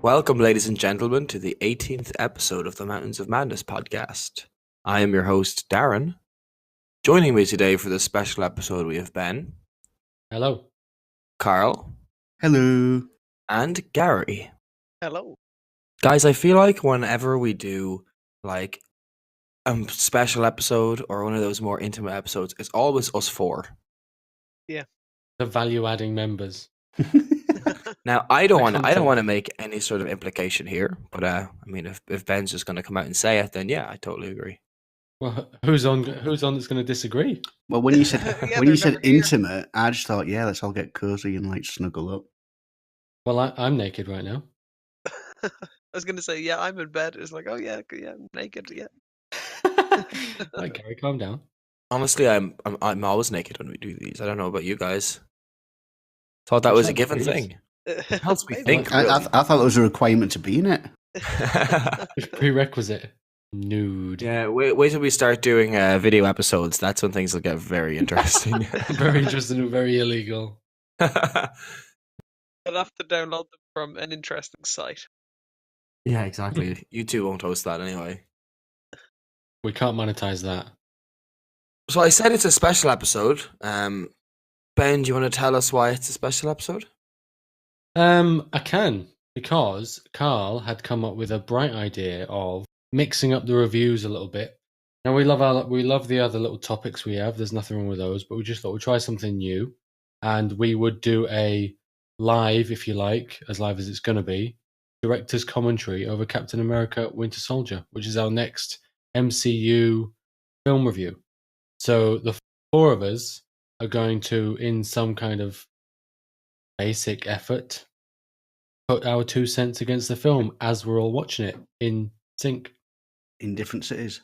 Welcome, ladies and gentlemen, to the 18th episode of the Mountains of Madness podcast. I am your host, Darren. Joining me today for this special episode, we have Ben. Hello. Carl. Hello. And Gary. Hello. Guys, I feel like whenever we do, like, a special episode or one of those more intimate episodes, it's always us four. Yeah. The value-adding members. Now, I don't want to make any sort of implication here, but I mean, if Ben's just going to come out and say it, then yeah, I totally agree. Well, who's on that's going to disagree? Well, when you said Yeah, when you they're said never here. intimate, I just thought, yeah, let's all get cozy and like snuggle up. Well, I'm naked right now. I was gonna say, yeah, I'm in bed. It's like, oh yeah, I'm naked. Yeah. Right, Gary, calm down. Honestly, I'm always naked when we do these. I don't know about you guys. Thought that was a given thing. Helps me think. I Really. thought it was a requirement to be in it. Prerequisite. Nude. Yeah, wait till we start doing video episodes. That's when things will get very interesting. Very interesting and very illegal. I'll have to download them from an interesting site. Yeah, exactly. You two won't host that anyway. We can't monetize that. So I said it's a special episode. Ben, do you want to tell us why it's a special episode? I can, because Carl had come up with a bright idea of mixing up the reviews a little bit. Now we love the other little topics we have. There's nothing wrong with those, but we just thought we'd try something new, and we would do a live, if you like, as live as it's going to be, director's commentary over Captain America: Winter Soldier, which is our next MCU film review. So the four of us are going to, in some kind of basic effort, put our 2 cents against the film as we're all watching it in sync In different cities.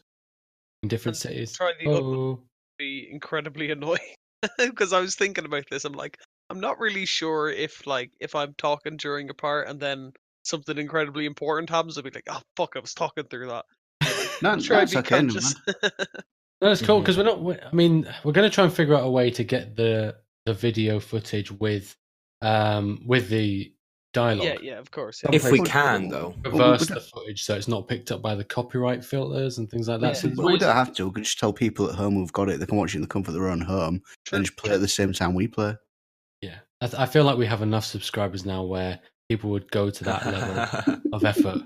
in different cities. Try the other Oh, be incredibly annoying because I was thinking about this. I'm like, I'm not really sure if I'm talking during a part and then something incredibly important happens, I'll be like, oh fuck, I was talking through that. No, Try that's to be okay. never conscious. mind. no, it's cool because we're going to try and figure out a way to get the video footage with the dialogue. yeah, of course. Don't If play we football. can, though. Reverse we the footage so it's not picked up by the copyright filters and things like that. Yeah. So But we don't have to. We can just tell people at home who've got it. They can watch it in the comfort of their own home and just play at the same time we play. yeah, I feel like we have enough subscribers now where people would go to that level of effort.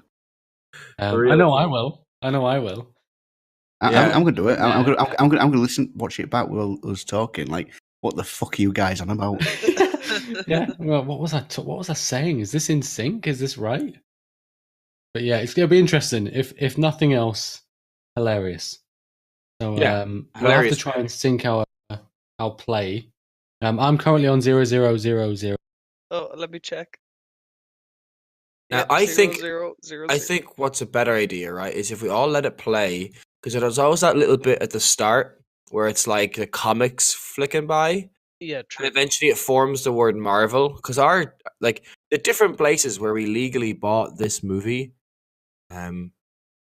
Really? I know I will. Yeah. I'm gonna do it. I'm Yeah. gonna watch it back while us talking. Like, what the fuck are you guys on about? Yeah. Well, what was I saying? Is this in sync? Is this right? But yeah, it's gonna be interesting. If nothing else, hilarious. So Yeah, we'll have to hilarious. try and sync our play. I'm currently on 0000. Oh, let me check. Now, Yeah, I think 0000. I think what's a better idea, right, is if we all let it play, because there's always that little bit at the start where it's like the comics flicking by, Yeah, and true. eventually it forms the word Marvel. Because the different places where we legally bought this movie,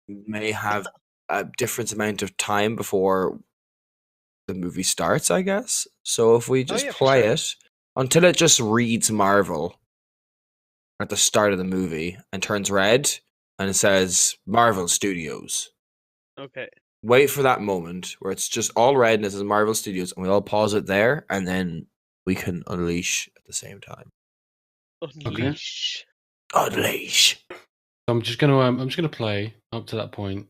may have a different amount of time before the movie starts, I guess. So if we just yeah, for play sure. it until it just reads Marvel at the start of the movie and turns red and it says Marvel Studios. Okay. Wait for that moment where it's just all red and it says Marvel Studios, and we all pause it there, and then we can unleash at the same time. Unleash. Unleash. So I'm just gonna play up to that point.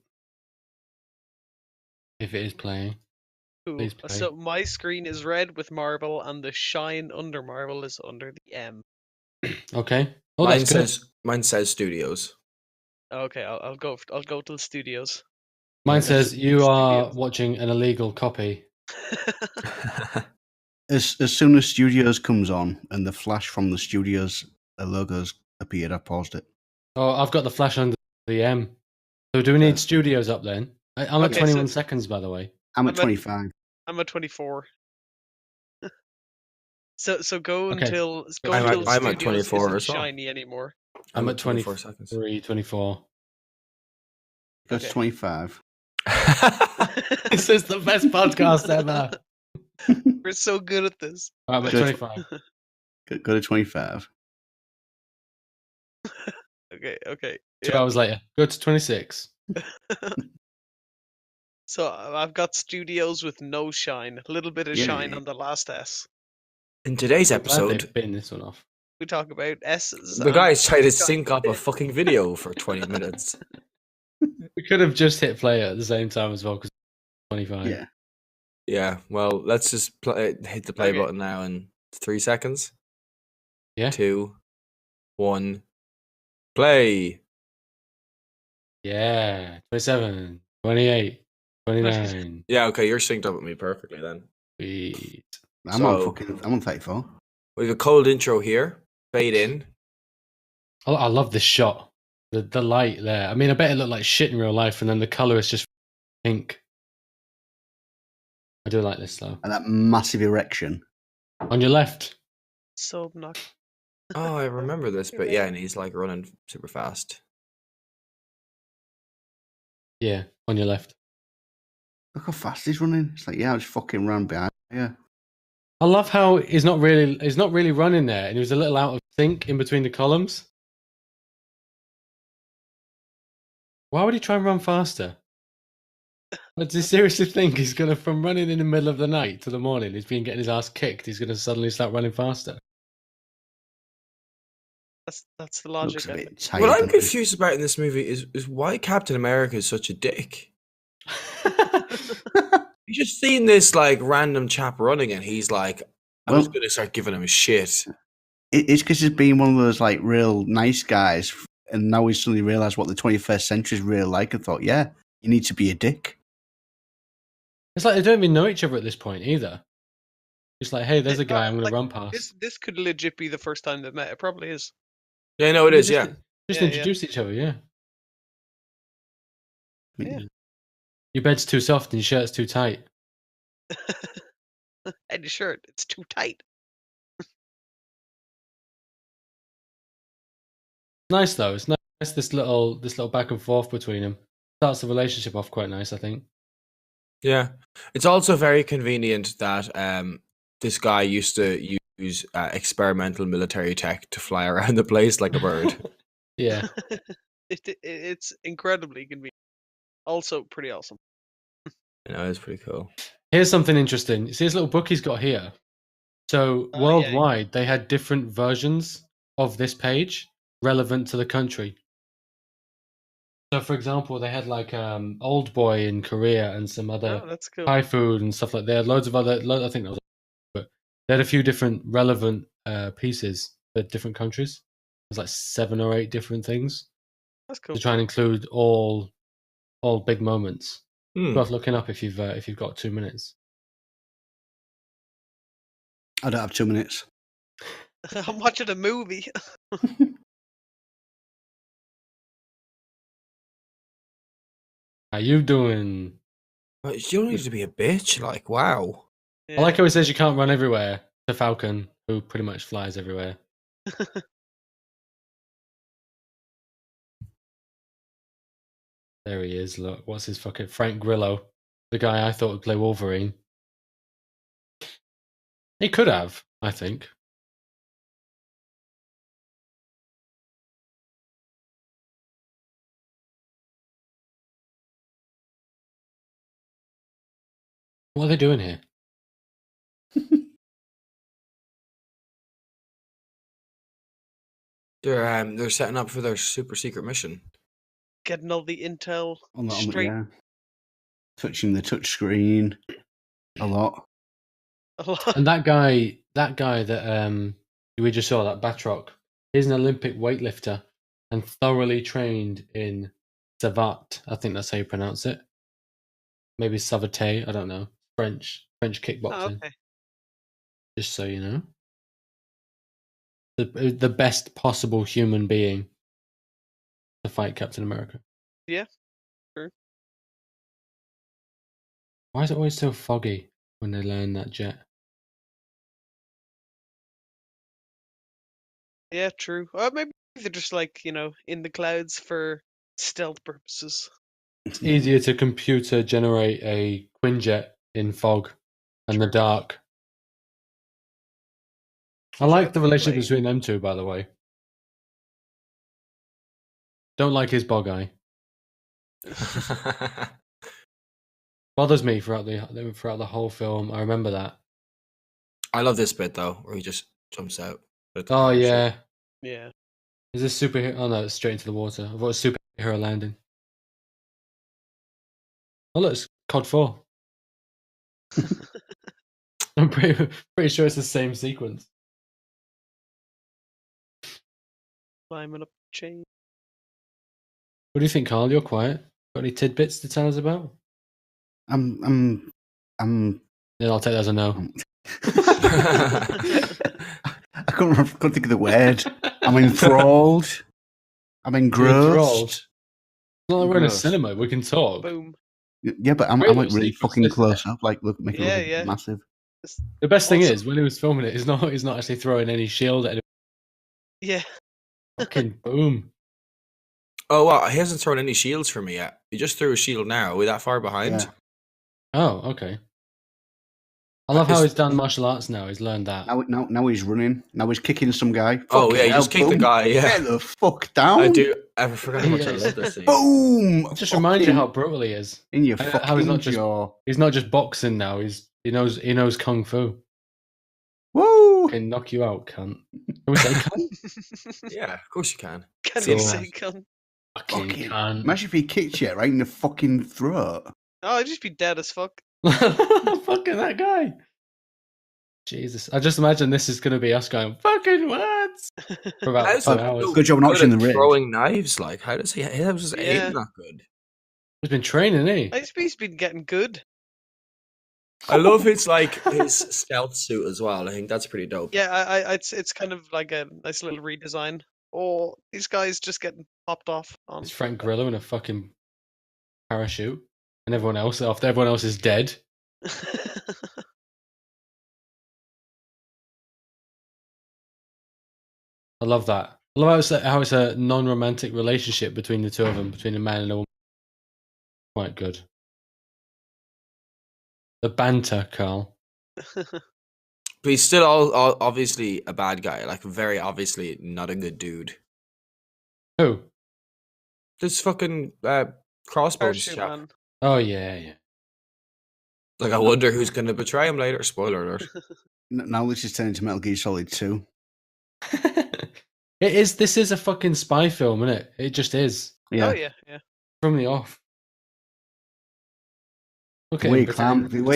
If it is playing. Cool. Please play. So my screen is red with Marvel, and the shine under Marvel is under the M. Okay. Oh, Mine that's good. mine says Studios. Okay, I'll go to the studios. Mine says you are Studios. watching an illegal copy. As soon as Studios comes on and the flash from the Studios logos appeared, I paused it. Oh, I've got the flash under the M. So do we need studios up then? I'm at Okay, 21 seconds, by the way. I'm I at bet- 25. I'm at 24. So go Okay. until I'm at Studios 24 isn't as well. shiny anymore. I'm at 24 23, seconds. 24. Go to Okay. 25. This is the best podcast ever. We're so good at this. I'm at Good. 25. Go to 25. Okay. Okay. 2 Yeah. hours later, go to 26. So I've got studios with no shine, a little bit of shine Yeah. on the last S. In today's I'm glad episode, they've bitten this one off. We talk about S's. the and guys try to shine. sync up a fucking video for 20 minutes. We could have just hit play at the same time as well because 25. Yeah. Yeah, well, let's just hit the play Okay. button now in 3 seconds. Yeah. 2, 1, play. Yeah. 27, 28, 29. Yeah, okay, you're synced up with me perfectly then. Sweet. I'm on 34. We have a cold intro here. Fade in. Oh, I love this shot. The light there. I mean, I bet it looked like shit in real life, and then the color is just pink. I do like this though. And that massive erection. On your left. So obnoxious. Oh, I remember this, but yeah, and he's like running super fast. Yeah, on your left. Look how fast he's running. It's like, yeah, I just fucking ran behind. Yeah. I love how he's not really running there, and he was a little out of sync in between the columns. Why would he try and run faster? Does he seriously think he's gonna, from running in the middle of the night to the morning, he's been getting his ass kicked, he's gonna suddenly start running faster? That's the logic. Looks a I bit tired. What I'm doesn't he? confused about in this movie is why Captain America is such a dick. You just seen this like random chap running, and he's like, I'm just Well- gonna start giving him shit. It's because he's been one of those like real nice guys, and now he's suddenly realised what the 21st century is really like, and thought, yeah, you need to be a dick. It's like they don't even know each other at this point either. It's like, hey, there's a guy I'm gonna like, run past. This could legit be the first time they've met. It probably is. Yeah, no, it is. Just- Yeah, Just Yeah, introduce each other, yeah. Yeah. Your bed's too soft and your shirt's too tight. And your shirt, it's too tight. Nice though. It's nice this little back and forth between them. Starts the relationship off quite nice, I think. yeah. It's also very convenient that this guy used to use experimental military tech to fly around the place like a bird. Yeah. It's incredibly convenient. Also pretty awesome. You know, it's pretty cool. Here's something interesting. You see this little book he's got here? So Oh, yeah. worldwide, they had different versions of this page relevant to the country. So, for example, they had like Old Boy in Korea and some other Oh, that's cool. Thai food and stuff like that. They had loads of other. I think that was, but they had a few different relevant pieces for different countries. There's like 7 or 8 different things That's cool. to try and include all big moments. Hmm. Worth looking up if you've got 2 minutes. I don't have 2 minutes. I'm watching a movie. How you doing? But you don't need to be a bitch. Like, wow. I like how he says you can't run everywhere to Falcon, who pretty much flies everywhere. There he is. Look, what's his fucking Frank Grillo, the guy I thought would play Wolverine. He could have, I think. What are they doing here? They're setting up for their super secret mission. Getting all the intel straight. Yeah. Touching the touch screen a lot. A lot. And that guy that we just saw, that Batroc, he's an Olympic weightlifter and thoroughly trained in savate. I think that's how you pronounce it. Maybe savate. I don't know. French Oh, kickboxing. okay. Just so you know, the best possible human being to fight Captain America. Yeah, sure. Why is it always so foggy when they land that jet? Yeah, true. Maybe they're just like, in the clouds for stealth purposes. It's easier to computer generate a Quinjet in fog and the dark. I like the relationship between them two, by the way. Don't like his bog eye. Bothers me throughout the whole film. I remember that. I love this bit though, where he just jumps out. with the Oh parachute. yeah. Yeah. Is this superhero? Oh no, it's straight into the water. I thought it was superhero landing. Oh look, it's COD 4. I'm pretty sure it's the same sequence. Climbing up the chain. What do you think, Carl? You're quiet. Got any tidbits to tell us about? I'm Yeah, I'll take that as a no. I couldn't think of the word. I'm enthralled. I'm You're engrossed. enthralled. It's not like we're in a Engrossed. cinema. We can talk. Boom. Yeah, but I'm Great like little really sequence, fucking isn't close it? up, like look, making Yeah, it look yeah. massive. The best thing Also- is when he was filming it, he's not actually throwing any shield at it. Yeah. Fucking boom. Oh, wow, he hasn't thrown any shields for me yet. He just threw a shield now. Are we that far behind? Yeah. Oh, okay. I love how Is- he's done martial arts now. He's learned that. Now he's running. Now he's kicking some guy. Oh, Fucking yeah, he hell, just kicked the boom. guy, yeah. Get the fuck down. I do. I forgot how much I Yes. love this scene. Boom. Just remind you Fucking how brutal he is. in your how he's fucking not just- jaw. He's not just boxing now. He knows kung fu. Woo. Can knock you out, cunt. Can we say cunt? Yeah, of course you can. Can So- you say cunt? Fucking Fucking- cunt. Imagine if he kicked you right in the fucking throat. Oh, I'd just be dead as fuck. Fucking that guy. Jesus. I just imagine this is going to be us going, fucking what? For about How's 2 he hours. so Good job not good watching at the rig. throwing knives. Like, how does he? How was his Yeah. aim not good? He's been training, eh? I suppose he's been getting good. I love his his stealth suit as well. I think that's pretty dope. Yeah, it's kind of like a nice little redesign. Oh, these guys just getting popped off on. It's Frank Grillo in a fucking parachute. And everyone else, after everyone else is dead. I love that. I love how it's a non-romantic relationship between the two of them, between a man and a woman. Quite good. The banter, Carl. But he's still all obviously a bad guy. Like, very obviously not a good dude. Who? This fucking crossbones Parachute chap. man. Oh, yeah. Like, I wonder who's going to betray him later. Spoiler alert. Now this is turning to Metal Gear Solid 2. This is a fucking spy film, isn't it? It just is. Yeah. Oh yeah, yeah. From the off. Okay, The way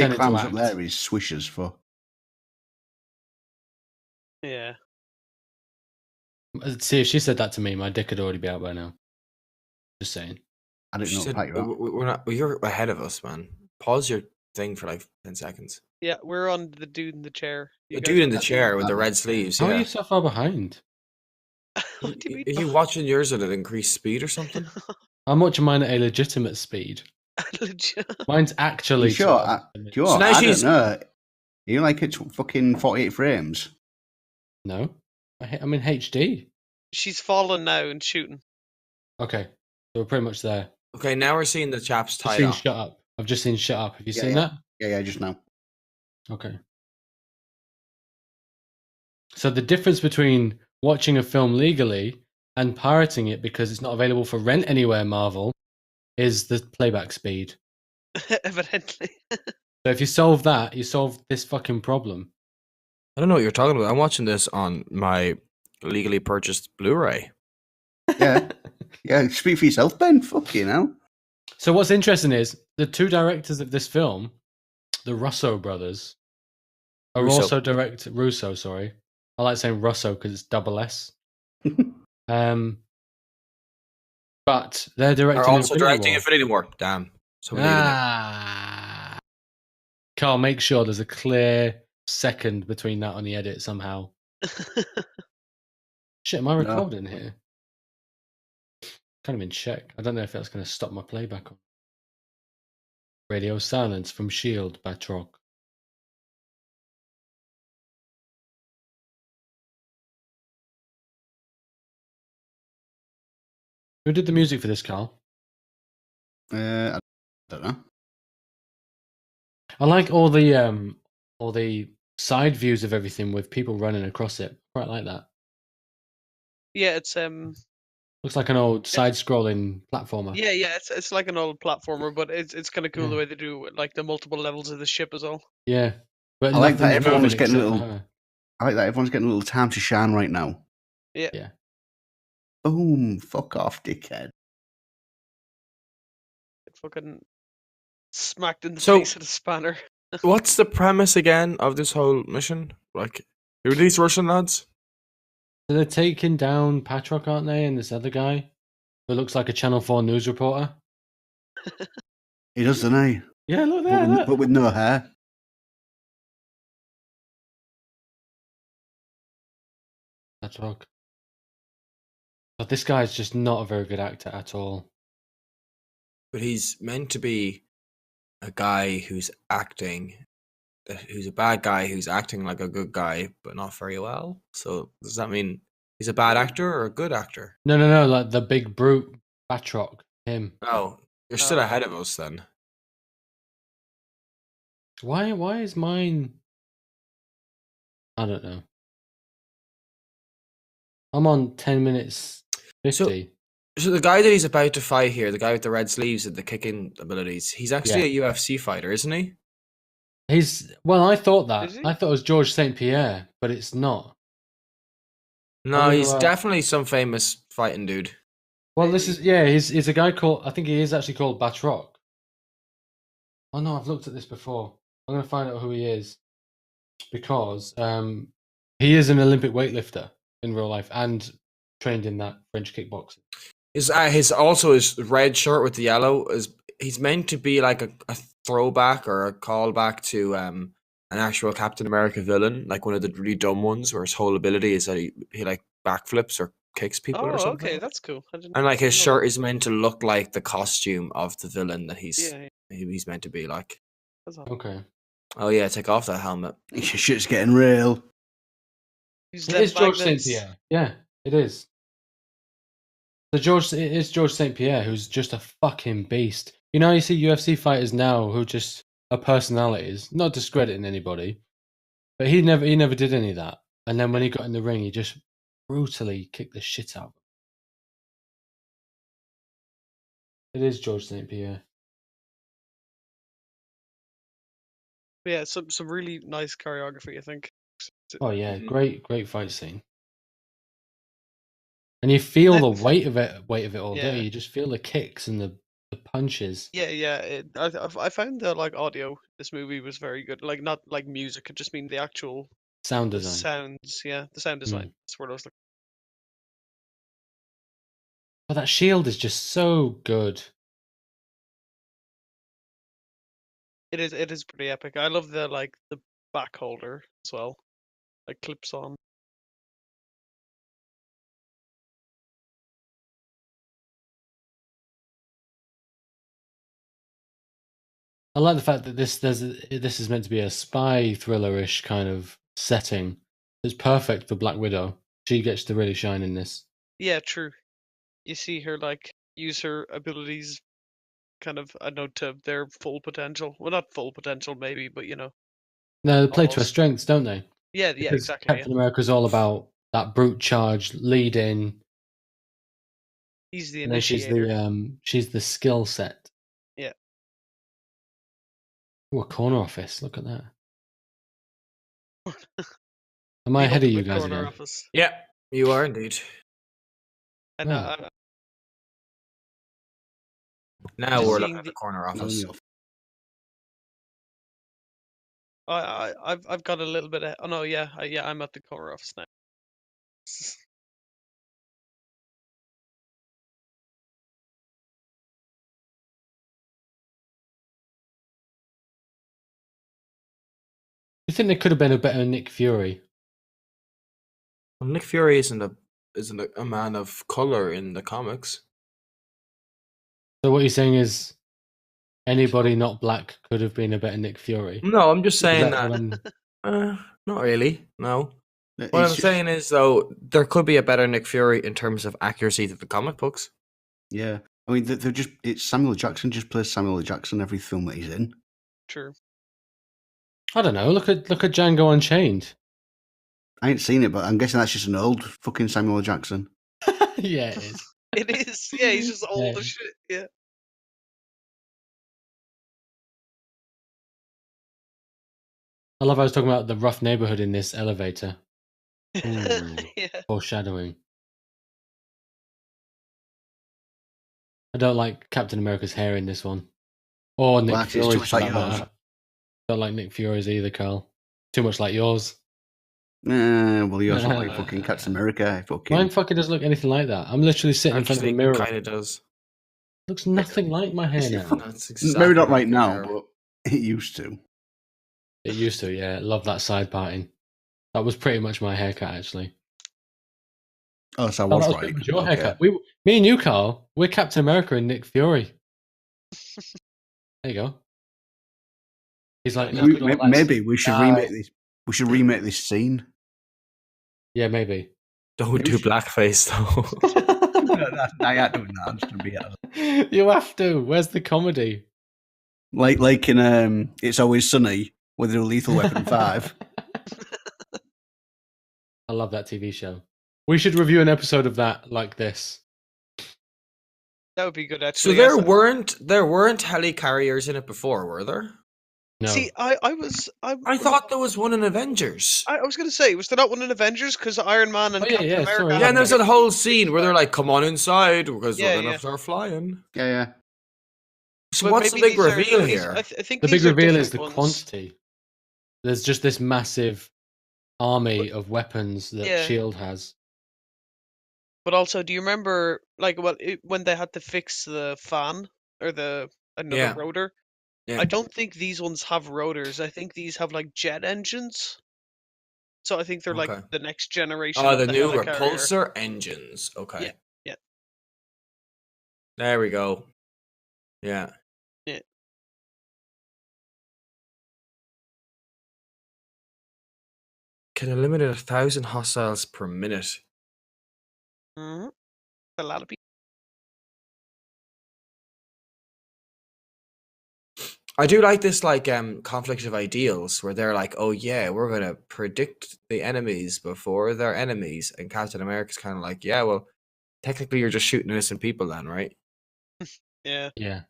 he climbs up there is swish as fuck. Yeah. See, if she said that to me, my dick would already be out by now. Just saying. I didn't She know said, what you we're not. Well, you're ahead of us, man. Pause your thing for like 10 seconds. Yeah, we're on the dude in the chair. The You guys dude in are the not- chair with the red sleeves. How are Yeah. you so far behind? What do you mean? Are you watching yours at an increased speed or something? I'm watching mine at a legitimate speed. Legit. Mine's actually. You sure? 12 minutes. Sure, So now I she's- don't know. You like it's fucking 48 frames? No, I'm in HD. She's fallen now and shooting. Okay, so we're pretty much there. Okay, now we're seeing the chaps I've tied seen up. Shut Up. I've just seen Shut Up. Have you Yeah, seen yeah. that? Yeah, just now. Okay. So the difference between watching a film legally and pirating it because it's not available for rent anywhere, Marvel, is the playback speed. Evidently. So if you solve that, you solve this fucking problem. I don't know what you're talking about. I'm watching this on my legally purchased Blu-ray. Yeah. Yeah, speak for yourself, Ben. Fuck you know. So what's interesting is the two directors of this film, the Russo brothers, are Russo. also Russo, sorry. I like saying Russo because it's double S. But they're directing Are also Infinity directing War. Infinity War. Damn. So we needed it. Carl, make sure there's a clear second between that on the edit somehow. Shit, am I recording here? Kind of in check. I don't know if that's going to stop my playback. Radio Silence from S.H.I.E.L.D. by Trog. Who did the music for this, Carl? I don't know. I like all the side views of everything with people running across it. Quite like that. Yeah, it's Looks like an old side-scrolling platformer. Yeah, it's like an old platformer, but it's kind of cool the Yeah. way they do like the multiple levels of the ship as well. Yeah, but I like that nothing's everyone's moving getting a except little. her. I like that everyone's getting a little time to shine right now. Yeah. Yeah. Boom! Fuck off, dickhead. Fucking smacked in the So- face with a spanner. What's the premise again of this whole mission? Like, who are these Russian lads? So they're taking down Patrick, aren't they? And this other guy who looks like a Channel 4 news reporter. He does, doesn't he? Yeah, look there. But with no hair. Patrick. But this guy's just not a very good actor at all. But he's meant to be a guy who's acting, who's a bad guy who's acting like a good guy, but not very well. So does that mean he's a bad actor or a good actor? No, like the big brute Patrick, him. Oh, you're still Oh. ahead of us then. Why is mine? I don't know. I'm on 10 minutes 50. So the guy that he's about to fight here, the guy with the red sleeves and the kicking abilities, he's actually a UFC fighter, isn't he? I thought that. Is he? I thought it was George St. Pierre, but it's not. No, I mean, he's definitely some famous fighting dude. Well, he's a guy called, I think he is actually called Batroc. Oh no, I've looked at this before. I'm going to find out who he is. Because he is an Olympic weightlifter in real life and trained in that French kickboxing. His red shirt with the yellow he's meant to be like a throwback or a callback to an actual Captain America villain, like one of the really dumb ones where his whole ability is that he like backflips or kicks people or Oh, something. okay, that's cool. And like his know shirt that. is meant to look like the costume of the villain that he's meant to be like. That's all. Okay. Oh yeah, take off that helmet. Your shit's getting real. Use It them is George St. magnets. Pierre. Yeah, it is. It is George St. Pierre who's just a fucking beast. You know, you see UFC fighters now who just are personalities, not discrediting anybody, but he never did any of that. And then when he got in the ring, he just brutally kicked the shit out of him. It is George St. Pierre. Yeah, some really nice choreography, I think. Oh yeah, great fight scene. And you feel the weight of it all, don't you? You just feel the kicks and the punches. Yeah. I found the like audio. This movie was very good. Like not like music. I just mean the actual Sound the design. sounds. Yeah, the sound design. That's what I was looking. But that shield is just so good. It is pretty epic. I love the like the back holder as well. Like clips on. I like the fact that this is meant to be a spy thriller-ish kind of setting. It's perfect for Black Widow. She gets to really shine in this. Yeah, true. You see her like use her abilities kind of I don't know to their full potential. Well, not full potential maybe, but you know. No, they play to her Almost. strengths, don't they? Yeah, Because exactly. Captain America's all about that brute charge, lead in. He's the And then initiator. she's the skill set. Yeah. Oh, a corner office. Look at that. Am The I ahead of you ultimate guys corner again? office. Yeah, you are indeed. And Oh. Now Just we're seeing looking at the the- corner office. I've got a little bit of. Oh no, yeah, I'm at the corner office now. You think there could have been a better Nick Fury? Well, Nick Fury isn't a man of color in the comics. So what you're saying is anybody not black could have been a better Nick Fury? No, I'm just saying Is that that. what I'm- Not really. No. What It's I'm just- saying is, though, there could be a better Nick Fury in terms of accuracy to the comic books. Yeah. I mean, they're just, it's Samuel Jackson just plays Samuel Jackson every film that he's in. True. I don't know. Look at Django Unchained. I ain't seen it, but I'm guessing that's just an old fucking Samuel Jackson. Yeah, it is. It is. Yeah, he's just old Yeah. as shit. Yeah. I love how I was talking about the rough neighborhood in this elevator. Ooh, Yeah. foreshadowing. I don't like Captain America's hair in this one. Or Nick Well, actually, it's Fury's too for much like that yours. matter. Don't like Nick Fury's either, Carl. Too much like yours. Well, yours look like fucking Captain America. Mine fucking doesn't look anything like that. I'm literally sitting in front of a Actually, mirror. kind of does. Looks nothing like my hair now. That's exactly Maybe not like right your now, hair. but it used to. It used to, yeah. Love that side parting. That was pretty much my haircut, actually. Oh, so I Oh, was that was right. pretty much your Okay. haircut. Me and you, Carl, we're Captain America and Nick Fury. There you go. He's like, Maybe we should remake this. We should remake this scene. Yeah, maybe. Don't do blackface though. I ain't doing that. I'm just gonna be out of it. You have to. Where's the comedy? Like in It's Always Sunny, where they do Lethal Weapon 5. I love that TV show. We should review an episode of that like this. That would be good, So actually. there weren't helicarriers in it before, were there? No. See, I thought there was one in Avengers. I was going to say, was there not one in Avengers? Because Iron Man and Oh, yeah, Captain yeah, America. sorry, had Yeah, and there's them. that whole scene where they're like, "Come on inside because Yeah, we're gonna yeah. start flying." Yeah. So But what's the maybe big these are- reveal these- here? I think The these big are reveal is the different ones. quantity. There's just this massive army of weapons that Yeah. S.H.I.E.L.D. has. But also, do you remember, like, when they had to fix the fan or another Yeah. rotor? Yeah. I don't think these ones have rotors. I think these have like jet engines. So I think they're Okay. like the next generation. Oh, of the new helicarrier. repulsor engines. Okay. Yeah. There we go. Yeah. Yeah. Can eliminate 1,000 hostiles per minute. Mm-hmm. A lot of people. I do like this conflict of ideals where they're like, oh yeah, we're gonna predict the enemies before they're enemies, and Captain America's kind of like, yeah, well, technically you're just shooting innocent people then, right? Yeah. Yeah.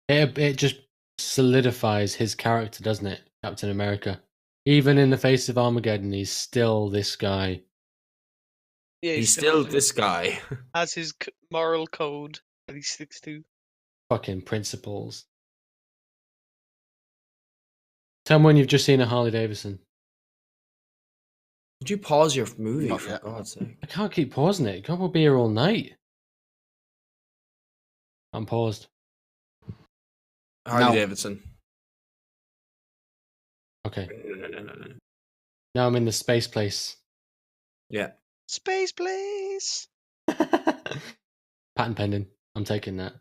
It just solidifies his character, doesn't it, Captain America? Even in the face of Armageddon, he's still this guy. Yeah. He's still this guy. has his moral code that he sticks to. Fucking principles. Tell me when you've just seen a Harley Davidson. Would you pause your movie Not for yet. God's sake? I can't keep pausing it. God, we'll be here all night. I'm paused. Harley No. Davidson. Okay. No. Now I'm in the space place. Yeah. Space Place. Patent pending. I'm taking that.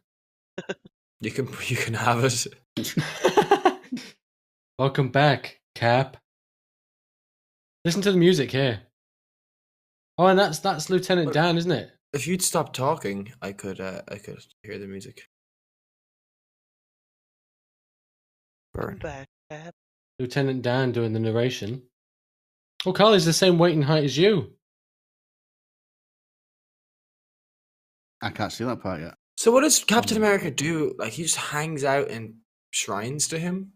You can have it. Welcome back, Cap. Listen to the music here. Oh, and that's Lieutenant Dan, isn't it? If you'd stop talking, I could hear the music. Burn. Back. Cap. Lieutenant Dan doing the narration. Oh, Carly's the same weight and height as you. I can't see that part yet. So what does Captain America do? Like he just hangs out in shrines to him?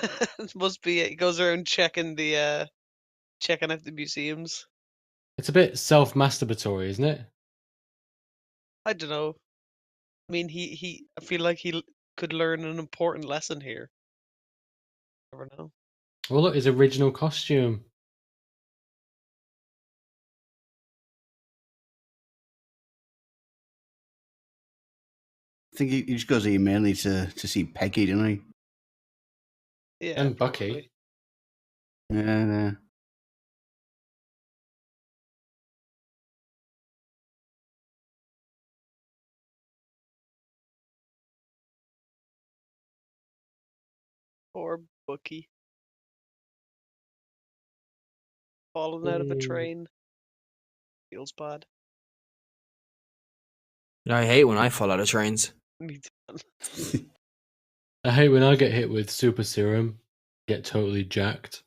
It must be it. He goes around checking out the museums. It's a bit self-masturbatory, isn't it? I don't know. I mean, I feel like he could learn an important lesson here. Never know. Well, look, his original costume. I think he just goes here mainly to see Peggy, doesn't he? Yeah. And Bucky. probably. Yeah. Or Bucky. Falling out of a train. Feels bad. I hate when I fall out of trains. Me too. I hate when I get hit with super serum, get totally jacked.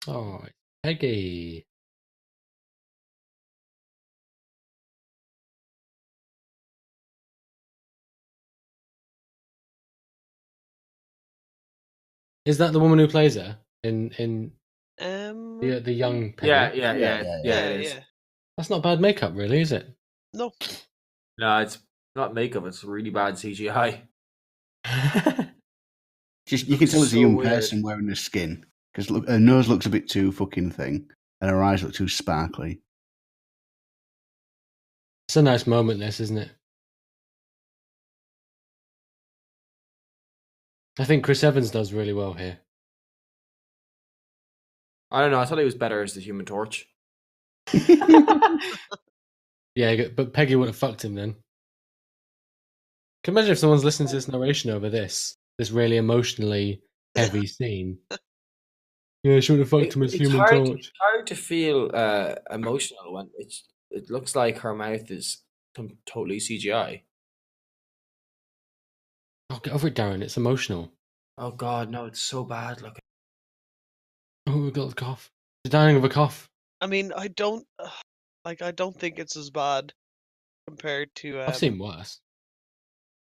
Oh, it's Peggy. Is that the woman who plays her in the young Peggy? Yeah. It is. Yeah. That's not bad makeup, really, is it? No. No, it's not makeup. It's really bad CGI. Just you can tell it's a So young weird. person wearing the skin because look, her nose looks a bit too fucking thing, and her eyes look too sparkly. It's a nice moment, this, isn't it? I think Chris Evans does really well here. I don't know. I thought he was better as the Human Torch. Yeah, but Peggy would have fucked him then. Can you imagine if someone's listening to this narration over this really emotionally heavy scene? Yeah, she would have fucked him as Human Torch. It's hard to feel emotional when it looks like her mouth is totally CGI. Oh, get over it, Darren. It's emotional. Oh God, no! It's so bad looking. Oh, we got the cough. She's dying of a cough. I mean, I don't think it's as bad compared to. I've seen worse.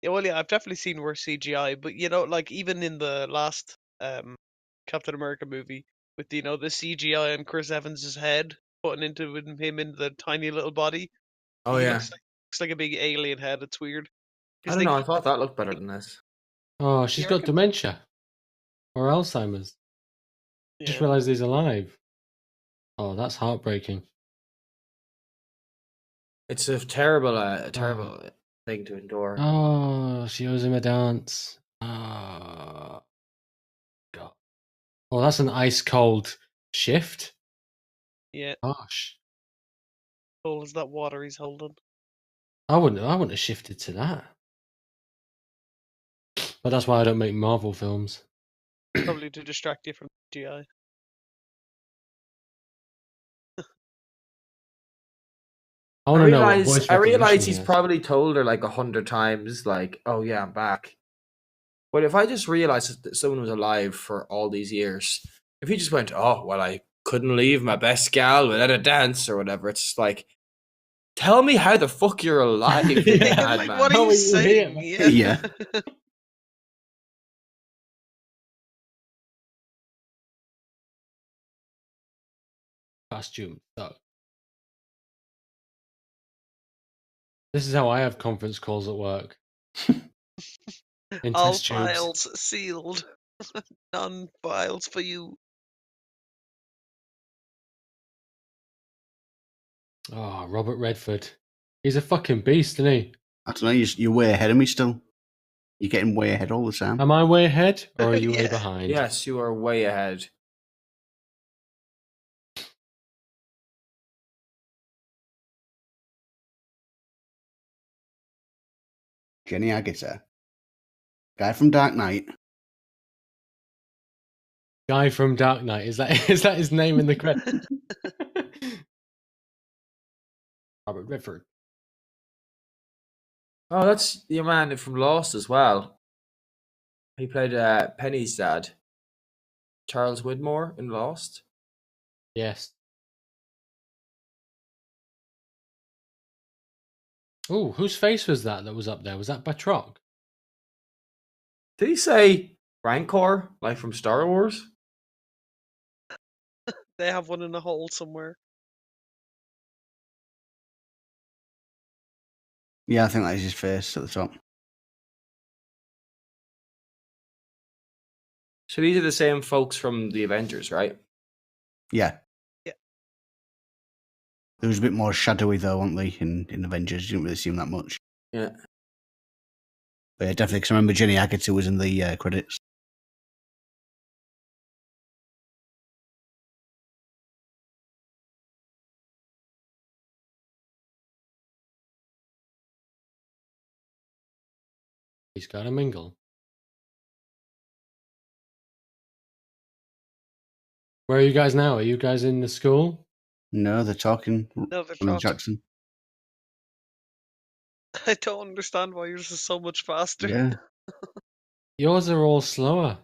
Yeah, well, yeah, I've definitely seen worse CGI, but like even in the last Captain America movie with the CGI on Chris Evans's head putting into him in the tiny little body, Oh he yeah. looks like a big alien head. It's weird. I don't know. I thought that looked better than this. Oh, she's got dementia or Alzheimer's. Just Yeah. realised he's alive. Oh, that's heartbreaking. It's a terrible thing to endure. Oh, she owes him a dance. Oh, God. Oh, that's an ice cold shift. Yeah. Gosh. Cold as that water he's holding. I wouldn't have shifted to that. But that's why I don't make Marvel films. Probably to distract you from CGI. I want to know what voice I realize recognition he's he has. probably told her like 100 times, like, "Oh yeah, I'm back." But if I just realized that someone was alive for all these years, if he just went, "Oh well, I couldn't leave my best gal without a dance" or whatever, it's like, tell me how the fuck you're alive, you Yeah, madman. Like, what are you saying? Yeah. Costume suck. This is how I have conference calls at work. In All test tubes. files sealed. None files for you. Oh, Robert Redford. He's a fucking beast, isn't he? I don't know. You're way ahead of me still. You're getting way ahead all the time. Am I way ahead or are you way Yeah. behind? Yes, you are way ahead. Jenny Agutter, guy from Dark Knight. Guy from Dark Knight. Is that his name in the credits? Robert Redford. Oh, that's your man from Lost as well. He played Penny's dad, Charles Widmore in Lost. Yes. Oh, whose face was that was up there? Was that Batroc? Did he say Rancor, like from Star Wars? They have one in a hole somewhere. Yeah, I think that is his face at the top. So these are the same folks from the Avengers, right? Yeah. Yeah. There was a bit more shadowy though, weren't they, in Avengers? You didn't really see him that much. Yeah. But yeah, definitely, because I remember Jenny Agutter was in the credits. He's got a mingle. Where are you guys now? Are you guys in the school? No, they're talking. No, they're Will talking. Jackson. I don't understand why yours is so much faster. Yeah. Yours are all slower.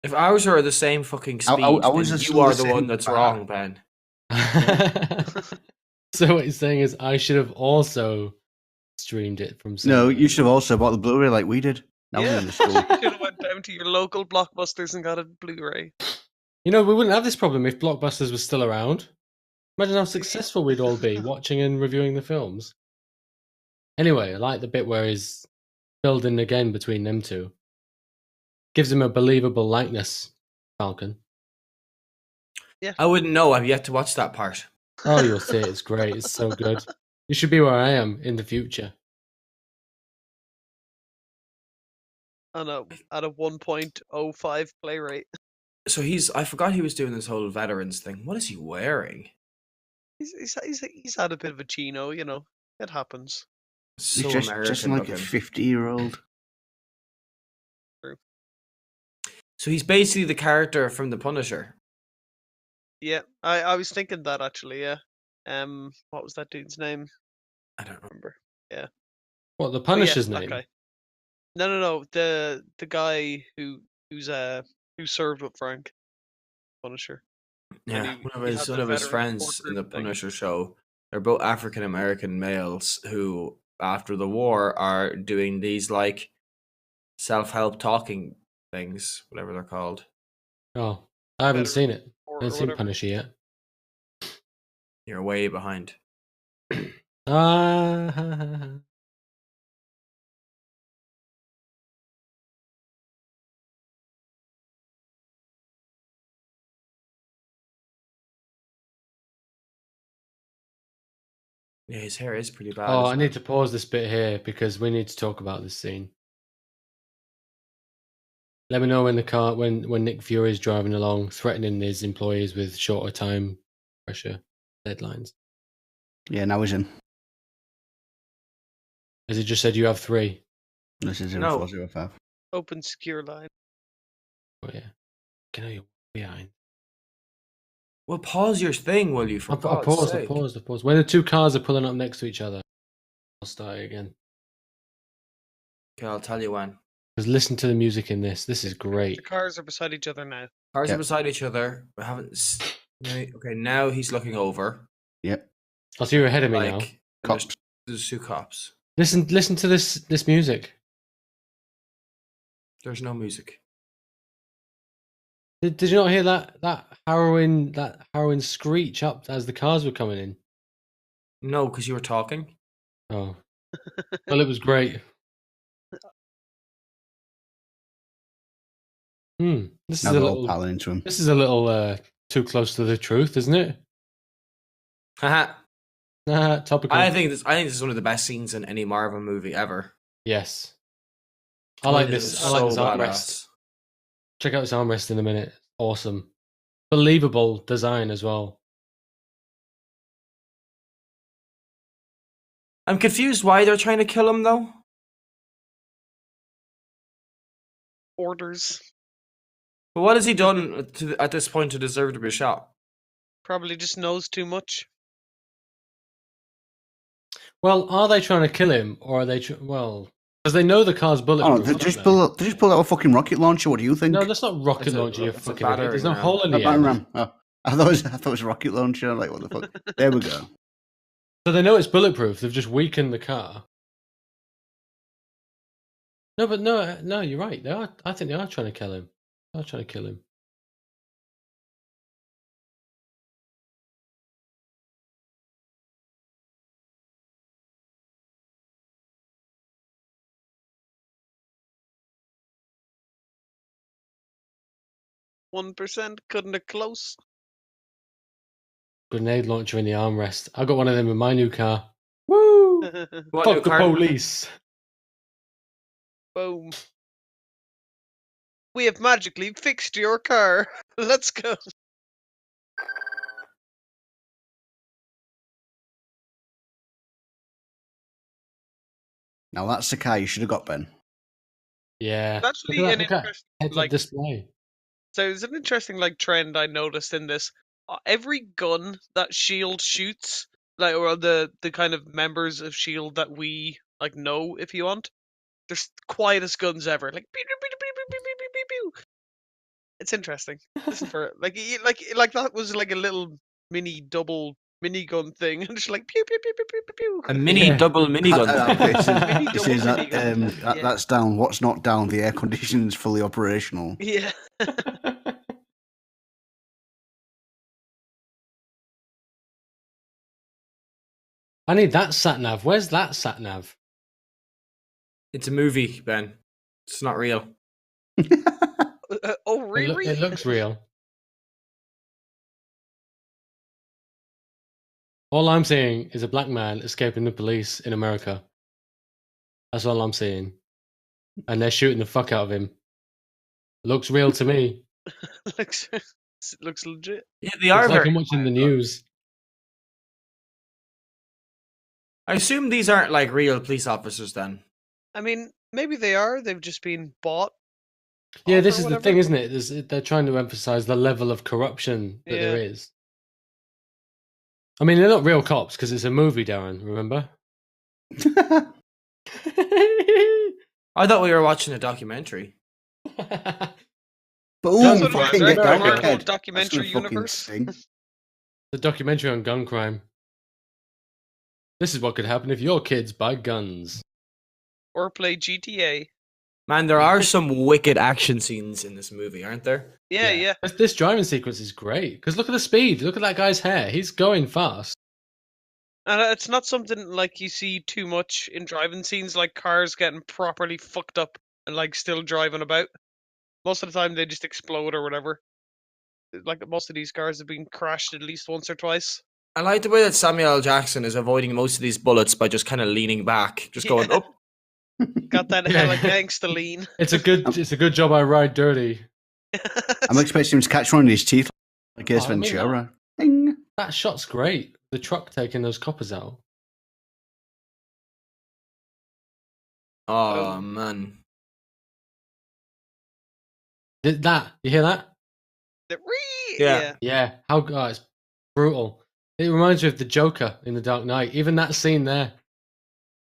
If ours are the same fucking I speed, was then just you are the listening one that's back. wrong, Ben. So what he's saying is I should have also streamed it from No, somewhere. you should have also bought the Blu-ray like we did. That was Yeah. in the school. You should have went down to your local Blockbusters and got a Blu-ray. You know, we wouldn't have this problem if Blockbusters was still around. Imagine how successful we'd all be watching and reviewing the films. Anyway, I like the bit where he's building again between them two. Gives him a believable likeness, Falcon. I wouldn't know. I've yet to watch that part. Oh, you'll see it. It's great. It's so good. You should be where I am in the future. At a 1.05 play rate. So I forgot he was doing this whole veterans thing. What is he wearing? He's had a bit of a chino, you know. It happens. So He's just American like a looking. 50-year-old. So he's basically the character from The Punisher. Yeah, I was thinking that actually. Yeah. What was that dude's name? I don't know. Remember. Yeah. What, the But yes, Punisher's that name? guy. No. The guy who served with Frank, Punisher. Yeah, he one had of the his veteran friends support in the group thing. Punisher show. They're both African American males who, after the war, are doing these like self-help talking things, whatever they're called. Oh, I haven't Veteran seen it. I or haven't seen whatever. Punisher yet. You're way behind. Ah, Yeah, his hair is pretty bad. oh, I isn't need it? to pause this bit here because we need to talk about this scene. Let me know when the car when Nick Fury is driving along, threatening his employees with shorter time pressure deadlines. Yeah, now he's in. As it just said, you have 3. This is No. 0405. Open secure line. Oh yeah, can I behind? Well, pause your thing, will you? For I God's paused. sake. I paused. When the 2 cars are pulling up next to each other, I'll start it again. Okay, I'll tell you when. Because listen to the music in this. This is The great. cars are beside each other now. Cars Yep. are beside each other. We haven't. Okay, now he's looking over. Yep. Oh, so you're ahead of me now. Like, Cops. there's 2 cops. Listen to this music. There's no music. Did you not hear that harrowing screech up as the cars were coming in? No, because you were talking. Oh, well, it was great. This Now is a they're all little. piling into him. This is a little too close to the truth, isn't it? Haha. Topical. I think this is one of the best scenes in any Marvel movie ever. Yes. I like think this. it's I like so this armrest. badass. Check out this armrest in a minute. Awesome. Believable design as well. I'm confused why they're trying to kill him though. Orders. But what has he done at this point to deserve to be shot? Probably just knows too much. Well, are they trying to kill him, or are they? Well, because they know the car's Oh, bulletproof. they don't just they? pull out a fucking rocket launcher. What do you think? No, that's not rocket It's a- launcher. You it's a fucking idiot. battering There's no ram. hole in A the battering end. ram. Oh, I thought it was rocket launcher. Like, what the fuck? There we go. So they know it's bulletproof. They've just weakened the car. No, but no, you're right. They are. I think they are trying to kill him. They are trying to kill him. %, couldn't have close. Grenade launcher in the armrest. I got one of them in my new car. Woo! What Fuck new the car? police. Boom. We have magically fixed your car. Let's go. Now that's the car you should have got, Ben. Yeah. It's actually Look an at that. interesting, Heads-up like, display. so it's an interesting trend I noticed in this. Every gun that Shield shoots, or the kind of members of Shield that we know, if you want, they're quietest guns ever. Like pew, pew, pew, pew, pew, pew, pew, pew, pew. It's interesting. Listen for it. Like that was like a little mini double minigun thing, and just like pew pew pew pew pew pew pew. A mini double minigun. Okay, Mini it double says that, minigun. Yeah. that's down. What's not down? The air conditioning's fully operational. Yeah. I need that sat nav. Where's that sat nav? It's a movie, Ben. It's not real. Oh, really? It looks real. All I'm seeing is a black man escaping the police in America. That's all I'm seeing. And they're shooting the fuck out of him. Looks real to me. looks legit. Yeah, they are It's like very. I'm watching the news. I assume these aren't like real police officers then. I mean, maybe they are. They've just been bought. Yeah, off this or is the whatever. thing, isn't it? They're trying to emphasize the level of corruption that there is. I mean, they're not real cops because it's a movie, Darren, remember? I thought we were watching a documentary. Boom! That's what Fucking it is, get right? down, Marvel dickhead. documentary That's gonna fucking universe. sting. The documentary on gun crime. This is what could happen if your kids buy guns. Or play GTA. Man, there are some wicked action scenes in this movie, aren't there? Yeah. This driving sequence is great because look at the speed. Look at that guy's hair. He's going fast. And it's not something like you see too much in driving scenes, like cars getting properly fucked up and like still driving about. Most of the time they just explode or whatever. Like most of these cars have been crashed at least once or twice. I like the way that Samuel L. Jackson is avoiding most of these bullets by just kind of leaning back, just going up. Got that Yeah. hella gangster lean. It's a good job I ride dirty. I'm expecting him to catch one of his teeth like Ace Oh, I mean, Ventura. Ding. That shot's great. The truck taking those coppers out. Oh, man. You hear that? Yeah. Yeah. It's brutal. It reminds me of the Joker in The Dark Knight. Even that scene there.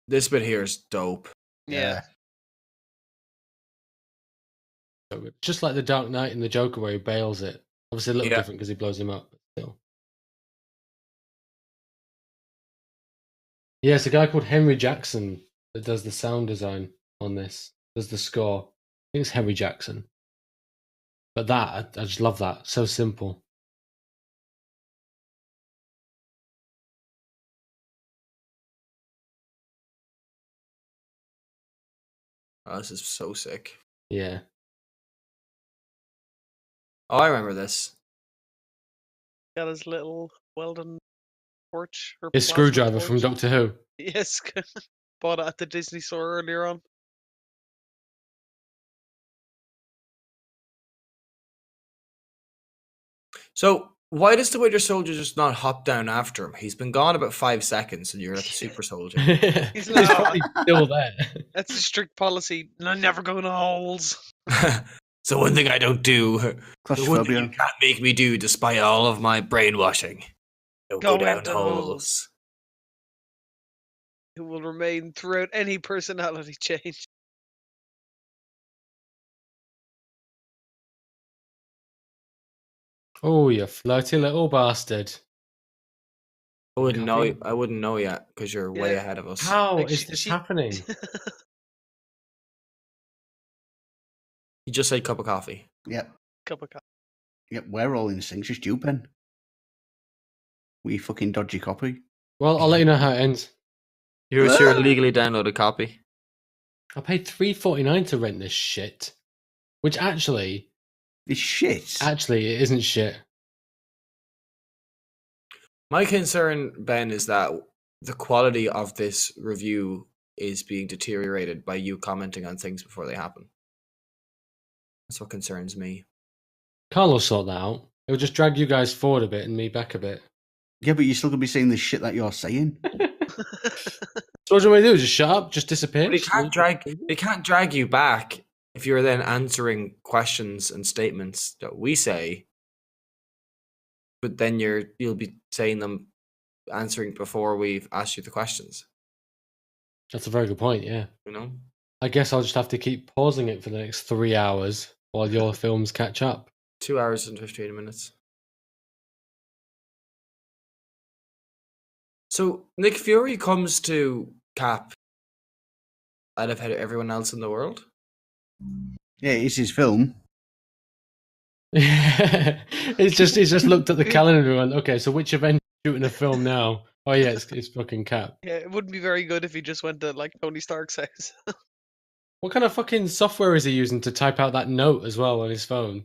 This bit here is dope. Yeah. So good. Just like The Dark Knight and the Joker where he bails it. Obviously a little Yeah. different because he blows him up, but still. Yeah, it's a guy called Henry Jackson that does the sound design on this. Does the score. I think it's Henry Jackson. But I just love that. So simple. Oh, this is so sick. Yeah. Oh, I remember this. Got his little Weldon torch. Or His plasma screwdriver from torch. Doctor Who. Yes. Bought it at the Disney store earlier on. So, why does the Winter Soldier just not hop down after him? He's been gone about 5 seconds and you're like a super soldier. He's He's probably still there. That's a strict policy. I never go in holes. So one thing I don't do, the one thing you Claustrophobia. can't make me do despite all of my brainwashing. Don't go down into holes. It will remain throughout any personality change. Oh, you flirty little bastard. I wouldn't know. Coffee? I wouldn't know yet because you're way Yeah. ahead of us. How Like, is this happening? You just said cup of coffee. Yep. Cup of coffee. Yep. We're all in sync. Just you, Ben. We fucking dodgy copy. Well, I'll let you know how it ends. Here's your legally downloaded copy. I paid $3.49 to rent this shit. Which actually It's shit. it isn't shit. My concern, Ben, is that the quality of this review is being deteriorated by you commenting on things before they happen. That's what concerns me. Carl will sort that out. It'll just drag you guys forward a bit and me back a bit. Yeah, but you're still gonna be saying the shit that you're saying. So what do you want me to do? Just shut up? Just disappear? But they can't drag you back if you're then answering questions and statements that we say. But then you'll be saying them, answering before we've asked you the questions. That's a very good point, yeah. You know? I guess I'll just have to keep pausing it for the next 3 hours while your films catch up. 2 hours and 15 minutes. So Nick Fury comes to Cap out of everyone else in the world. Yeah, it's his film. He's just looked at the calendar and went, okay, so which event shooting a film now? Oh yeah, it's fucking Cap. Yeah, it wouldn't be very good if he just went to like Tony Stark's house. What kind of fucking software is he using to type out that note as well on his phone?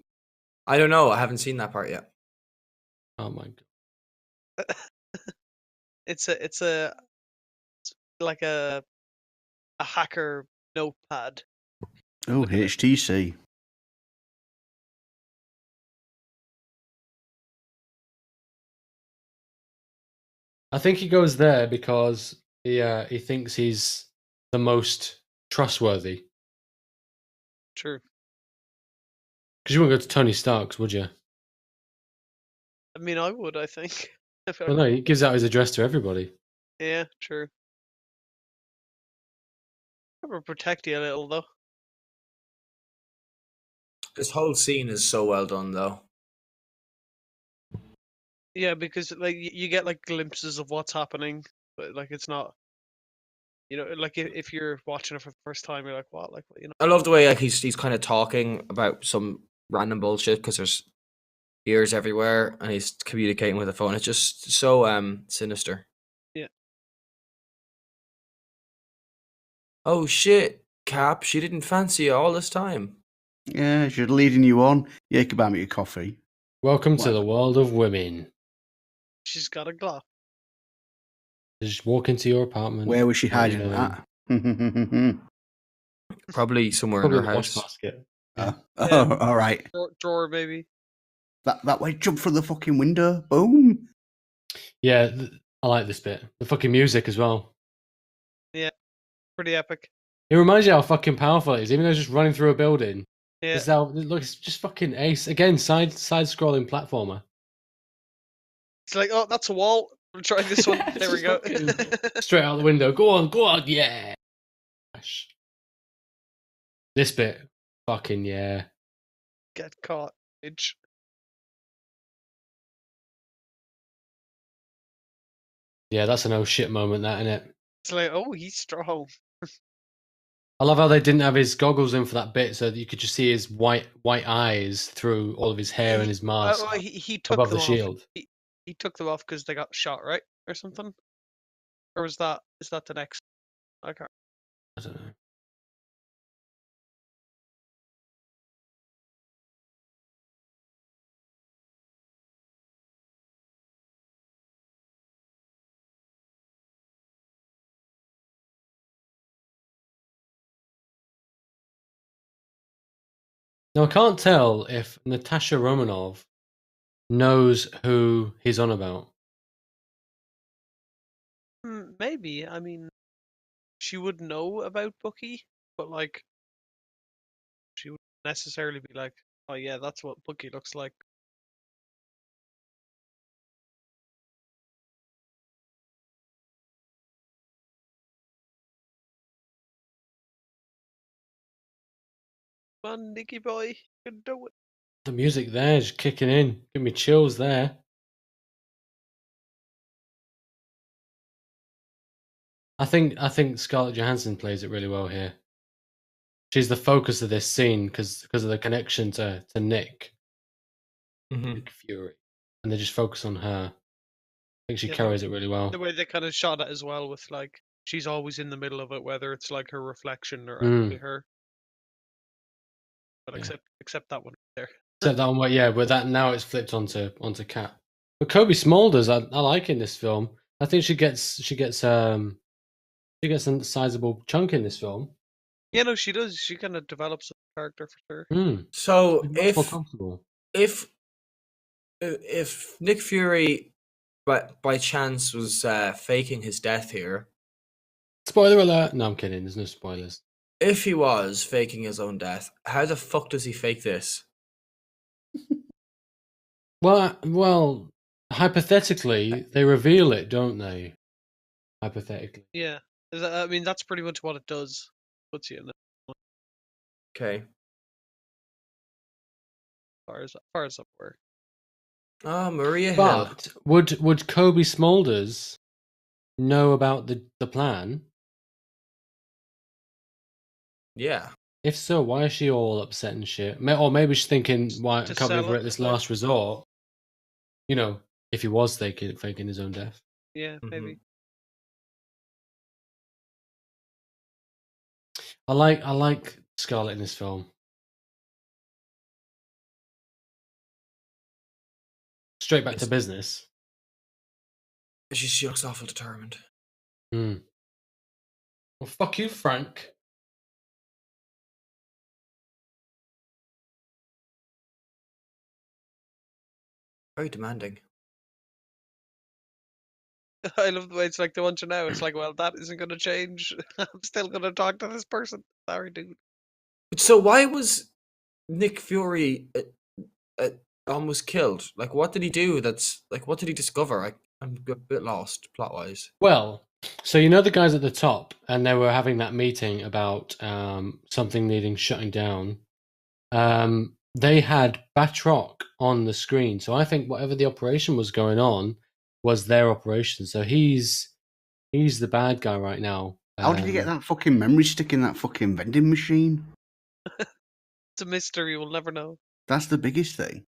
I don't know. I haven't seen that part yet. Oh my god. It's like a hacker notepad. Oh, HTC. I think he goes there because he thinks he's the most trustworthy. True. Because you wouldn't go to Tony Stark's, would you? I mean, I would. I think. If I Well, no, he gives out his address to everybody. Yeah, true. That would protect you a little, though. This whole scene is so well done, though. Yeah, because like you get like glimpses of what's happening, but like it's not. You know, like if you're watching it for the first time, you're like, what? Like, you know. I love the way like he's kind of talking about some random bullshit because there's ears everywhere and he's communicating with the phone. It's just so sinister. Yeah. Oh shit, Cap! She didn't fancy you all this time. Yeah, she's leading you on. Yeah, you can buy me a coffee. Welcome to What? the world of women. She's got a Glock. Just walk into your apartment. Where was she what you hiding doing? that? Probably somewhere Probably in her the wash house. basket. Oh, Yeah. all right. Drawer, maybe. That way, jump through the fucking window. Boom. Yeah, I like this bit. The fucking music as well. Yeah, pretty epic. It reminds you how fucking powerful it is, even though it's just running through a building. Yeah, It's how, look, it's just fucking ace. Again, side scrolling platformer. it's like, oh, that's a wall. We'll try this one. It's There we just go. fucking straight out the window. Go on, yeah. This bit, fucking yeah. Get caught, bitch. Yeah, that's an oh shit moment, that, innit? It's like, oh, he's strong. I love how they didn't have his goggles in for that bit, so that you could just see his white eyes through all of his hair and his mask He took above them the off. shield. He took them off because they got shot, right, or something. Or is that the next? I can't. I don't know. Now I can't tell if Natasha Romanov knows who he's on about. Maybe. I mean, she would know about Bucky, but like, she wouldn't necessarily be like, oh yeah, that's what Bucky looks like. Come on, Nicky boy, you can do it. The music there is kicking in. Give me chills there. I think Scarlett Johansson plays it really well here. She's the focus of this scene because of the connection to Nick Fury, and they just focus on her. I think she Yeah, carries it really well. The way they kind of shot it as well, with like she's always in the middle of it, whether it's like her reflection or actually her. But Yeah. except that one there. Except that one, yeah, but that now it's flipped onto Cap. But Kobe Smulders, I like in this film. I think she gets a sizable chunk in this film. Yeah, no, she does. She kind of develops a character for sure. So Much more comfortable. if Nick Fury by chance was faking his death here, Spoiler alert! No, I'm kidding. There's no spoilers. if he was faking his own death, how the fuck does he fake this? Well, hypothetically, they reveal it, don't they? Hypothetically. Yeah, I mean that's pretty much what it does. Puts you in it. Okay. far as I'm aware. Oh, Maria Hill. But would Kobe Smulders know about the plan? Yeah. If so, why is she all upset and shit? Or maybe she's thinking, "Why I To can't believe sell we're it, at this like- last resort." You know, if he was faking his own death. Yeah, Mhm. maybe. I like Scarlett in this film. Straight back to It's- business. She looks awful determined. Hmm. Well, fuck you, Frank. Very demanding. I love the way it's like, they want you now. It's like, well, that isn't going to change. I'm still going to talk to this person. Sorry, dude. So why was Nick Fury almost killed? Like, what did he do? What did he discover? I'm a bit lost plot wise. Well, so you know the guys at the top, and they were having that meeting about something needing shutting down. They had Batroc on the screen, so I think whatever the operation was going on was their operation. So he's the bad guy right now. How did he get that fucking memory stick in that fucking vending machine? It's a mystery. We'll never know. That's the biggest thing.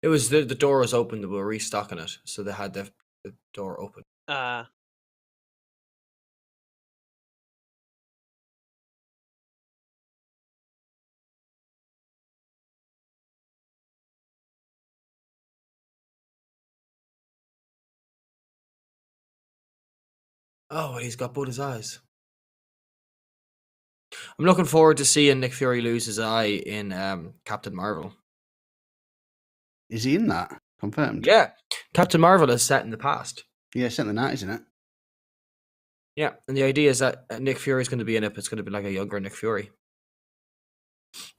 It was the door was open. They were restocking it, so they had the door open. Oh, well, he's got both his eyes. I'm looking forward to seeing Nick Fury lose his eye in Captain Marvel. Is he in that? Confirmed? Yeah, Captain Marvel is set in the past. Yeah, sent the night, isn't it? Yeah, and the idea is that Nick Fury is going to be in it, but it's going to be like a younger Nick Fury.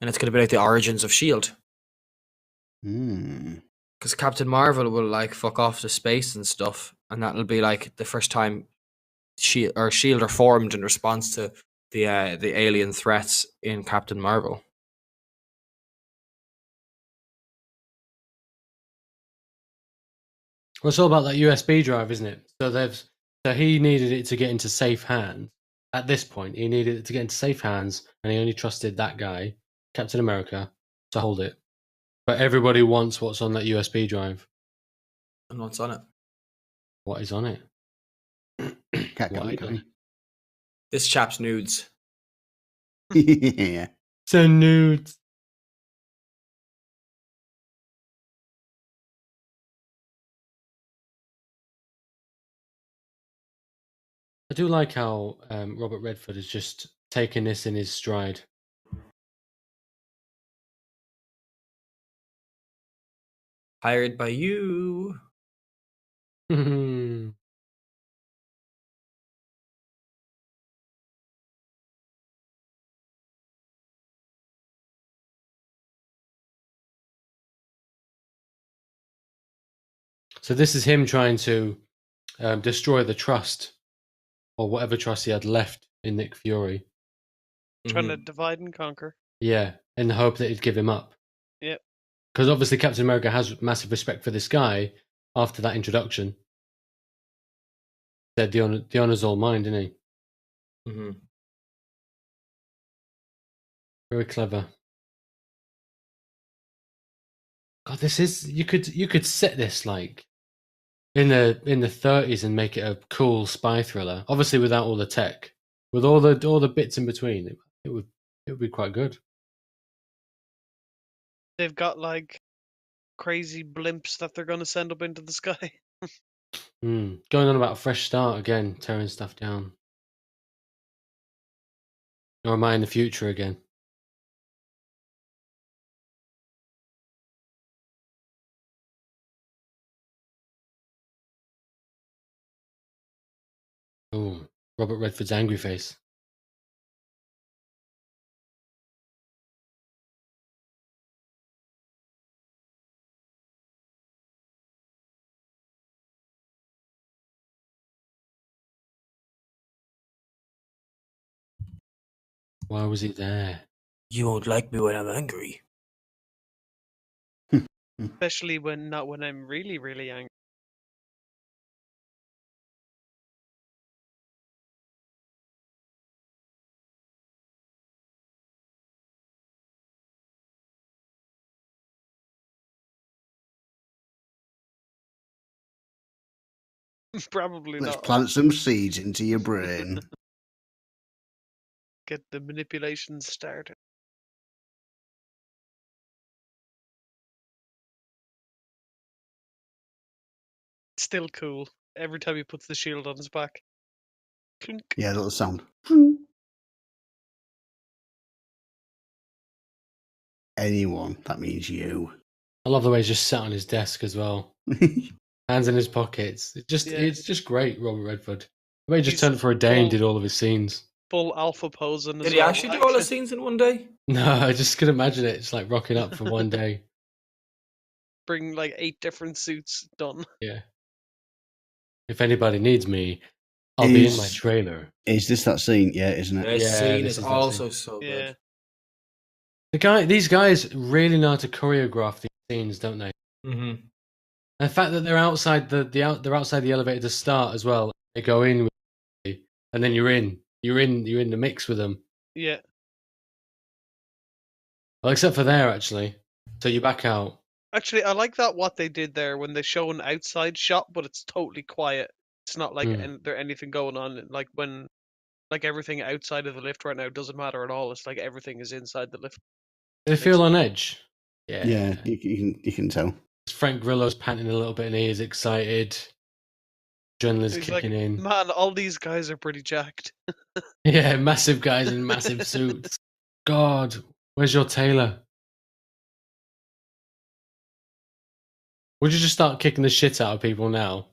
And it's going to be like the origins of S.H.I.E.L.D. Hmm. Because Captain Marvel will like fuck off to space and stuff, and that'll be like the first time S.H.I.E.L.D. are formed in response to the alien threats in Captain Marvel. Well, it's all about that USB drive, isn't it? So he needed it to get into safe hands. At this point, he needed it to get into safe hands, and he only trusted that guy, Captain America, to hold it. But everybody wants what's on that USB drive. And what's on it? What is on it? Can't get What it, is can on- This chap's nudes. he? Yeah. Send nudes. I do like how Robert Redford has just taken this in his stride. Hired by you. So this is him trying to destroy the trust, or whatever trust he had left in Nick Fury. Trying to divide and conquer. Yeah, in the hope that he'd give him up. Yep. Because obviously Captain America has massive respect for this guy after that introduction. Said the honor's all mine, didn't he? Mm-hmm. Very clever. God, this is you could set this like in the 30s and make it a cool spy thriller. Obviously without all the tech, with all the bits in between, it would be quite good. They've got like crazy blimps that they're going to send up into the sky. Going on about a fresh start again, tearing stuff down. Or am I in the future again? Oh, Robert Redford's angry face. Why was he there? You won't like me when I'm angry. Especially when I'm really, really angry. Probably Let's not. plant some seeds into your brain. Get the manipulation started. Still cool. Every time he puts the shield on his back. Clink. Yeah, little sound. Anyone, that means you. I love the way he's just sat on his desk as well, hands in his pockets. It's just great, Robert Redford. The way he just He's turned up for a day and full- did all of his scenes. Full alpha posing as Did he well. actually do all the scenes in one day? No, I just could imagine it. It's like rocking up for one day. Bring like 8 different suits done. Yeah. If anybody needs me, I'll be in my trailer. Is this that scene? Yeah, isn't it? This Yeah, scene this is is that also scene. so Yeah. good. These guys really know how to choreograph these scenes, don't they? Mm-hmm. And the fact that they're outside they're outside the elevator to start as well. They go in, and then you're in the mix with them. Yeah. Well, except for there actually. So you back out. Actually, I like that what they did there when they show an outside shot, but it's totally quiet. It's not like there anything going on. Like when, like everything outside of the lift right now doesn't matter at all. It's like everything is inside the lift. They feel on edge. Yeah. Yeah, you can tell. Frank Grillo's panting a little bit and he is excited. Adrenaline's He's like, kicking in. man, all these guys are pretty jacked. Yeah, massive guys in massive suits. God, where's your tailor? Would you just start kicking the shit out of people now?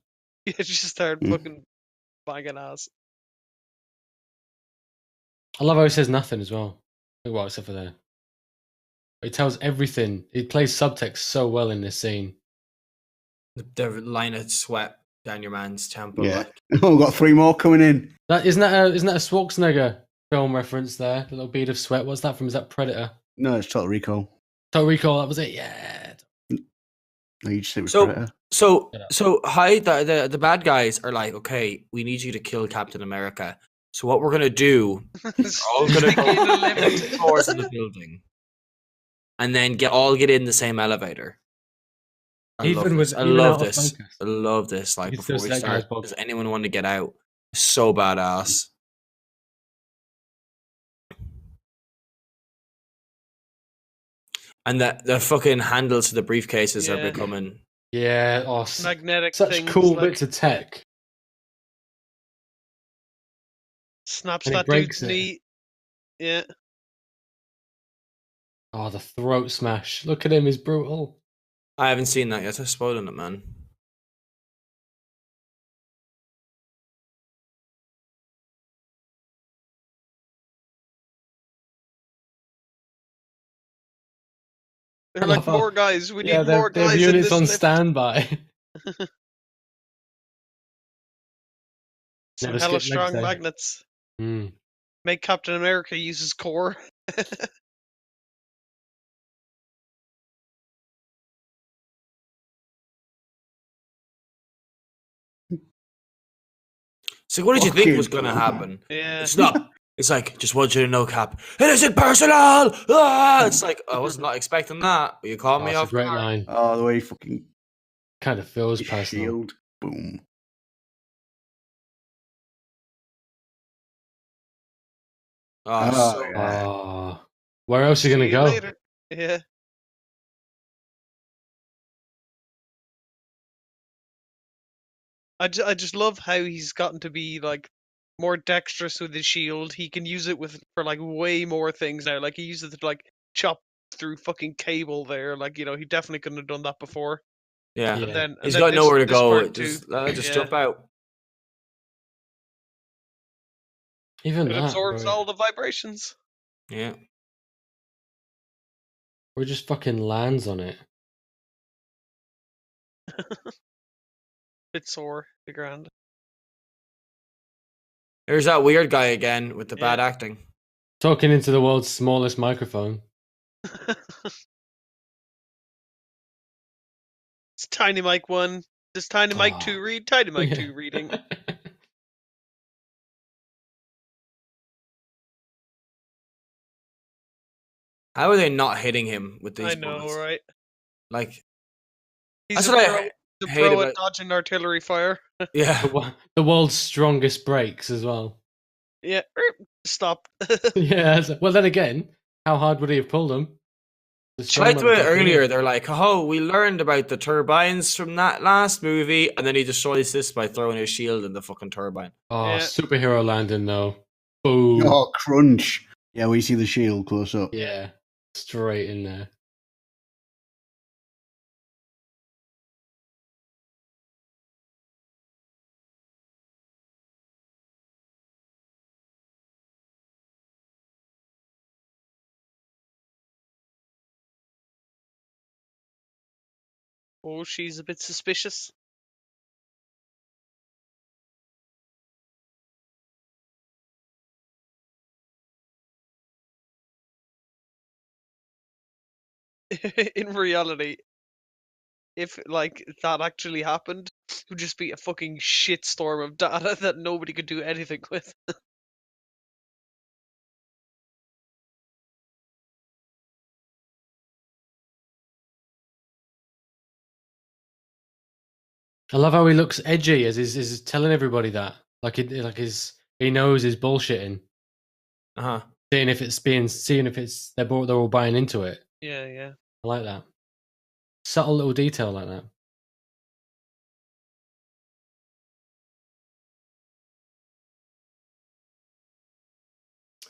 Yeah, just start fucking banging ass. I love how he says nothing as well. Well, except for there. He tells everything. He plays subtext so well in this scene. The line of sweat down your man's temple. Yeah. Like. Oh, we've got 3 more coming in. Isn't that a Schwarzenegger film reference there? The little bead of sweat. What's that from? Is that Predator? No, it's Total Recall. Total Recall. That was it. Yeah. No, you just say it was Predator. So the bad guys are like, okay, we need you to kill Captain America. So what we're gonna do is we're all gonna Stick you in a go lift. floors in the building, and then get in the same elevator. I love this. Like You before still we say that guy's start, bog. does anyone want to get out? So badass. And the fucking handles to the briefcases are Yeah. becoming. Yeah. Oh, Magnetic such things. cool like, bits of tech. snaps And it that breaks dude's it. knee. Yeah. Oh, the throat smash. Look at him. He's brutal. I haven't seen that yet. I'm spoiling it, man. They're I like, love how- more guys. We need they more they have guys in units this on lift. standby. Some Never hella skip leg strong day. magnets. Mm. Make Captain America use his core. So what did you think Fucking was going to cool. happen? Yeah. It's not. It's like, just want you to know, Cap. It isn't personal. Ah! It's like I was not expecting that, but you caught me It's a off great guard. line. Oh, the way he fucking Kind of feels his personal. shield. Boom. Oh, Oh, so yeah. Oh, where else are you See going to go? later. Yeah. I just love how he's gotten to be like more dexterous with his shield. He can use it for like way more things now. Like he uses it to like chop through fucking cable there. Like, he definitely couldn't have done that before. yeah. Yeah. And then He's and got then nowhere to this go. part Just too. just Yeah. jump out. Even It that, absorbs bro. all the vibrations. Yeah. Or it just fucking lands on it. Bit sore, the grand. There's that weird guy again with the Yeah. bad acting. Talking into the world's smallest microphone. Tiny Mike 1. Does Tiny Mike 2 read? Tiny Mike 2 Yeah. reading. How are they not hitting him with these I know, bullets? right? Like, He's that's a what pro. I He's a hate pro at about. dodging artillery fire. Yeah, The world's strongest brakes as well. Yeah. Stop. Yeah. Well, then again, how hard would he have pulled them? tried to it earlier. They're like, "Oh, we learned about the turbines from that last movie," and then he destroys this by throwing his shield in the fucking turbine. Oh, Yeah. superhero landing though. Boom. Oh, crunch. Yeah, we see the shield close up. Yeah, straight in there. Oh, she's a bit suspicious. In reality, if like that actually happened, it would just be a fucking shitstorm of data that nobody could do anything with. I love how he looks edgy as he's telling everybody that, like he knows he's bullshitting, Uh huh. seeing if it's they're all buying into it. Yeah, yeah. I like that subtle little detail like that.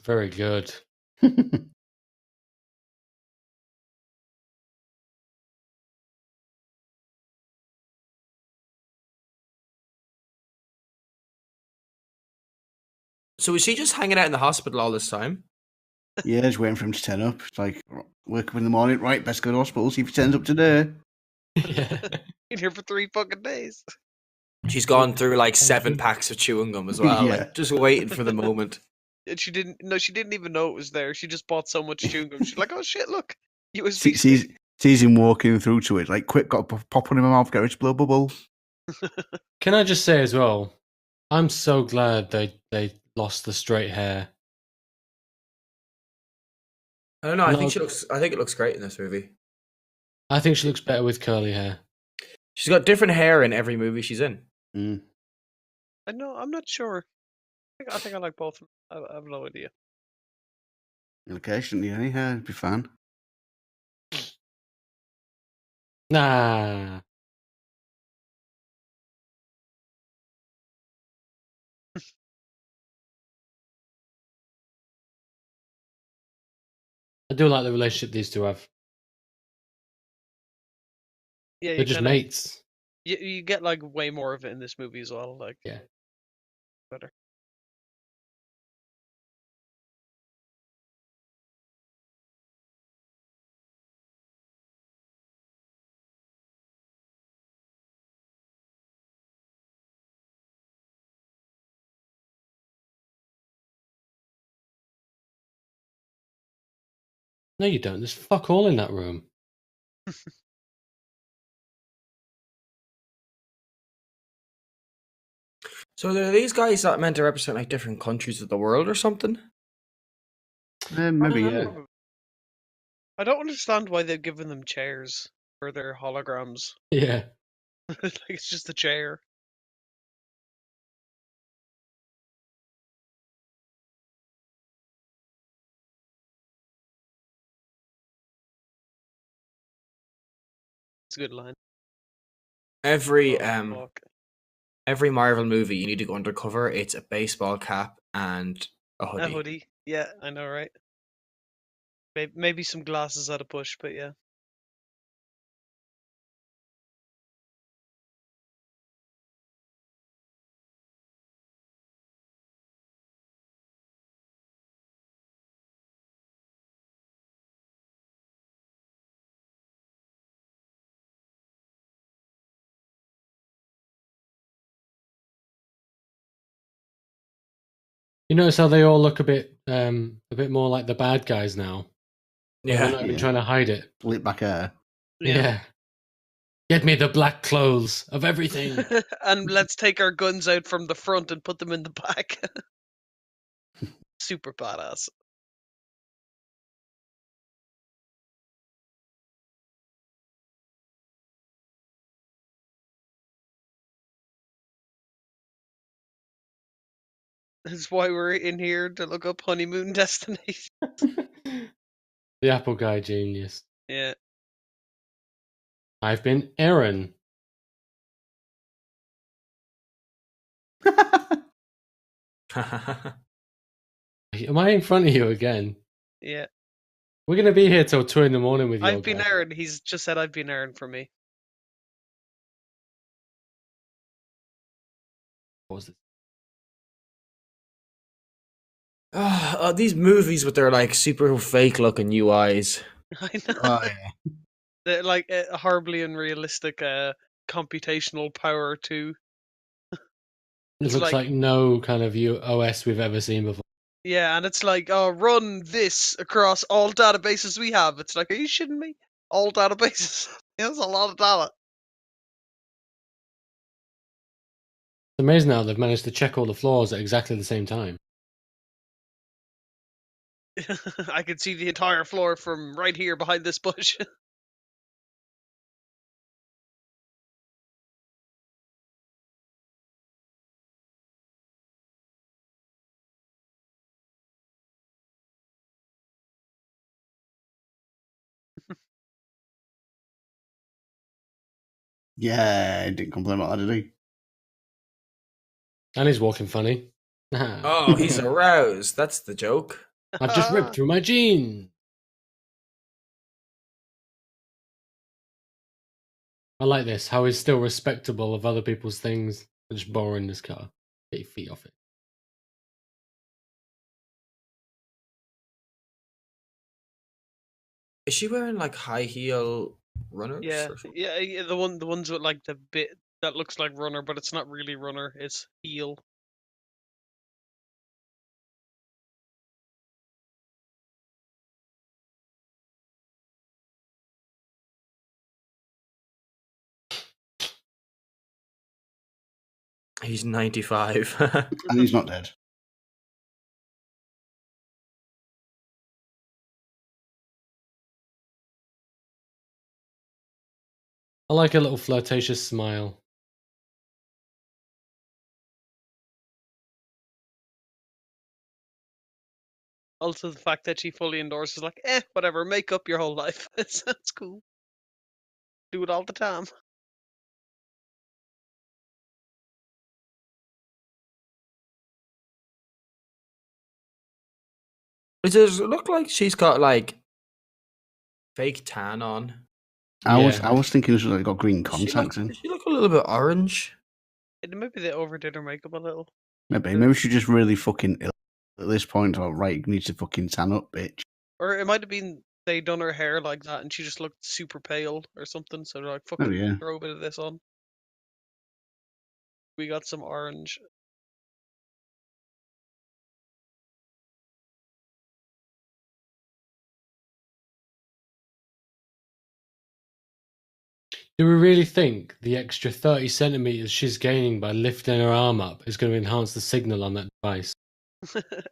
Very good. So is she just hanging out in the hospital all this time? Yeah, just waiting for him to turn up. It's like, wake up in the morning, right, best go to hospital, see if he turns up today. Yeah. Been here for 3 fucking days. She's gone through like 7 packs of chewing gum as well, Yeah. like just waiting for the moment. And she didn't. No, she didn't even know it was there. She just bought so much chewing gum. She's like, "Oh shit! Look, USB stick." Sees him walking through to it, like, quick, got a pop on in my mouth, get rich, blow bubble. Can I just say as well, I'm so glad they lost the straight hair. I don't know. I No. think she looks. I think it looks great in this movie. I think she looks better with curly hair. She's got different hair in every movie she's in. Mm. I know. I'm not sure. I think I like both. I have no idea. Okay, shouldn't need any hair, it'd be fine. Nah. I do like the relationship these two have. Yeah, They're you just kinda, mates. you get like way more of it in this movie as well. Like, Yeah. better. No, you don't. There's fuck all in that room. So are these guys that meant to represent like different countries of the world or something? Maybe, don't yeah. know. I don't understand why they've given them chairs for their holograms. Yeah. Like, it's just a chair. It's a good line. Every Oh, fuck. every Marvel movie, you need to go undercover. It's a baseball cap and a hoodie. A hoodie. Yeah, I know, right? Maybe some glasses at a push, but yeah. You notice how they all look a bit more like the bad guys now. They're Yeah. not even Yeah. trying to hide it. Lit back hair. Yeah. Get me the black clothes of everything. And let's take our guns out from the front and put them in the back. Super badass. That's why we're in here, to look up honeymoon destination. The Apple Guy genius. Yeah. I've been Aaron. Am I in front of you again? Yeah. We're going to be here till 2 in the morning with you. I've been Aaron. He's just said I've been Aaron for me. What was it? These movies with their like super fake looking UIs. I know. Oh, yeah. They're like a horribly unrealistic computational power too. It It's looks like no kind of OS we've ever seen before. Yeah, and it's like, oh, run this across all databases we have. It's like, are you shitting me? All databases. That's a lot of data. It's amazing how they've managed to check all the floors at exactly the same time. I can see the entire floor from right here behind this bush. Yeah, he didn't complain about that, did he? And he's walking funny. Oh, he's aroused. That's the joke. I've just ripped through my jeans. I like this, how he's still respectable of other people's things. They're just borrowing this car. Get your feet off it. Is she wearing like high heel runners? Yeah, or something? yeah, the ones with like the bit that looks like runner, but it's not really runner. It's heel. He's 95. And he's not dead. I like a little flirtatious smile. Also, the fact that she fully endorses, like, whatever, make up your whole life. That's cool. Do it all the time. Does it look like she's got like fake tan on? I Yeah. was thinking she got green Does she contacts in. does she look a little bit orange? Maybe they overdid her makeup a little. Maybe she's just really fucking ill at this point. All right, you need to fucking tan up, bitch. Or it might have been they done her hair like that and she just looked super pale or something. So they're like, fucking yeah. throw a bit of this on. We got some orange. Do we really think the extra 30 centimeters she's gaining by lifting her arm up is going to enhance the signal on that device?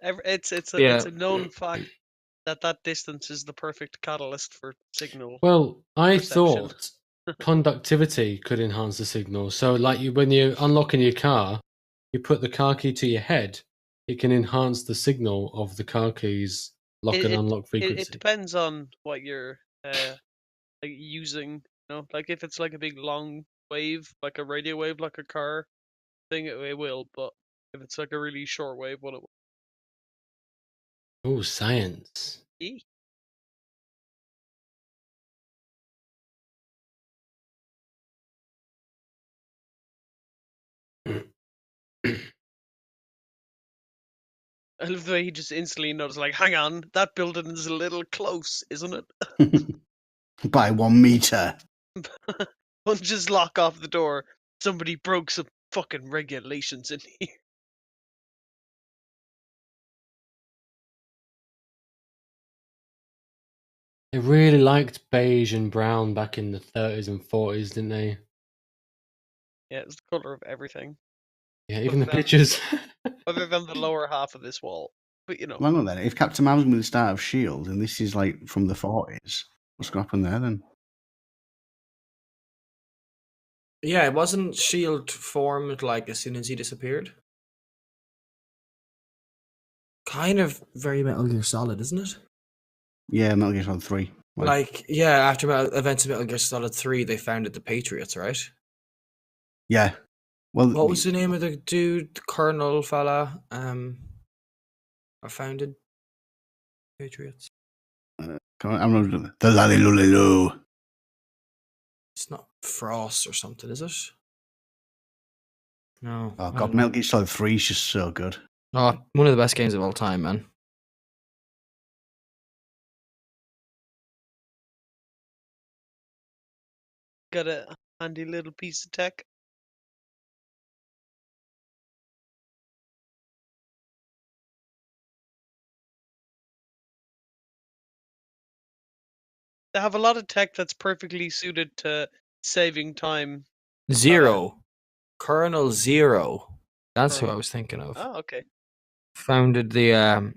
It's Yeah. a known fact that distance is the perfect catalyst for signal. Well, I Perception. thought conductivity could enhance the signal. So, like when you're unlocking your car, you put the car key to your head, it can enhance the signal of the car key's lock and unlock frequency. It depends on what you're like using. You know, like if it's like a big long wave, like a radio wave, like a car thing, it will. But if it's like a really short wave one, it will. Oh, science. E. I love the way he just instantly noticed, like, hang on, that building is a little close, isn't it? By 1 meter. Don't just lock off the door. Somebody broke some fucking regulations in here. They really liked beige and brown back in the 30s and 40s, didn't they? Yeah, it's the color of everything, Yeah, even the Other than- pictures. other than the lower half of this wall. But you know, Hang on then. If Captain Marvel's going to be the start of Shield, and this is like from the 40s, what's going to happen there then? Yeah, it wasn't Shield formed like as soon as he disappeared. Kind of very Metal Gear Solid, isn't it? Yeah, Metal Gear Solid 3. Like, yeah, after events of Metal Gear Solid 3, they founded the Patriots, right? Yeah. Well, What was the name of the dude, the Colonel fella? I founded Patriots. I'm not the Laliluliloo. It's not Frost or something, is it? No. Oh I god, don't Metal know. Gear Solid 3 is just so good. Oh, one of the best games of all time, man. got a handy little piece of tech. They have a lot of tech that's perfectly suited to saving time. Zero. Colonel Zero. That's who I Colonel. was thinking of. Oh, okay. Founded the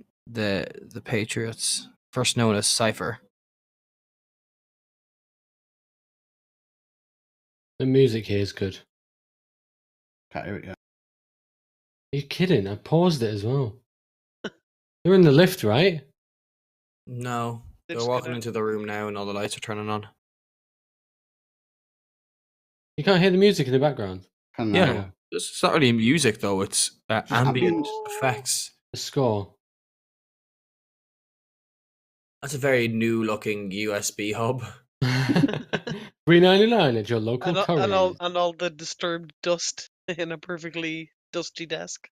Patriots, first known as Cypher. The music here is good. Can't hear it yet. Are you kidding? I paused it as well. They're in the lift, right? No, They they're just walking kinda- into the room now, and all the lights are turning on. You can't hear the music in the background. Can Yeah. now. It's not really music though; it's Just ambient ambient. effects. The score. That's a very new-looking USB hub. $3.99 at your local Currys. and all the disturbed dust in a perfectly dusty desk.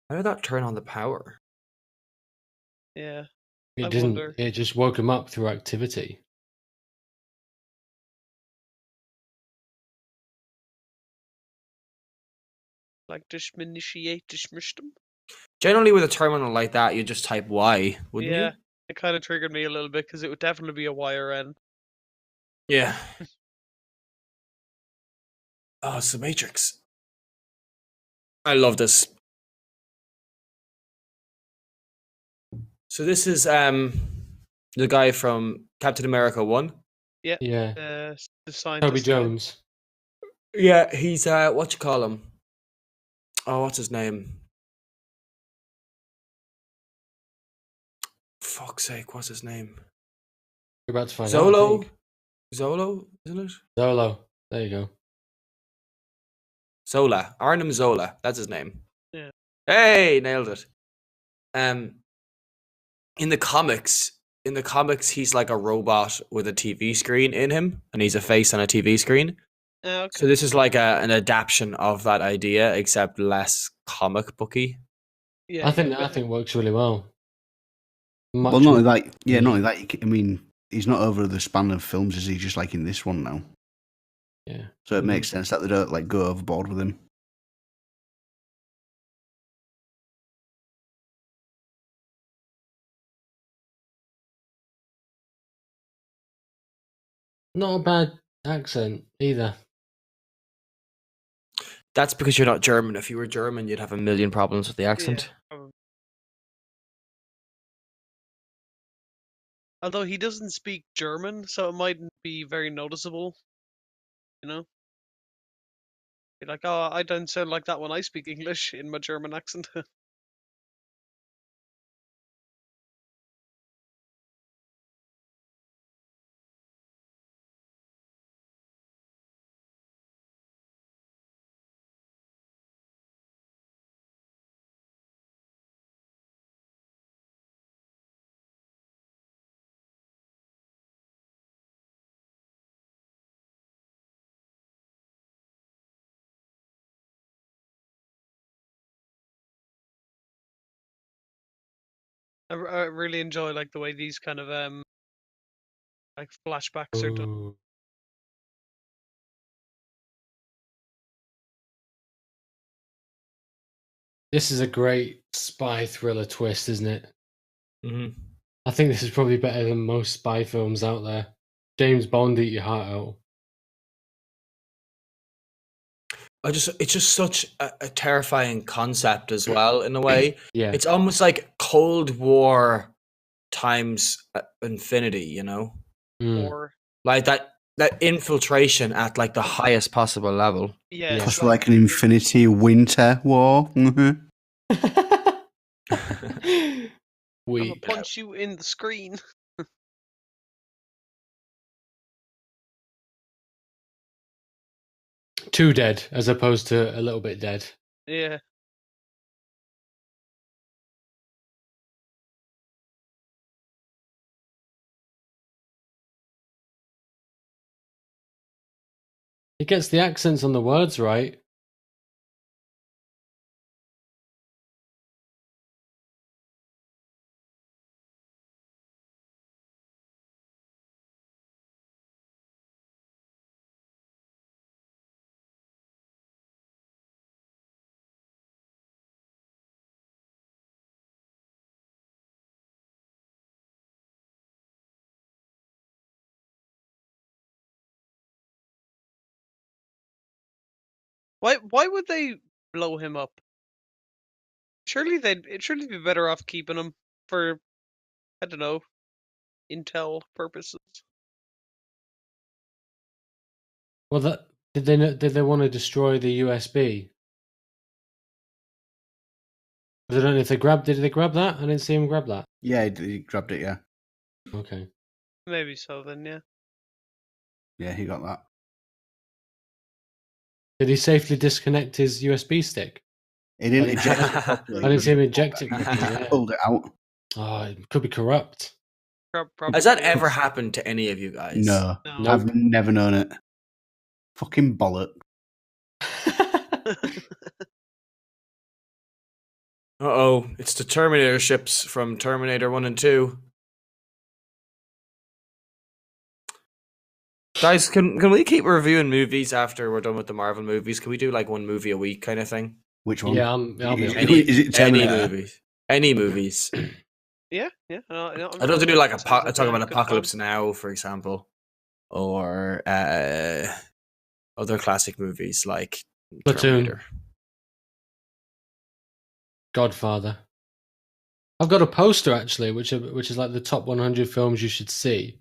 How did that turn on the power? Yeah. It I didn't. wonder. It just woke him up through activity. Like initiate Dishmishtem. Generally, with a terminal like that, you just type Y, wouldn't Yeah. you? It kind of triggered me a little bit because it would definitely be a wire N. Yeah. Oh, it's the Matrix. I love this. So this is the guy from Captain America 1. Yeah. The scientist. Toby guy. Jones. Yeah, he's what you call him? Oh, what's his name? Fuck's sake, what's his name? You're about to find out. I Zolo? think. Zolo, isn't it? Zolo. There you go. Zola. Arnim Zola. That's his name. Yeah. Hey, nailed it. In the comics, he's like a robot with a TV screen in him, and he's a face on a TV screen. Okay. So this is like an adaptation of that idea, except less comic booky. Yeah. I think it works really well. Well, not only that. Yeah, not only that. I mean, he's not over the span of films, is he? Just like in this one now. Yeah. So it makes sense that they don't like go overboard with him. Not a bad accent either. That's because you're not German. If you were German, you'd have a million problems with the accent. Although he doesn't speak German, so it mightn't be very noticeable. You know? Be like, oh, I don't sound like that when I speak English in my German accent. I really enjoy like the way these kind of like flashbacks are done. Ooh. This is a great spy thriller twist, isn't it? Mhm. I think this is probably better than most spy films out there. James Bond, eat your heart out. It's just such a terrifying concept as well, in a way. Yeah. It's almost like Cold War times infinity, you know? Mm. Or Like that infiltration at like the highest possible level. yeah, Yeah. Just it's like an Infinity Winter War. Mhm. I'm we gonna punch you in the screen. too dead as opposed to a little bit dead. Yeah. He gets the accents on the words right. Why would they blow him up? It'd surely be better off keeping him for, I don't know, intel purposes. Well, did they want to destroy the USB? I don't know if they grabbed. Did they grab that? I didn't see him grab that. Yeah, he grabbed it, yeah. Okay. Maybe so then, yeah. Yeah, he got that. Did he safely disconnect his USB stick? He didn't I- eject it properly. I didn't see him eject it. He properly, just yeah. pulled it out. Oh, it could be corrupt. Probably. Has that ever happened to any of you guys? No, No. I've never known it. Fucking bollock. Uh-oh, it's the Terminator ships from Terminator 1 and 2. Guys, can we keep reviewing movies after we're done with the Marvel movies? Can we do like one movie a week kind of thing? Which one? Yeah, I'll be Is, honest. is it Any Terminator? movies. Any movies. Yeah, yeah. I'd love to do like sounds talk like about a good Apocalypse fun. Now, for example. Or other classic movies like Platoon. Terminator. Godfather. I've got a poster actually, which is like the top 100 films you should see.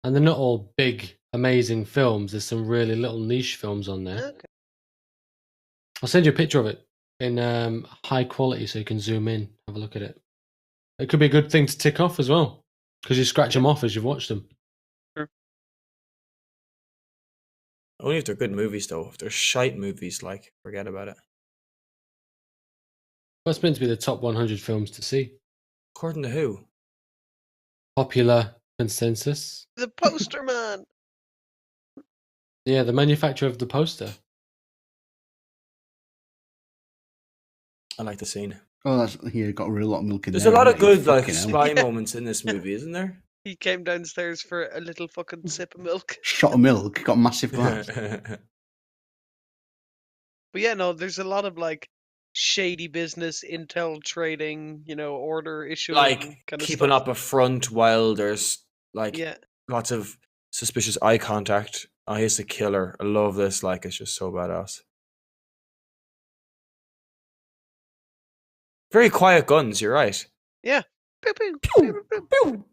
And they're not all big, amazing films. There's some really little niche films on there. Okay. I'll send you a picture of it in high quality so you can zoom in, have a look at it. It could be a good thing to tick off as well, because you scratch them off as you've watched them. Only if they're good movies, though. If they're shite movies, like, forget about it. What's meant to be the top 100 films to see? According to who? Popular consensus. The poster man. Yeah, the manufacturer of the poster. I like the scene. Oh, that's he got a real lot of milk in There's there. a lot of hasn't he? good like Fucking hell. spy Yeah. moments in this movie, isn't there? He came downstairs for a little fucking sip of milk. Shot of milk, got a massive glass. But yeah, no, there's a lot of like shady business, intel trading, order issuing like kind of keeping stuff. up a front while there's like Yeah, lots of suspicious eye contact. Oh, he's the killer. I love this. Like, it's just so badass. Very quiet guns. You're right. yeah. Pew, pew, pew, pew, pew.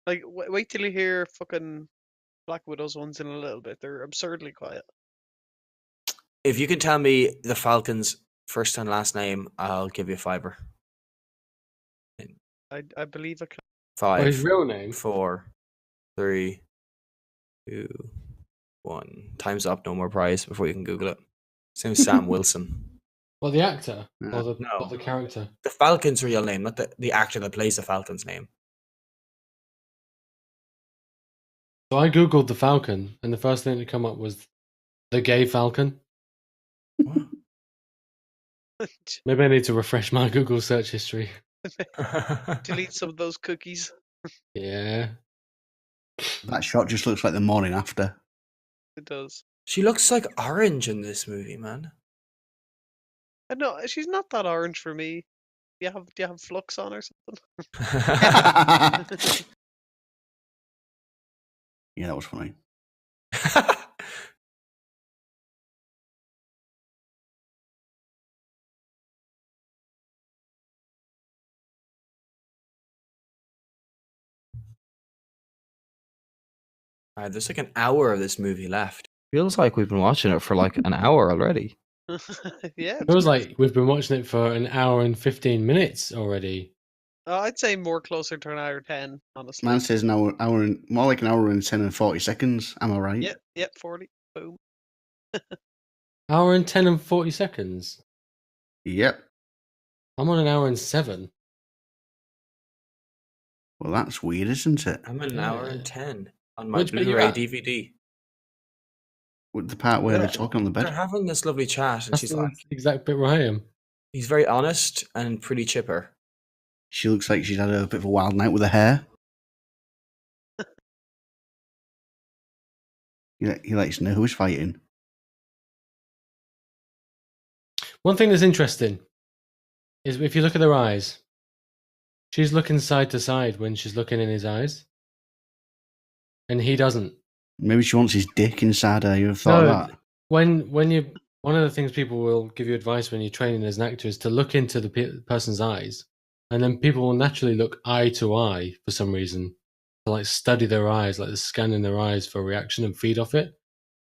Like, wait till you hear fucking Black Widow's ones in a little bit. They're absurdly quiet. If you can tell me the Falcon's first and last name, I'll give you a $5. I believe I can. Or his 5, real name. 4, 3, 2, 1. Time's up. No more prize before you can Google it. His name's Sam Wilson. Or the actor. No. Or the character. The Falcon's real name, not the actor that plays the Falcon's name. So I googled the Falcon, and the first thing that came up was the gay Falcon. What? Maybe I need to refresh my Google search history. Delete some of those cookies. Yeah. That shot just looks like the morning after. It does. She looks like orange in this movie, man. No, she's not that orange for me. Do you have flux on or something? Yeah, that was funny. Alright, there's like an hour of this movie left. Feels like we've been watching it for like an hour already. Yeah, It it's feels crazy. like we've been watching it for an hour and 15 minutes already. I'd say more closer to an hour 10, honestly. Man says an hour and more like an hour and 10 and 40 seconds. Am I right? Yep, 40. Boom. Hour and 10 and 40 seconds. Yep. I'm on an hour and 7. Well, that's weird, isn't it? I'm an hour and 10 on my Which bit you Blu-ray at? DVD. With the part where they're Yeah. talking on the They're bed. having this lovely chat, and That's she's the like, exact bit where I am. he's very honest and pretty chipper. She looks like she's had a bit of a wild night with her hair. He likes to know who's fighting. One thing that's interesting is if you look at her eyes, she's looking side to side when she's looking in his eyes, and he doesn't. Maybe she wants his dick inside her. You have thought of that? When you one of the things people will give you advice when you're training as an actor is to look into the person's eyes, and then people will naturally look eye to eye for some reason, to like study their eyes, like they're scanning their eyes for reaction and feed off it.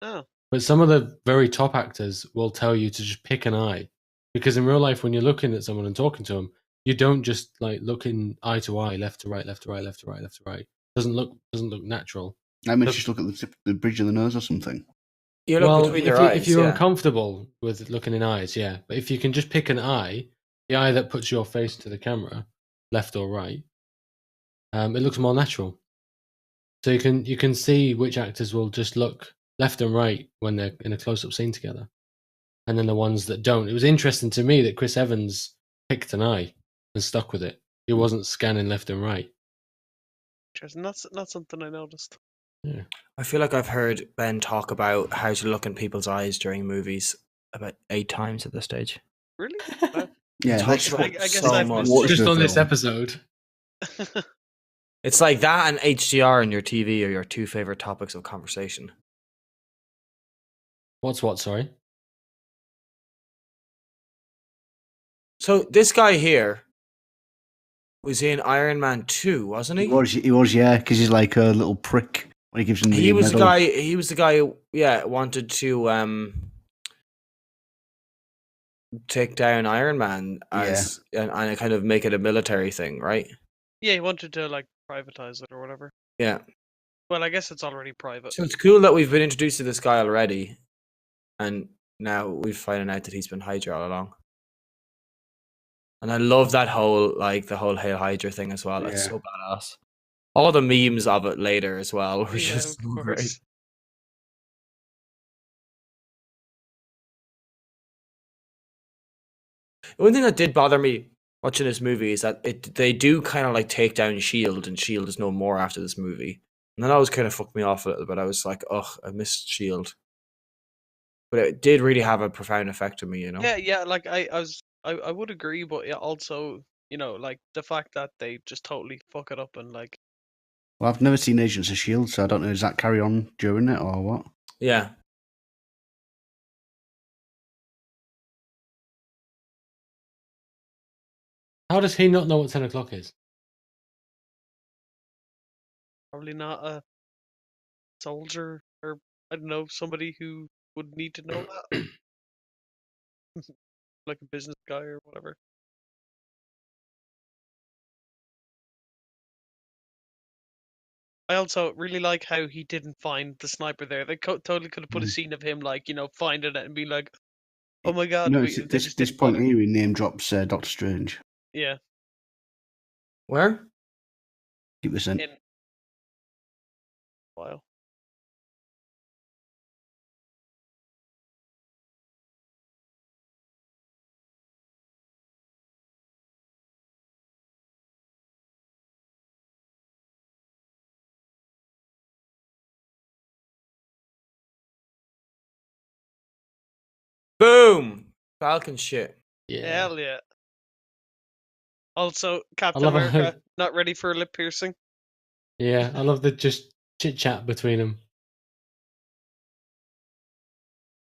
Oh, But some of the very top actors will tell you to just pick an eye, because in real life, when you're looking at someone and talking to them, you don't just like look in eye to eye, left to right, left to right, left to right, left to right. Doesn't look natural. I mean, The- just look at the bridge of the nose or something. You look Well, between if, their you, eyes, if you're yeah. uncomfortable with looking in eyes, yeah. But if you can just pick an eye, the eye that puts your face to the camera, left or right, it looks more natural. So you can see which actors will just look left and right when they're in a close-up scene together, and then the ones that don't. It was interesting to me that Chris Evans picked an eye and stuck with it. He wasn't scanning left and right. interesting. That's not something I noticed. Yeah. I feel like I've heard Ben talk about how to look in people's eyes during movies about 8 times at this stage. Really? Wow. Yeah, talks let's about I guess so I've much. missed watch it. Just the on this film. episode. It's like that and HDR on your TV are your two favorite topics of conversation. What's what? Sorry. So this guy here was in Iron Man 2, wasn't He he? was, yeah, because he's like a little prick when he gives him the He was the medal. guy. He was the guy who, yeah, wanted to take down Iron Man as and kind of make it a military thing, right? Yeah, he wanted to like privatize it or whatever. Yeah. Well, I guess it's already private. So it's cool that we've been introduced to this guy already, and now we're finding out that he's been Hydra all along. And I love that whole the whole Hail Hydra thing as well. It's Yeah. so badass. All the memes of it later as well were Yeah, just of so great. course. One thing that did bother me watching this movie is that they do kind of like take down Shield, and Shield is no more after this movie. And that always kind of fucked me off a little bit. I was like, ugh, I missed Shield. But it did really have a profound effect on me, you know? Yeah. Like I would agree, but yeah, also like the fact that they just totally fuck it up and like Well, I've never seen Agents of S.H.I.E.L.D., so I don't know, does that carry on during it or what? Yeah. How does he not know what 10 o'clock is? probably not a soldier or I don't know somebody who would need to know that, like a business guy or whatever. I also really like how he didn't find the sniper there. They totally could have put a scene of him like finding it and be like, "Oh my god!" No, They this just this didn't point bother. here, he name drops Doctor Strange. Yeah. Where? Keep this in. In a while. Boom! Falcon shit. Yeah. Hell yeah. Also, Captain love how- America not ready for lip piercing. Yeah, I love the just chit chat between them.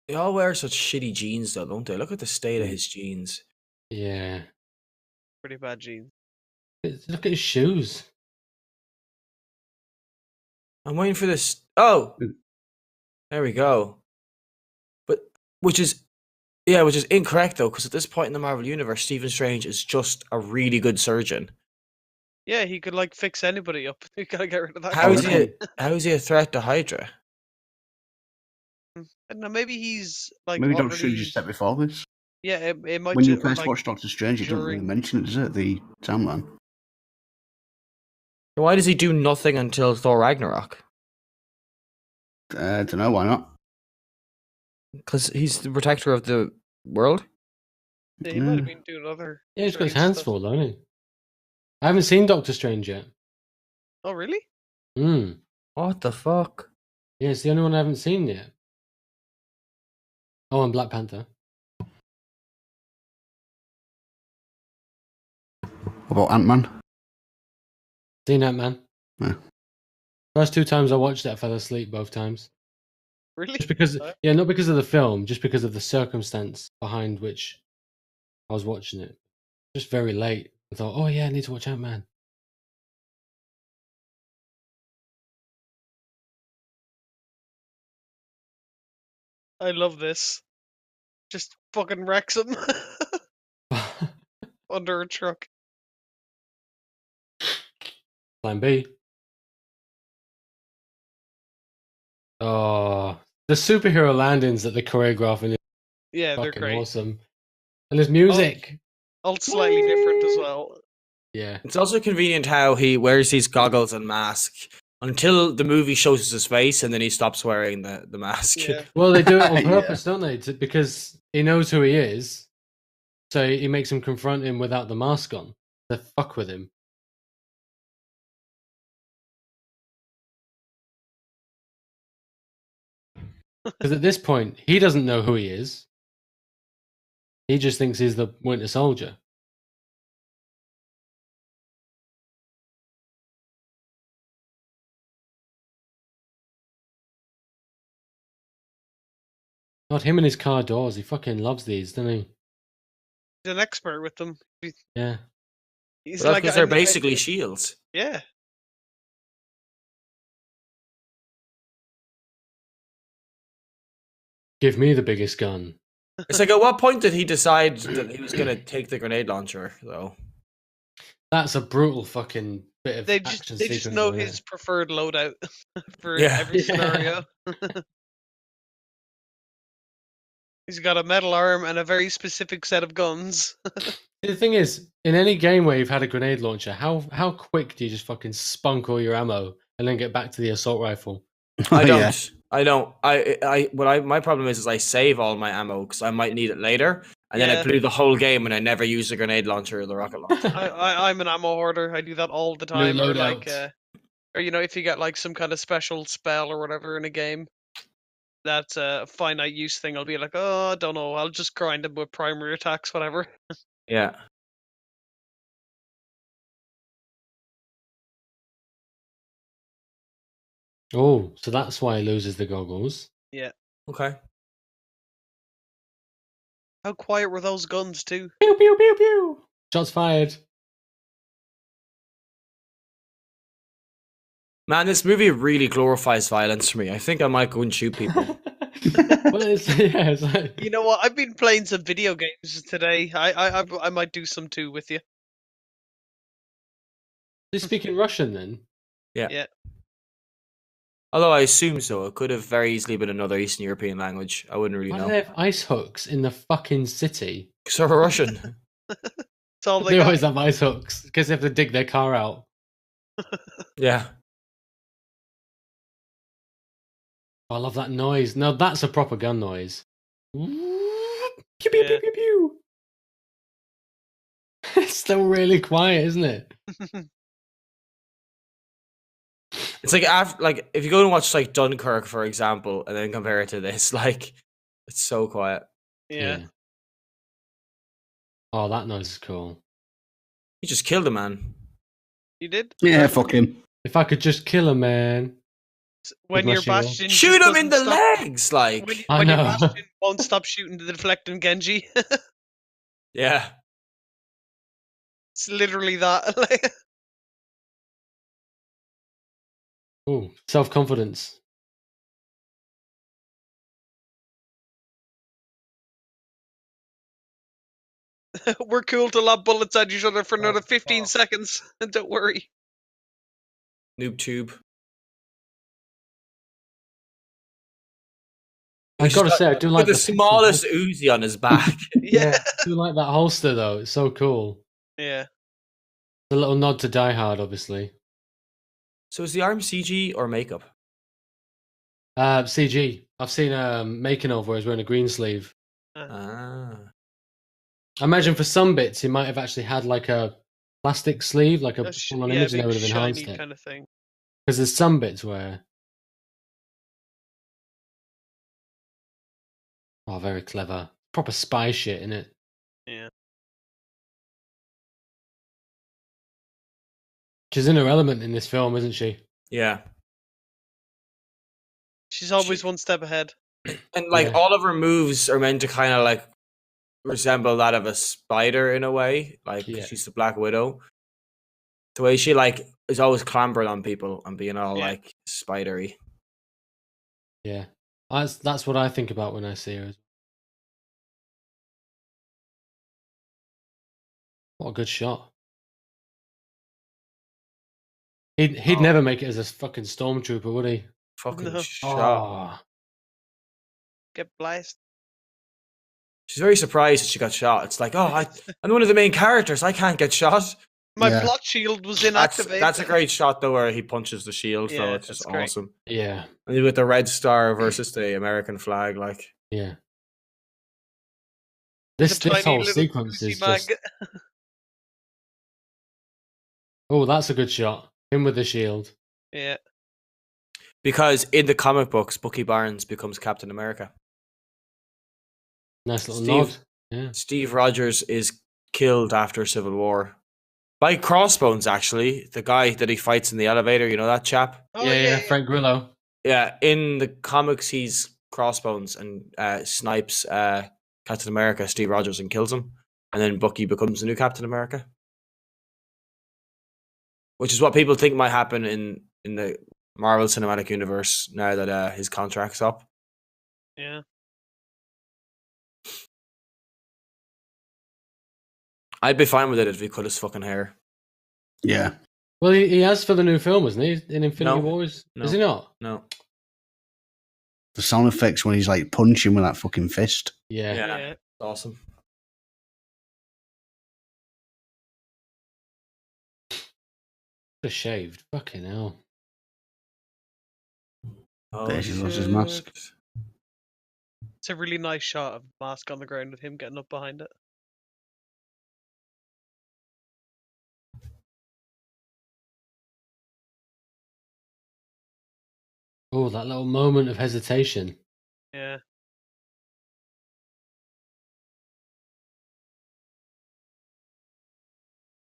They all wear such shitty jeans, though, don't they? Look at the state of his jeans. Yeah. Pretty bad jeans. Look at his shoes. I'm waiting for this. Oh, Mm. there we go. But which is incorrect though, because at this point in the Marvel universe, Stephen Strange is just a really good surgeon. Yeah, he could like fix anybody up. You gotta get rid of that. How guy. is he? How is he a threat to Hydra? I don't know. Maybe he's like Maybe Doctor already. Strange just said before this. Yeah, it might. When you or, first like, watch Doctor Strange, it doesn't really during- mention it, does it? The timeline. Why does he do nothing until Thor Ragnarok? I don't know why not. Because he's the protector of the world. Yeah, he might have Yeah. been doing other. Yeah, he's got his strange hands stuff. full, don't he? I haven't seen Doctor Strange yet. Oh, really? Hmm. What the fuck? Yeah, it's the only one I haven't seen yet. Oh, and Black Panther. What about Ant-Man? Seen that, man. Yeah. First 2 times I watched it, I fell asleep both times. Really? Just because, Right. yeah, not because of the film, just because of the circumstance behind which I was watching it. Just very late. I thought, oh yeah, I need to watch Ant-Man. I love this. Just fucking wrecks him under a truck. Plan B. Oh, the superhero landings that the choreographing is Yeah, they're fucking great. awesome. And there's music. All slightly different as well. Yeah. It's also convenient how he wears these goggles and mask until the movie shows us his face, and then he stops wearing the mask. Yeah. Well, they do it on Yeah. purpose, don't they? Because he knows who he is, so he makes him confront him without the mask on. To fuck with him. Because at this point, he doesn't know who he is. He just thinks he's the Winter Soldier. God, him and his car doors. He fucking loves these, doesn't he? He's an expert with them. Yeah. He's Well, that's like because they're basically shields. yeah. Give me the biggest gun. It's like, at what point did he decide that he was going to take the grenade launcher, though? That's a brutal fucking bit of They action just sequence. know isn't it? his preferred loadout for Yeah. every Yeah. scenario. He's got a metal arm and a very specific set of guns. The thing is, in any game where you've had a grenade launcher, how quick do you just fucking spunk all your ammo and then get back to the assault rifle? I don't. Yeah. I don't. My problem is I save all my ammo because I might need it later, and then I Yeah. play the whole game and I never use the grenade launcher or the rocket launcher. I'm an ammo hoarder. I do that all the time. New Or like, loadout. or if you get like some kind of special spell or whatever in a game, that's a finite use thing. I'll be like, oh, I don't know. I'll just grind them with primary attacks, whatever. Yeah. Oh, so that's why he loses the goggles. Okay. How quiet were those guns too? Pew pew pew pew. Shots fired. Man, this movie really glorifies violence for me. I think I might go and shoot people. Well, it's like, You know what? I've been playing some video games today. I might do some too with you. they speak in Russian then. Yeah. Although I assume so. It could have very easily been another Eastern European language. I wouldn't really Why do know. they have ice hooks in the fucking city? Because they're Russian. It's all They they got. always have ice hooks because they have to dig their car out. Yeah. Oh, I love that noise. Now that's a proper gun noise. Pew pew pew Yeah. pew pew. It's still really quiet, isn't it? It's like if you go and watch like Dunkirk, for example, and then compare it to this, like it's so quiet. Yeah. Oh, that noise is cool. He just killed a man. You did? Yeah, fuck him. If I could just kill a man. When my your shield. Bastion Shoot just him in doesn't the stop. legs, like. I When your know. Bastion won't stop shooting the deflecting Genji. Yeah. It's literally that. Like, Ooh, self-confidence. we're cool to lob bullets at each other for another 15 Oh. seconds. Don't worry. Noob tube. I gotta say, I do like the the smallest Uzi on his back. Yeah. I do like that holster though. It's so cool. Yeah. A little nod to Die Hard, obviously. So is the arm CG or makeup? CG. I've seen making of where he's wearing a green sleeve. Ah. I imagine for some bits he might have actually had like a plastic sleeve, like a full-on image, and they big would have enhanced shiny it. kind of thing. Because there's some bits where. Oh, very clever. Proper spy shit in it. Yeah. She's in her element in this film, isn't she? Yeah. She's always one step ahead. And like Yeah. all of her moves are meant to kind of like resemble that of a spider in a way. Like Yeah. she's the Black Widow. The way she like is always clambering on people and being all Yeah. like spidery. Yeah. That's what I think about when I see her. What a good shot. He'd never make it as a fucking stormtrooper, would he? Fucking No. shot. Oh. Get blasted. She's very surprised that she got shot. It's like, oh, I'm one of the main characters. I can't get shot. My Yeah. plot shield was That's inactivated. a great shot though, where he punches the shield. Yeah, though it's that's just great. awesome. Yeah. And with the red star versus the American flag, like Yeah. With This a tiny whole little sequence Uzi is mag. just. Oh, that's a good shot. Him with the shield. Yeah. because in the comic books, Bucky Barnes becomes Captain America. Nice little Steve- nod. Yeah. Steve Rogers is killed after Civil War by Crossbones. Actually, the guy that he fights in the elevator, you know that chap. Oh, yeah. Frank Grillo. Yeah, in the comics, he's Crossbones and snipes Captain America, Steve Rogers, and kills him. And then Bucky becomes the new Captain America, which is what people think might happen in the Marvel Cinematic Universe now that his contract's up. Yeah. I'd be fine with it if he cut his fucking hair. Yeah. Well, he has for the new film, hasn't he? In Infinity No. Wars? No. Is he not? No. The sound effects when he's like punching with that fucking fist. Yeah. Yeah. Awesome. Just shaved. Fucking hell. Oh, There she lost his shit. mask. It's a really nice shot of the mask on the ground with him getting up behind it. Oh, that little moment of hesitation. Yeah.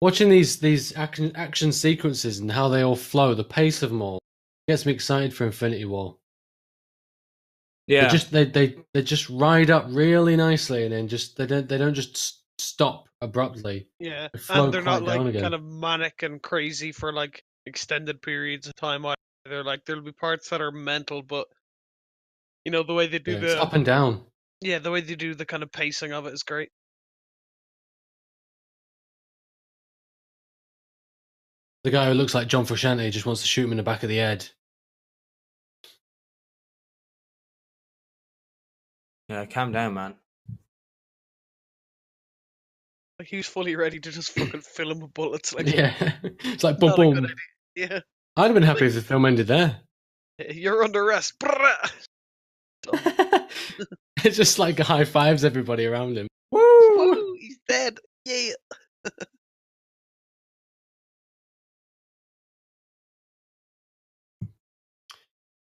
Watching these action sequences and how they all flow, the pace of them all gets me excited for Infinity War. Yeah. They just ride up really nicely and then they don't just stop abruptly. Yeah. They flow And they're not quite down like again. kind of manic and crazy for like extended periods of time either. They're like there'll be parts that are mental, but you know, the way they do Yeah, it's up and down. the way they do the kind of pacing of it is great. The guy who looks like John Frusciante just wants to shoot him in the back of the head. Yeah, calm down, man. Like he was fully ready to just fucking fill him with bullets. Like Yeah, it's like boom, not a good boom. idea. I'd have been happy if the film ended there. Yeah. You're under arrest. Brrrah! It just like high fives everybody around him. Woo! He's dead. Yeah.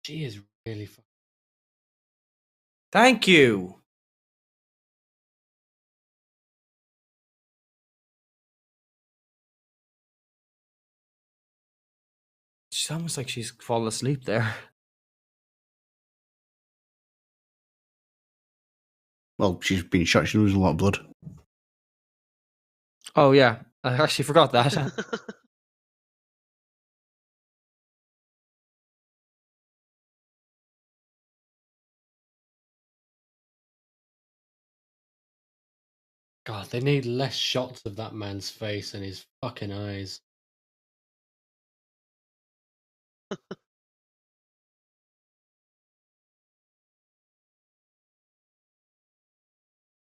She is really. Thank you. She's almost like she's fallen asleep there. Well, she's been shot. She loses a lot of blood. Oh yeah, I actually forgot that. God, they need less shots of that man's face and his fucking eyes.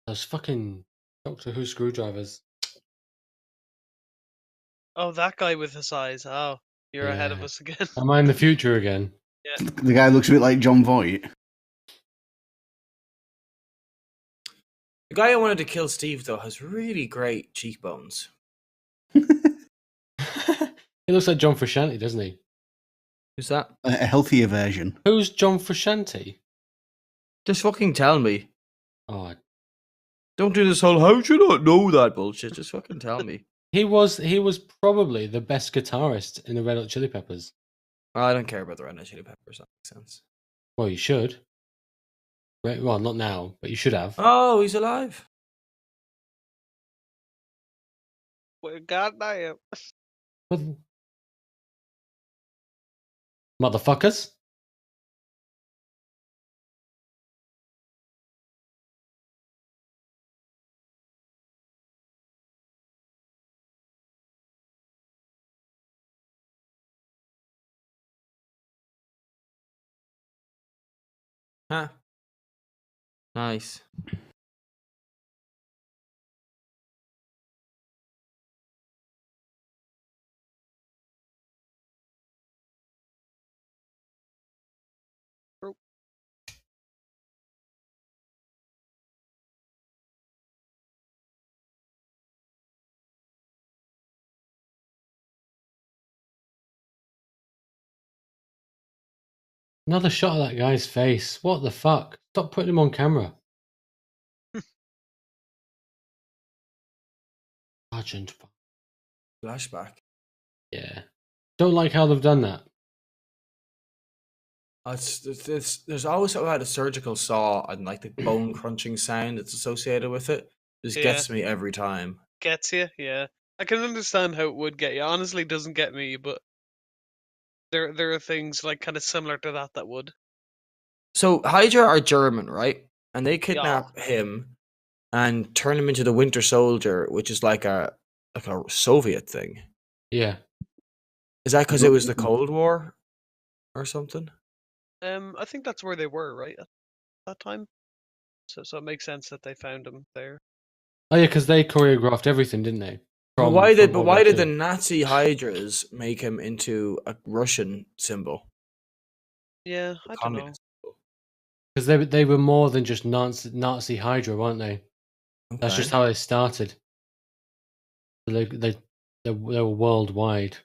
Those fucking Doctor Who screwdrivers. Oh, that guy with his eyes. Oh, you're ahead of Yeah. us again. Am I in the future again? The guy looks a bit like John Voight. The guy who wanted to kill Steve though has really great cheekbones. He looks like John Frusciante, doesn't he? Who's that? A healthier version. Who's John Frusciante? Just fucking tell me. Oh, Don't do this whole "how do you not know that" bullshit. Just fucking tell me. he was probably the best guitarist in the Red Hot Chili Peppers. I don't care about the Red Hot Chili Peppers. That makes sense. Well, you should. Right, well, not now, but you should have. Oh, he's alive. Well, God damn. What- Motherfuckers. Huh. Nice. Another shot of that guy's face. What the fuck? Stop putting him on camera. Sergeant. Flashback. Yeah. Don't like how they've done that. There's always something about a surgical saw and like the bone crunching sound that's associated with it. Just Yeah. gets me every time. Gets you, yeah. I can understand how it would get you. Honestly, it doesn't get me, but there are things like kind of similar to that would. So Hydra are German, right? And they kidnap him and turn him into the Winter Soldier, which is like a Soviet thing. Yeah. Is that because it was the Cold War or something? I think that's where they were, right, at that time. So it makes sense that they found him there. Oh yeah, because they choreographed everything, didn't they? But why did World War the II. Nazi Hydras make him into a Russian symbol? Yeah, I don't know. Communist symbol? Because they were more than just Nazi Hydra, weren't they? That's Okay. just how they started. They were worldwide.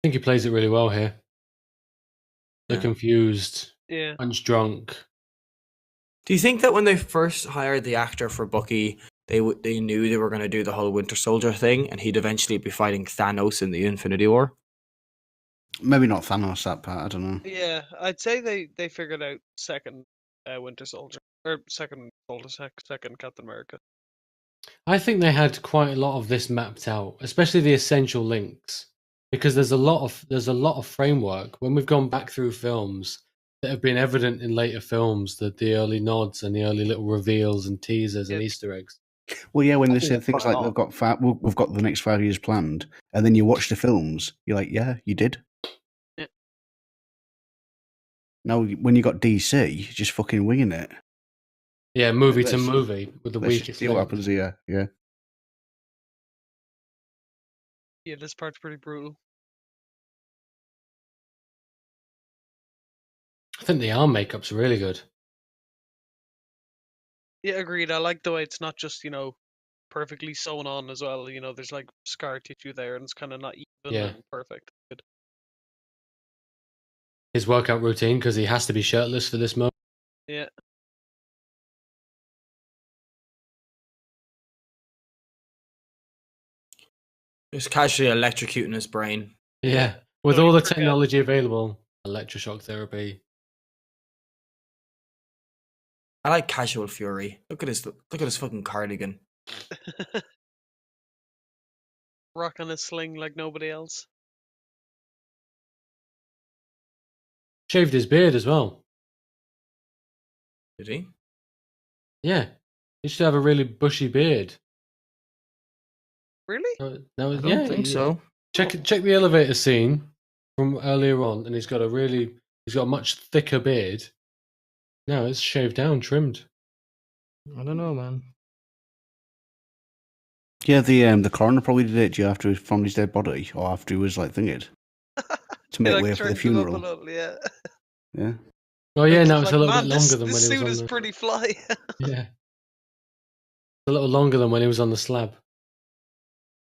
I think he plays it really well here. They're Yeah. confused, Yeah. punch drunk. Do you think that when they first hired the actor for Bucky, they knew they were going to do the whole Winter Soldier thing, and he'd eventually be fighting Thanos in the Infinity War? Maybe not Thanos, that part. I don't know. Yeah, I'd say they figured out second Winter Soldier or second Captain America. I think they had quite a lot of this mapped out, especially the essential links, because there's a lot of framework when we've gone back through films that have been evident in later films, that the early nods and the early little reveals and teasers and Yeah. Easter eggs. Well, yeah, when I they think say they've things got it like all. we've got the next 5 years planned, and then you watch the films, you're like, yeah, you did. Yeah. Now, when you got DC, you're just fucking winging it. Yeah, movie to Let's- movie with the Let's just weakest see what link. happens here. Yeah. Yeah, this part's pretty brutal. I think the arm makeup's really good. Yeah, agreed. I like the way it's not just, perfectly sewn on as well. There's like scar tissue there and it's kind of not even Yeah. and perfect. Good. His workout routine, because he has to be shirtless for this moment. Yeah. Just casually electrocuting his brain. Yeah. With Don't all the even forget. technology available, electroshock therapy. I like casual fury. Look at his fucking cardigan. Rocking a sling like nobody else. Shaved his beard as well. Did he? Yeah. He used to have a really bushy beard. Really? No, I don't yeah, think yeah. so. Check the elevator scene from earlier on, and he's got a much thicker beard. No, it's shaved down, trimmed. I don't know, man. Yeah, the coroner probably did it after he found his dead body, or after he was like thingied to He make like way for the turned him up a funeral. little, yeah. Yeah, Oh yeah, Like, no, he's it's like, a little bit man, longer than this when he was suit on is the. pretty fly. Yeah, it's a little longer than when he was on the slab.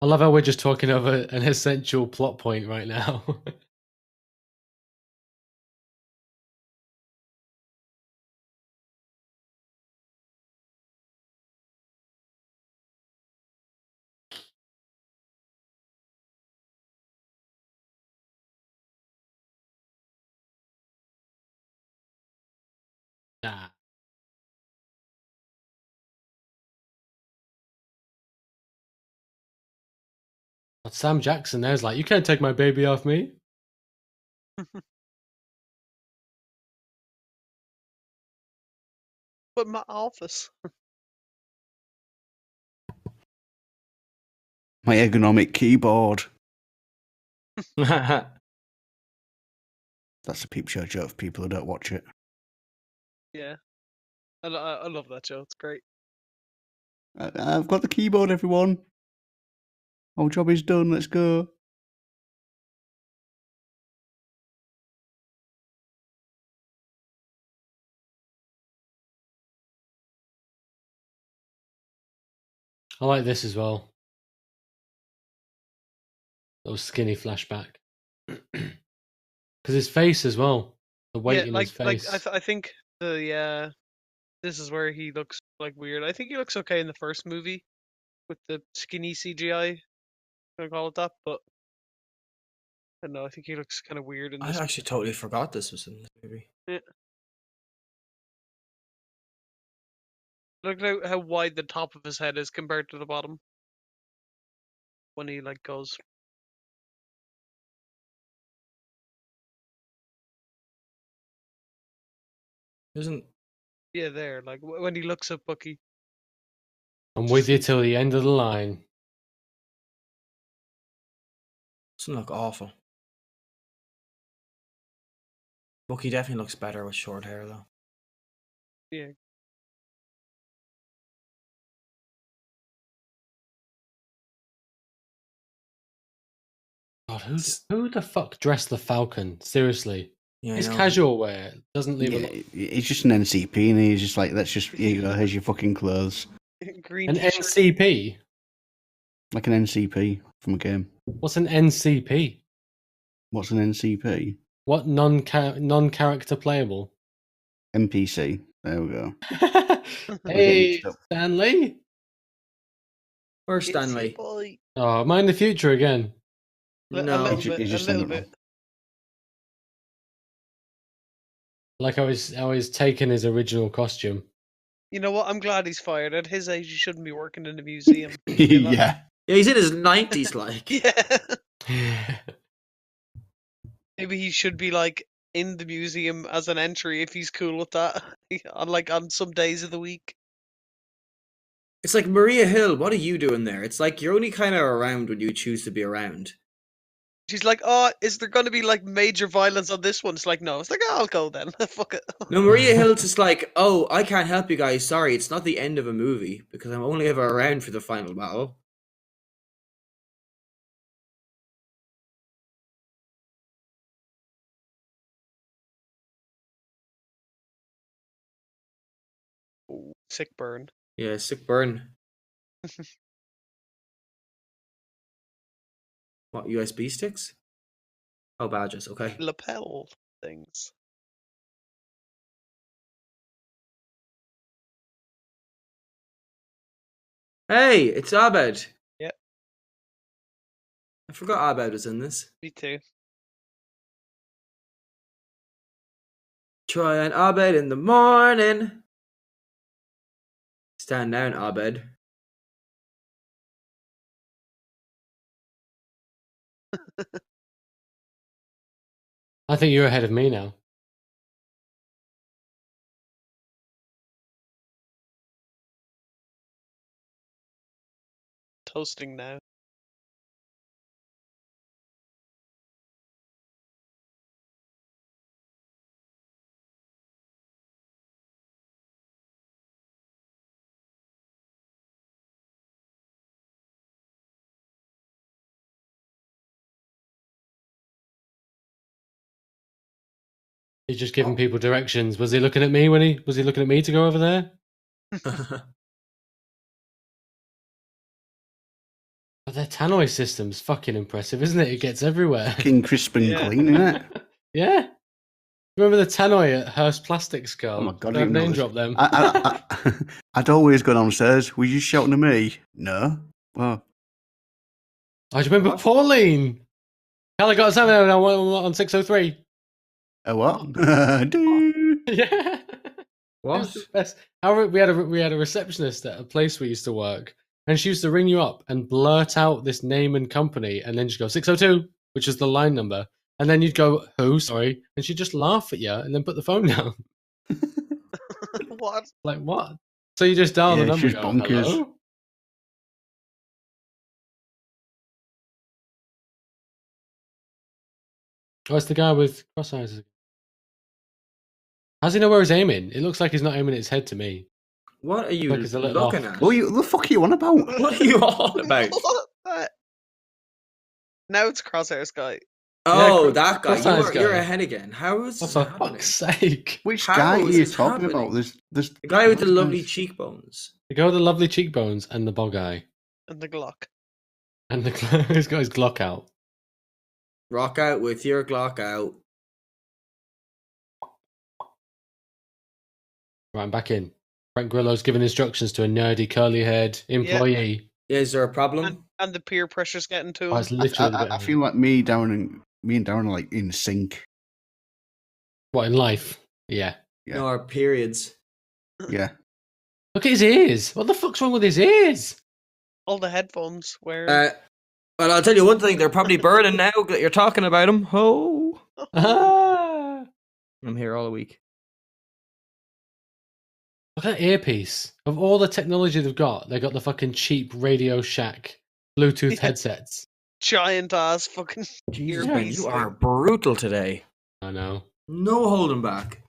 I love how we're just talking over an essential plot point right now. Nah. But Sam Jackson there's like, you can't take my baby off me. But my office. my ergonomic keyboard. I That's a peep show joke for people who don't watch it. Yeah. I love that show. It's great. I've got the keyboard, everyone. Our job is done. Let's go. I like this as well. Little skinny flashback. Because his face as well. The weight Yeah, in his like face. I think the this is where he looks like weird. I think he looks okay in the first movie with the skinny CGI. Gonna call it that, but I don't know. I think he looks kind of weird in this. actually totally forgot this was in this movie. Yeah. Look at how wide the top of his head is compared to the bottom when he like goes. Isn't Yeah, there. Like when he looks at Bucky. I'm with you till the end of the line. doesn't look awful. Bucky definitely looks better with short hair though. Yeah. God, who the fuck dressed the Falcon? Seriously. Yeah, I His know. casual wear doesn't leave a Yeah, lot. he's just an NCP, and he's just like, let's just, here you go, here's your fucking clothes. Green An t-shirt. NCP? Like an NCP from a game. What's an NCP? What's an NCP? What non-character playable? NPC. There we go. Hey, mixed up. Stanley. Where's It's your Stanley? boy. Oh, am I in the future again? A No. little He bit. A just little ended bit. Like I was taking his original costume. You know what? I'm glad he's fired. At his age, he shouldn't be working in a museum. You know? Yeah. Yeah, he's in his 90s, like. Yeah. Maybe he should be like in the museum as an entry if he's cool with that. on some days of the week. It's like Maria Hill. What are you doing there? It's like you're only kind of around when you choose to be around. She's like, oh, is there going to be like major violence on this one? It's like, no. It's like, oh, I'll go then. Fuck it. No, Maria Hill's just like, oh, I can't help you guys. Sorry, it's not the end of a movie because I'm only ever around for the final battle. Ooh, sick burn. Yeah, sick burn. What, USB sticks? Oh, badges. Okay. Lapel things. Hey, it's Abed. Yeah. I forgot Abed was in this. Me too. Try an Abed in the morning. Stand down, Abed. I think you're ahead of me now. Toasting now. He's just giving people directions. Was he looking at me was he looking at me to go over there? But their tannoy system's fucking impressive, isn't it? It gets everywhere. Fucking crisp and Yeah. clean, isn't it? Yeah. Remember the tannoy at Hearst Plastics, Carl? Oh my God, I Don't didn't know name this. drop them. I'd always go downstairs. Were you shouting at me? No. Well, I remember What? Pauline. Carl, I got a 7 on 603. a what? Do. Yeah. What? It was the best. We had a receptionist at a place we used to work, and she used to ring you up and blurt out this name and company, and then she'd go 602, which is the line number, and then you'd go who? Sorry, and she'd just laugh at you and then put the phone down. What? Like what? So you just dial the Yeah, number. she's And go, bonkers. hello? Oh, it's the guy with cross eyes. How's he know where he's aiming? It looks like he's not aiming at his head to me. What are you Like it's a little looking off. at? What the fuck are you on about? What are you all about? What? Now it's Crosshair's guy. Oh, that guy. Cross-eyes You're guy. ahead again. How is Oh, this for happening? fuck's sake. Which How guy are is you this talking happening? about? There's The guy with the those lovely guys. cheekbones. The guy with the lovely cheekbones and the bog eye. And the Glock. And he's got his Glock out. Rock out with your Glock out. Right, I'm back in. Frank Grillo's giving instructions to a nerdy, curly-haired employee. Yeah, is there a problem? And the peer pressure's getting to him. Oh, it's literally the bit I of- feel like me and Darren are like in sync. What, in life? Yeah. Yeah. No, our periods. Yeah. Look at his ears. What the fuck's wrong with his ears? All the headphones where Well, I'll tell you one thing. They're probably burning now that you're talking about them. Oh. Ah! I'm here all week. Look at that earpiece. Of all the technology they've got the fucking cheap Radio Shack Bluetooth Yeah. headsets. giant ass fucking Jesus, Yeah. Ben, you are brutal today. I know. No holding back.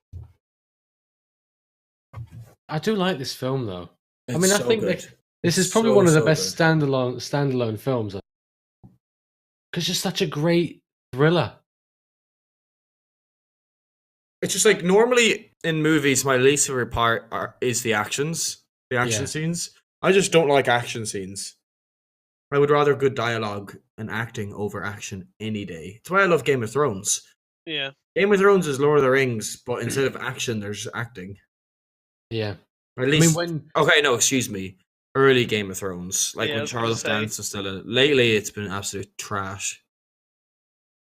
I do like this film, though. It's mean, I so think good. This is It's probably so, one of the so best good. standalone films. Because it's just such a great thriller. It's just like normally in movies, my least favorite part is the action Yeah. scenes. I just don't like action scenes. I would rather good dialogue and acting over action any day. That's why I love Game of Thrones. yeah. Game of Thrones is Lord of the Rings, but instead of action, there's acting. Yeah. Or at I mean, least, when okay, no, excuse me. Early Game of Thrones, like Yeah, I when was gonna Charles say. Dance was still in it. Lately, it's been absolute trash.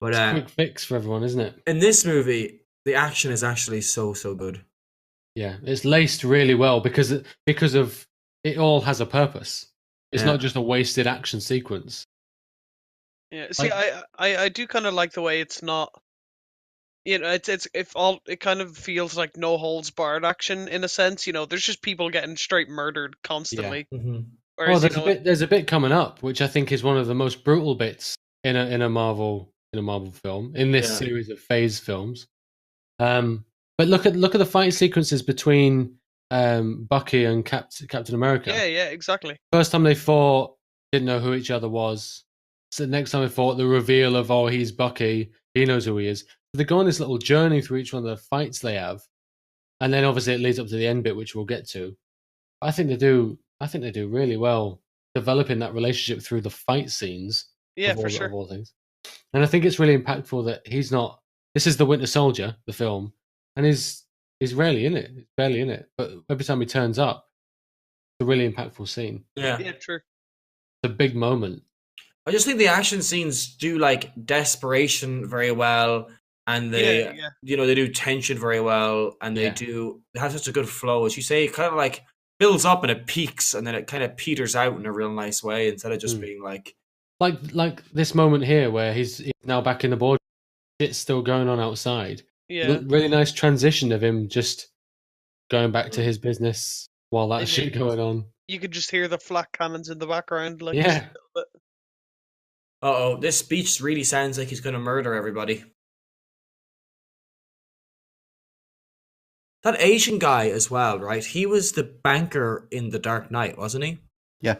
But it's a quick fix for everyone, isn't it? in this movie, the action is actually so good. Yeah, it's laced really well because of it all has a purpose. It's Yeah. not just a wasted action sequence. Yeah. See, Like- I do kind of like the way it's not. You know, it kind of feels like no holds barred action in a sense. You know, there's just people getting straight murdered constantly. Mm-hmm. Whereas, Well, there's a bit coming up, which I think is one of the most brutal bits in a Marvel film in this Yeah. series of phase films. But look at the fight sequences between Bucky and Captain America. yeah, exactly. First time they fought, didn't know who each other was. So the next time they fought, the reveal of he's Bucky, he knows who he is. They go on this little journey through each one of the fights they have, and then obviously it leads up to the end bit, which we'll get to. I think they do really well developing that relationship through the fight scenes. Yeah, of for all, sure. Of all things. And I think it's really impactful that he's not. This is the Winter Soldier, the film, and he's rarely in it. He's barely in it, but every time he turns up, it's a really impactful scene. Yeah. Yeah, true. It's a big moment. I just think the action scenes do like desperation very well, and they Yeah. they do tension very well, and Yeah. they have such a good flow. As you say, it kind of like builds up and it peaks, and then it kind of peters out in a real nice way instead of just being like this moment here where he's now back in the board. Shit's still going on outside. Yeah. Really nice transition of him just going back to his business while that And shit going on. You could just hear the flak cannons in the background, like Yeah. just a little bit. uh-oh, this speech really sounds like he's going to murder everybody. That Asian guy as well, right? He was the banker in The Dark Knight, wasn't he? Yeah.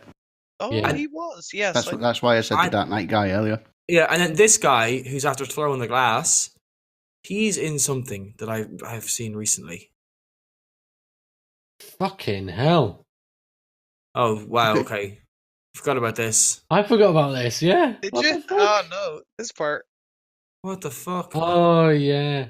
Oh, Yeah. he was. Yes. That's why I said the Dark Knight guy earlier. Yeah, and then this guy who's after throwing the glass, he's in something that I've seen recently. Fucking hell. Oh, wow, okay. Forgot about this. I forgot about this, yeah. Did What you? the fuck? Oh no, this part. What the fuck? Oh, yeah.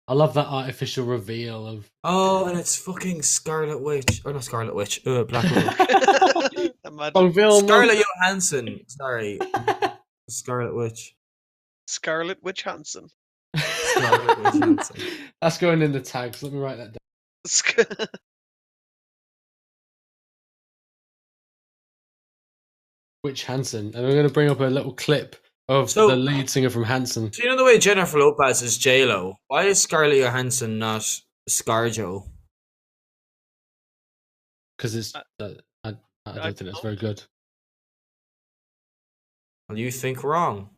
I love that artificial reveal of... Oh, and it's fucking Scarlet Witch. Or not Scarlet Witch. Black Widow. Imagine. on film. Scarlett Johansson. Sorry. Scarlet Witch. Scarlet Witch Hansen. Scarlet Witch Hansen. That's going in the tags. Let me write that down. Witch Hansen. And we're going to bring up a little clip of the lead singer from Hanson. So you know the way Jennifer Lopez is J-Lo? Why is Scarlett Johansson not ScarJo? Because it's... I don't think that's very good. Well, you think wrong.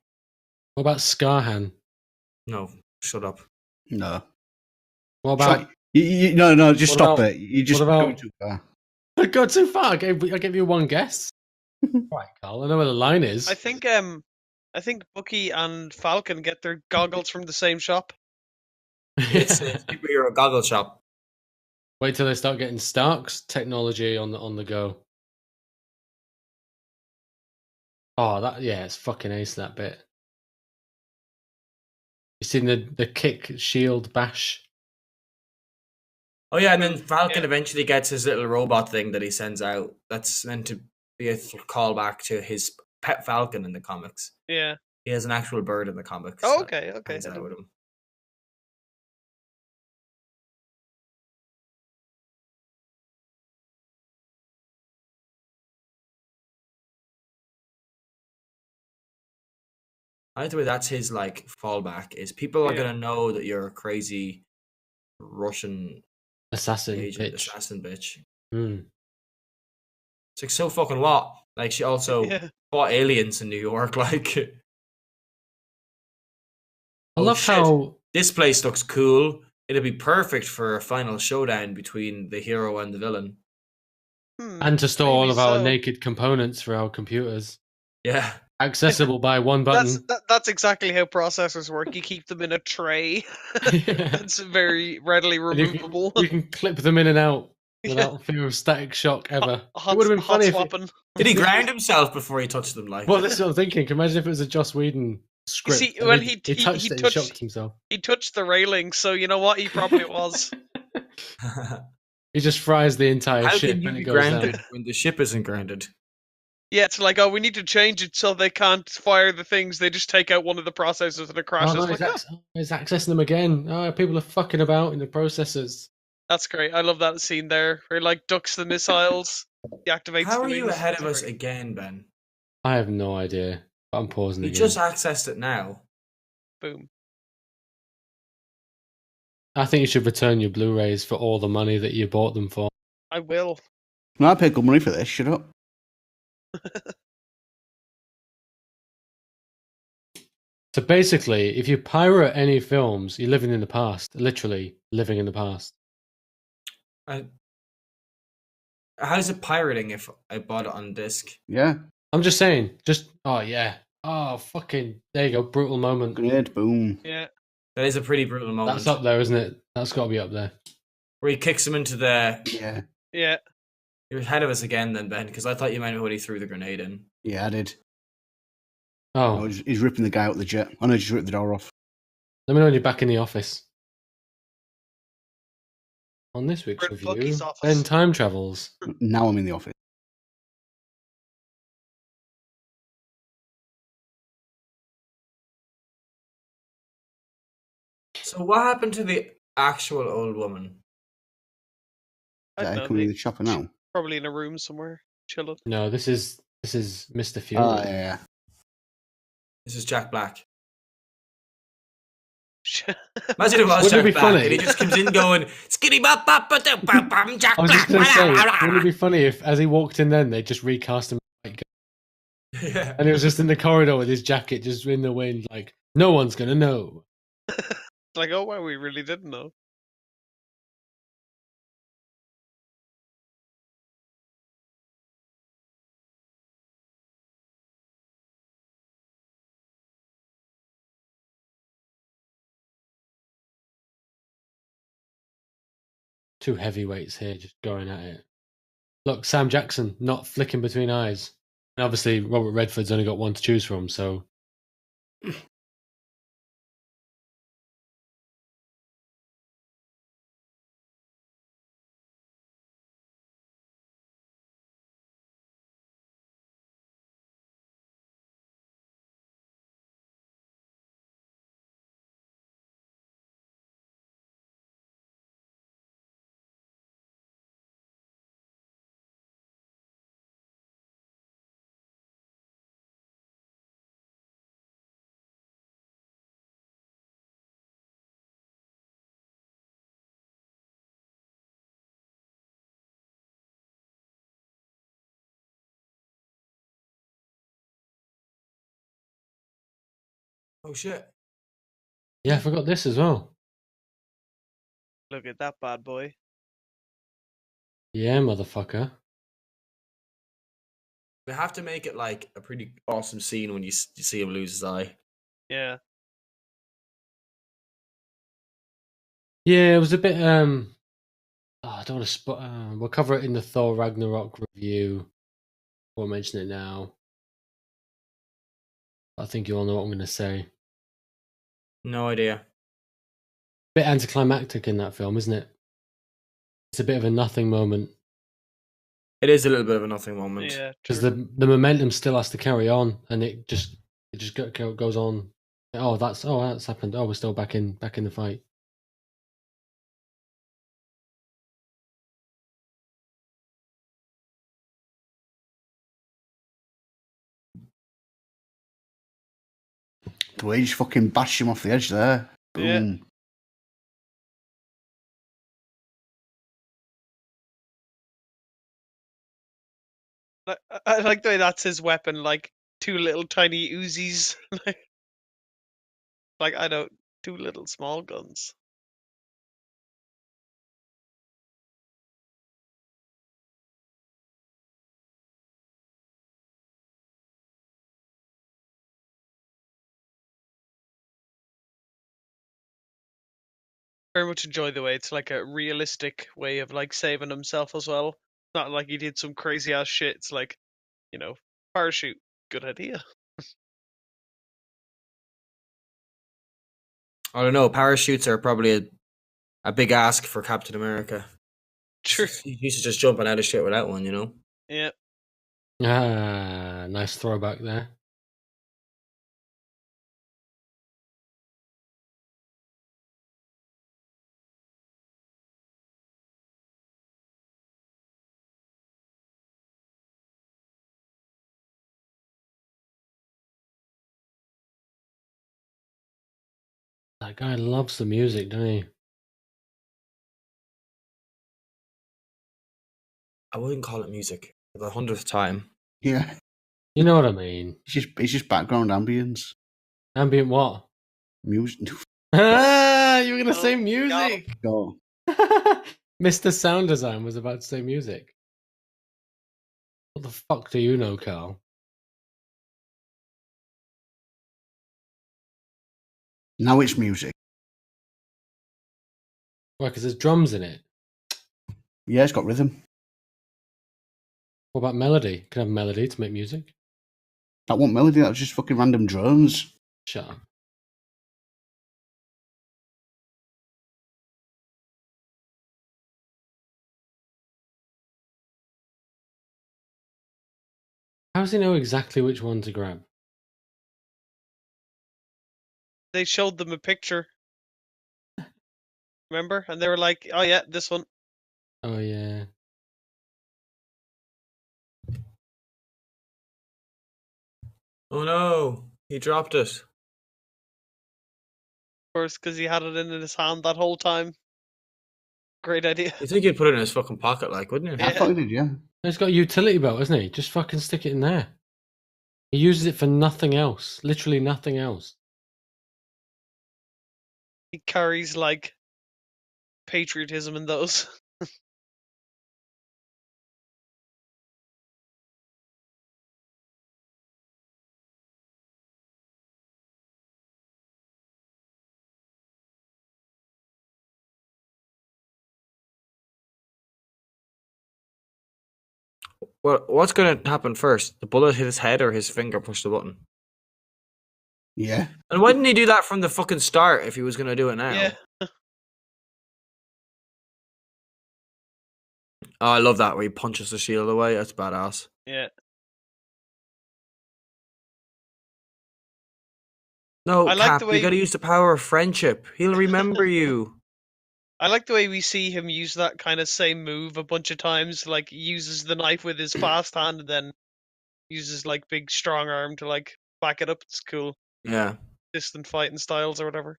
What about Scarhan? No, shut up. No. What about... No, just What stop about- it. You just what about- going too far. I got too far. I gave you one guess. Right, Carl. I know where the line is. I think Bucky and Falcon get their goggles from the same shop. It's a superhero goggle shop. Wait till they start getting Stark's technology on the go. Oh, it's fucking ace, that bit. You seen the kick shield bash? Oh yeah, and then Falcon eventually gets his little robot thing that he sends out. That's meant to be a callback to his pet Falcon in the comics. Yeah. He has an actual bird in the comics. Oh, that okay. hangs out with him. I like the way that's his like fallback is people are gonna know that you're a crazy Russian Assassin agent, bitch. assassin bitch. Mm. It's like so fucking what? Like she also fought aliens in New York. Like I love how this place looks cool. It'd be perfect for a final showdown between the hero and the villain. and to store all of our naked components for our computers. Yeah. Accessible by one button. That's exactly how processors work. You keep them in a tray. It's very readily removable. You can clip them in and out without fear of static shock ever. It would have been funny if Did he ground himself before he touched them? Like, well, that's what I'm thinking. Can you imagine if it was a Joss Whedon script? You see, when he touched it, he shocked himself. He touched the railing, so you know what? He probably was. He just fries the entire How ship can you and it be goes grounded down. when the ship isn't grounded? Yeah, it's like, oh, we need to change it so they can't fire the things. They just take out one of the processors and it crashes. Oh, no, he's accessing them again. Oh, people are fucking about in the processors. That's great. I love that scene there where he like ducks the missiles, deactivates How the are you wings. ahead of us again, Ben? I have no idea. But I'm pausing You again. just accessed it now. Boom. I think you should return your Blu-rays for all the money that you bought them for. I will. No, I paid good money for this. Shut up. So basically, if you pirate any films, you're living in the past. Literally living in the past. How's it pirating if I bought it on disc? Yeah. I'm just saying. Oh yeah. Oh fucking. There you go. Brutal moment. Grenade, boom. Yeah. That is a pretty brutal moment. That's up there, isn't it? That's got to be up there. Where he kicks him into the. Yeah. Yeah. You're ahead of us again, then, Ben, because I thought you meant when he threw the grenade in. Yeah, I did. Oh. No, he's ripping the guy out the jet. I know, just ripped the door off. Let me know when you're back in the office. On this week's We're in review, Bucky's office. Ben time travels. Now I'm in the office. So what happened to the actual old woman? I Is don't that know. coming in They the chopper now? probably in a room somewhere, chilling. No, this is Mr. Fury. Oh, yeah. This is Jack Black. Shit. Imagine it was Wouldn't it Jack be Black, funny? and he just comes in going skinny bop bop ba dum bum bum Jack I was just going to say, Black. wouldn't it be funny if, as he walked in, then they just recast him, like, Yeah. and he was just in the corridor with his jacket just in the wind, like no one's gonna know. Like, oh wow, we really didn't know. Two heavyweights here just going at it. Look, Sam Jackson not flicking between eyes. And obviously, Robert Redford's only got one to choose from, so. Oh shit. Yeah, I forgot this as well. Look at that bad boy. Yeah, motherfucker. They have to make it like a pretty awesome scene when you see him lose his eye. Yeah. Yeah, it was a bit. I don't want to spot. We'll cover it in the Thor Ragnarok review. Won't mention it now. I think you all know what I'm going to say. No idea. Bit anticlimactic in that film, isn't it? It's a bit of a nothing moment It is a little bit of a nothing moment. Yeah. because True. the momentum still has to carry on, and it just goes on. Oh, that's happened. Oh, we're still back in the fight. The way you just fucking bash him off the edge there. Yeah. Boom. I like the way that's his weapon, like two little tiny Uzis. Like I don't, two little small guns. Very much enjoy the way it's like a realistic way of like saving himself as well. Not like he did some crazy ass shit. It's like, parachute, good idea. I don't know. Parachutes are probably a big ask for Captain America. True. He used to just jumping out of shit without one, you know? Yeah. Ah, nice throwback there. That guy loves the music, doesn't he? I wouldn't call it music for the 100th time. Yeah. You know what I mean. It's just background ambience. Ambient what? Music. Ah, you were gonna say Oh, music. Go. Mr. Sound Design was about to say music. What the fuck do you know, Carl? Now it's music. Why? Because there's drums in it. Yeah, it's got rhythm. What about melody? Can I have melody to make music? That one melody, that was just fucking random drones. Shut up. How does he know exactly which one to grab? They showed them a picture. Remember? And they were like, "Oh yeah, this one." Oh yeah. Oh no, he dropped it. Of course, because he had it in his hand that whole time. Great idea. You think he'd put it in his fucking pocket, like, wouldn't you? I Yeah. thought he did, yeah. He's got a utility belt, hasn't he? Just fucking stick it in there. He uses it for nothing else. Literally nothing else. He carries like patriotism in those. Well, what's going to happen first? The bullet hit his head or his finger pushed the button? Yeah. And why didn't he do that from the fucking start if he was going to do it now? Yeah. Oh, I love that where he punches the shield away. That's badass. Yeah. No, I like Cap, the you way- got to use the power of friendship. He'll remember you. I like the way we see him use that kind of same move a bunch of times. Like, he uses the knife with his fast hand and then uses like big strong arm to like back it up. It's cool. Yeah. Distant fighting styles or whatever.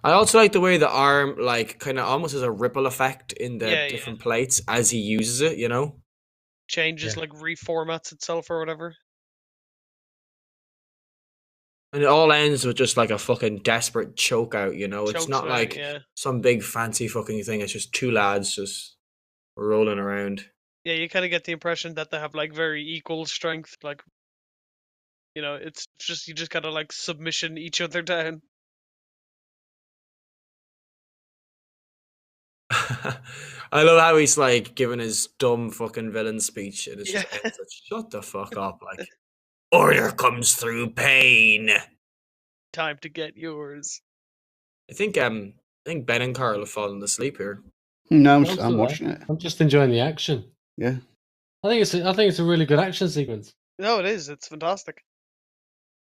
I also like the way the arm, like, kind of almost has a ripple effect in the Yeah, different plates as he uses it, you know? Changes, Yeah. like reformats itself or whatever. And it all ends with just like a fucking desperate choke out, you know? It's Chokes not it out, like yeah. some big fancy fucking thing. It's just two lads just rolling around. Yeah, you kind of get the impression that they have like very equal strength. Like, you know, it's just, you just kind of like submission each other down. I love how he's like giving his dumb fucking villain speech and it's just Yeah. ends with, shut the fuck up, like order comes through pain. Time to get yours. I think Ben and Carl have fallen asleep here. No, I'm I'm still watching it. I'm just enjoying the action. Yeah. I think it's a really good action sequence. No, it is. It's fantastic.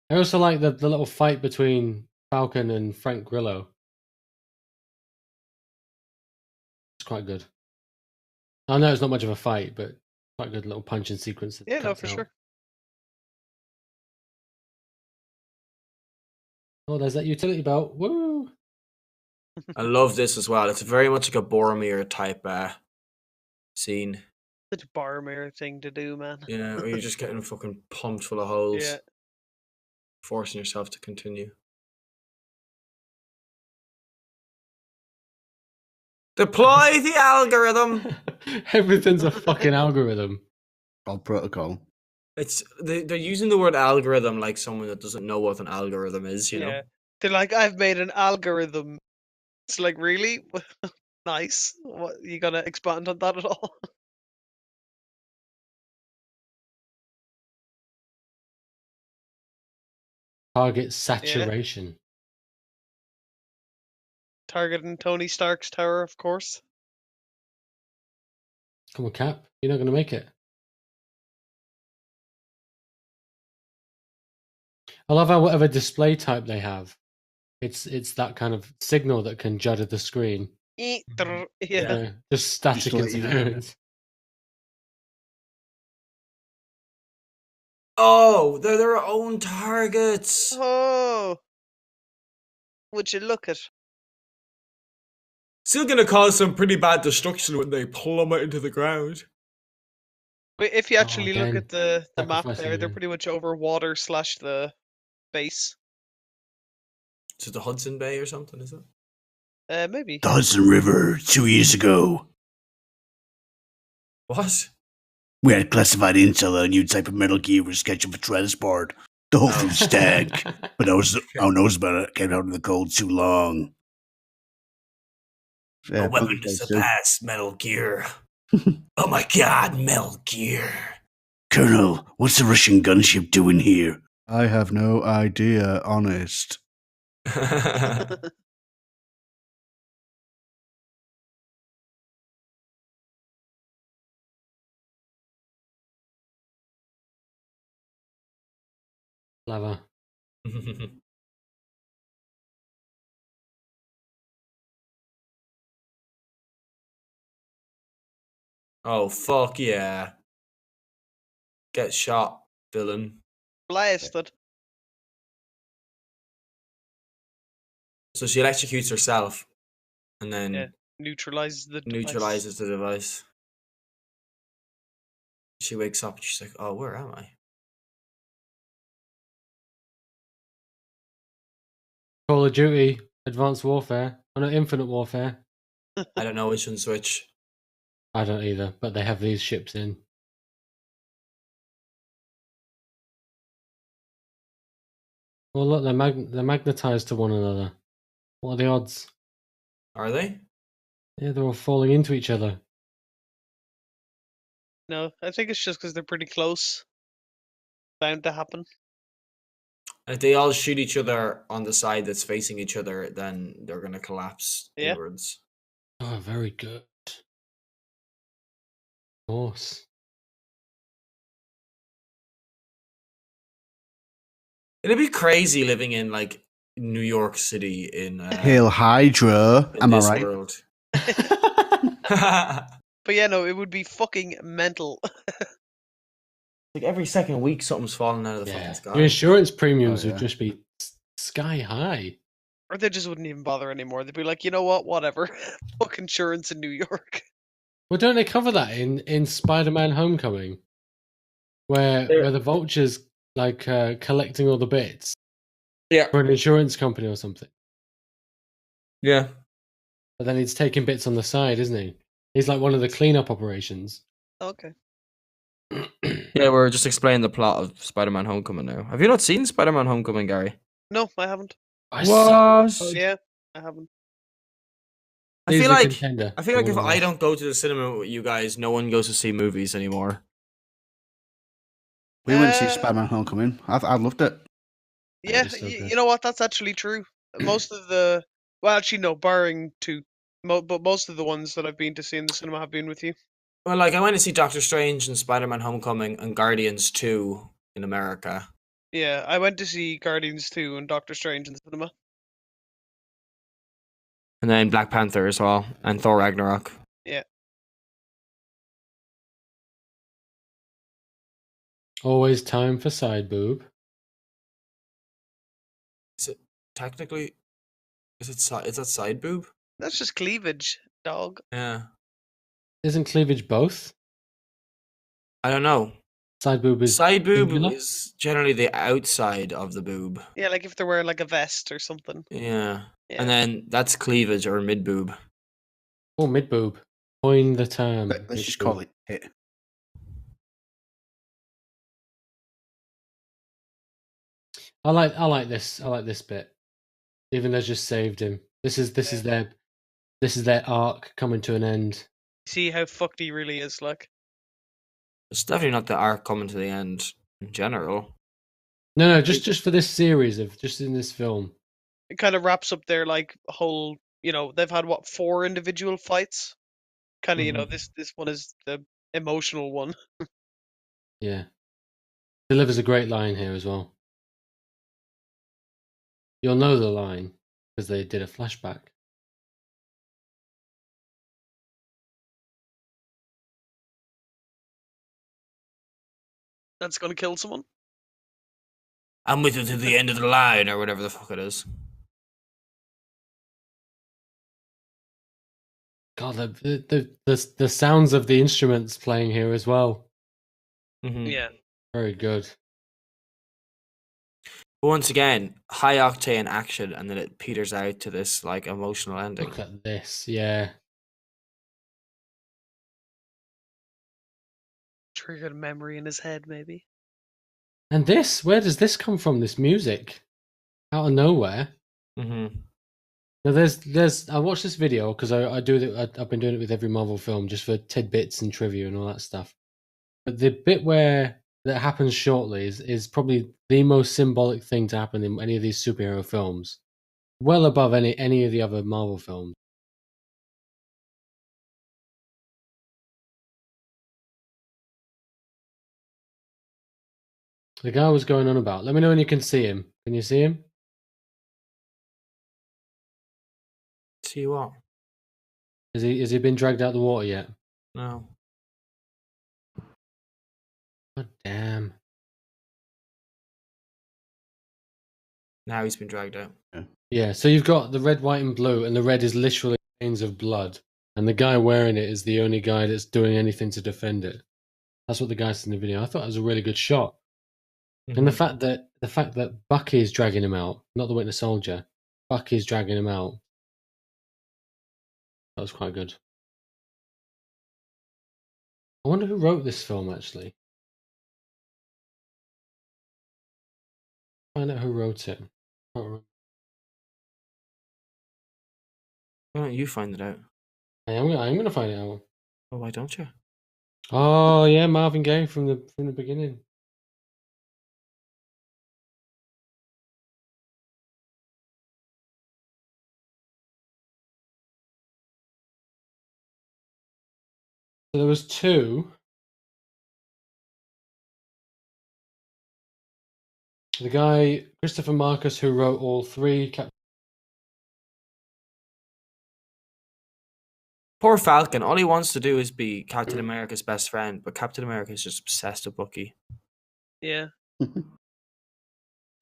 I also like the little fight between Falcon and Frank Grillo. It's quite good. I know it's not much of a fight, but quite good little punching sequence. that Yeah, no, cuts for out. sure. Oh, there's that utility belt. Woo! I love this as well. It's very much like a Boromir type scene. Such a Boromir thing to do, man. Yeah, where you're just getting fucking pumped full of holes, Yeah. forcing yourself to continue. Deploy the algorithm. Everything's a fucking algorithm. Called protocol. It's they're using the word algorithm like someone that doesn't know what an algorithm is, you know. Yeah. They're like, I've made an algorithm. It's like, really? Nice. What, you gonna expand on that at all? Target saturation. Targeting Tony Stark's tower, of course. Come on, Cap. You're not going to make it. I love how whatever display type they have, it's that kind of signal that can judder the screen. Yeah. Just static Just to let you know. interference. Oh, they're their own targets. Oh. Would you look at? Still gonna cause some pretty bad destruction when they plummet into the ground. But if you actually look again, at the map sacrificing there, they're you. pretty much over water / the base. Is it the Hudson Bay or something, is it? Maybe. The Hudson River 2 years ago. What? We had classified intel on a new type of Metal Gear was scheduled for transport. The whole thing stank. But our nose about it kept out in the cold too long. A weapon to surpass Metal Gear. Oh my god, Metal Gear. Colonel, what's the Russian gunship doing here? I have no idea, honest. Clever. Oh fuck yeah! Get shot, villain. Blasted. So she electrocutes herself, and then Yeah. Neutralizes the device. neutralizes the device. She wakes up and she's like, "Oh, where am I?" Call of Duty, Advanced Warfare, or not Infinite Warfare. I don't know which one's which. I don't either, but they have these ships in. Well, look, they're magnetized to one another. What are the odds? Are they? Yeah, they're all falling into each other. No, I think it's just because they're pretty close. Bound to happen. And if they all shoot each other on the side that's facing each other, then they're gonna collapse Yeah. inwards. Oh, very good. Of course. It'd be crazy living in like New York City in Hail Hydra. in Am I this right? world. But yeah, no, it would be fucking mental. Like every second week, something's falling out of the fucking Yeah, sky. your insurance premiums Oh, would yeah. just be sky high. Or they just wouldn't even bother anymore. They'd be like, you know what, whatever. Fuck insurance in New York. Well, don't they cover that in Spider-Man: Homecoming, where the Vulture's like collecting all the bits Yeah, for an insurance company or something, yeah. but then he's taking bits on the side, isn't he? He's like one of the cleanup operations. Okay. Yeah, we're just explaining the plot of Spider-Man: Homecoming now. Have you not seen Spider-Man: Homecoming, Gary? No, I haven't. What? Yeah, I haven't. I feel like contender. I feel like if I don't go to the cinema with you guys, no one goes to see movies anymore. We went to see Spider-Man: Homecoming. I loved it. Yeah, is so good. you know what? That's actually true. Most of the, well, actually, no, barring two, but most of the ones that I've been to see in the cinema have been with you. Well, like I went to see Doctor Strange and Spider-Man: Homecoming and Guardians 2 in America. Yeah, I went to see Guardians 2 and Doctor Strange in the cinema. And then Black Panther as well, and Thor Ragnarok. Yeah. Always time for side boob. Is it technically? Is that side boob? That's just cleavage, dog. Yeah. Isn't cleavage both? I don't know. Side boob is Side boob singular? is generally the outside of the boob. Yeah, like if they're wearing like a vest or something. Yeah. Yeah. And then that's cleavage or mid boob. Oh, mid boob. Coin the term. Let's just call it hit. I like this. I like this bit. Even though just saved him. This is their arc coming to an end. See how fucked he really is, like. It's definitely not the arc coming to the end in general. No, just for this series of just in this film. It kind of wraps up their like whole, they've had what, 4 individual fights? Kind of, Mhm. this one is the emotional one. Yeah. Delivers a great line here as well. You'll know the line because they did a flashback. That's gonna kill someone. I'm with you to the end of the line, or whatever the fuck it is. God, the sounds of the instruments playing here as well. Mm-hmm. Yeah. Very good. But once again, high octane action, and then it peters out to this like emotional ending. Look at this, yeah. Triggered a memory in his head, maybe. And this, where does this come from? This music, out of nowhere. Mm-hmm. Now there's. I watched this video because I've been doing it with every Marvel film just for tidbits and trivia and all that stuff. But the bit where that happens shortly is probably the most symbolic thing to happen in any of these superhero films, well above any of the other Marvel films. The guy was going on about. Let me know when you can see him. Can you see him? See what? Has he been dragged out of the water yet? No. God damn. Now he's been dragged out. Yeah, so you've got the red, white, and blue, and the red is literally stains of blood, and the guy wearing it is the only guy that's doing anything to defend it. That's what the guy said in the video. I thought it was a really good shot, and the fact that Bucky's dragging him out, not the Winter Soldier, Bucky's dragging him out. That was quite good. I wonder who wrote this film actually. Find out who wrote it. Can't remember. Why don't you find it out? I'm gonna find it out. Oh, why don't you? Oh yeah, Marvin Gaye from the beginning. So there was two. The guy Christopher Marcus who wrote all three. Poor Falcon. All he wants to do is be Captain America's best friend, but Captain America is just obsessed with Bucky. Yeah. He's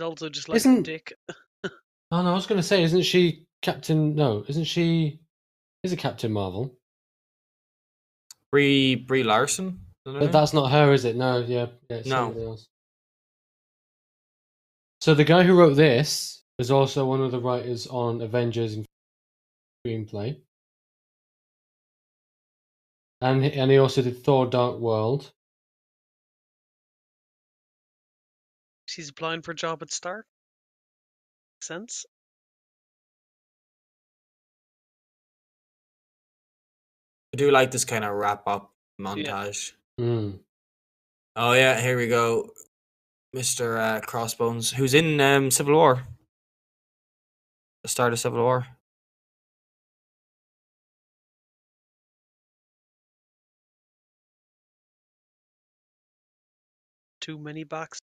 also just like a Isn't- dick. Oh no, I was going to say, isn't she Captain? No, isn't she? Is it Captain Marvel? Brie Larson? But that's not her, is it? No, yeah, it's No. somebody else. So the guy who wrote this is also one of the writers on Avengers and screenplay, and he also did Thor: Dark World. She's applying for a job at Stark. Makes sense. I do like this kind of wrap up montage. Mm. Oh yeah, here we go. Mr. Crossbones, who's in Civil War. The start of Civil War. Too many backs.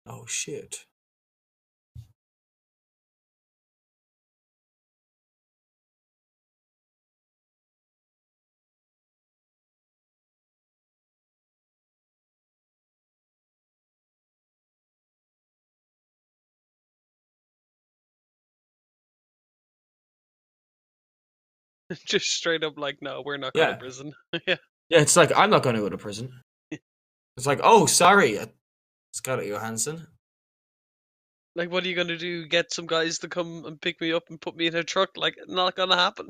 Oh shit. Just straight up like, no, we're not going Yeah. to prison. Yeah. Yeah, it's like, I'm not going to go to prison. It's like, oh, sorry, Scarlett Johansson. Like, what are you going to do? Get some guys to come and pick me up and put me in a truck? Like, not going to happen.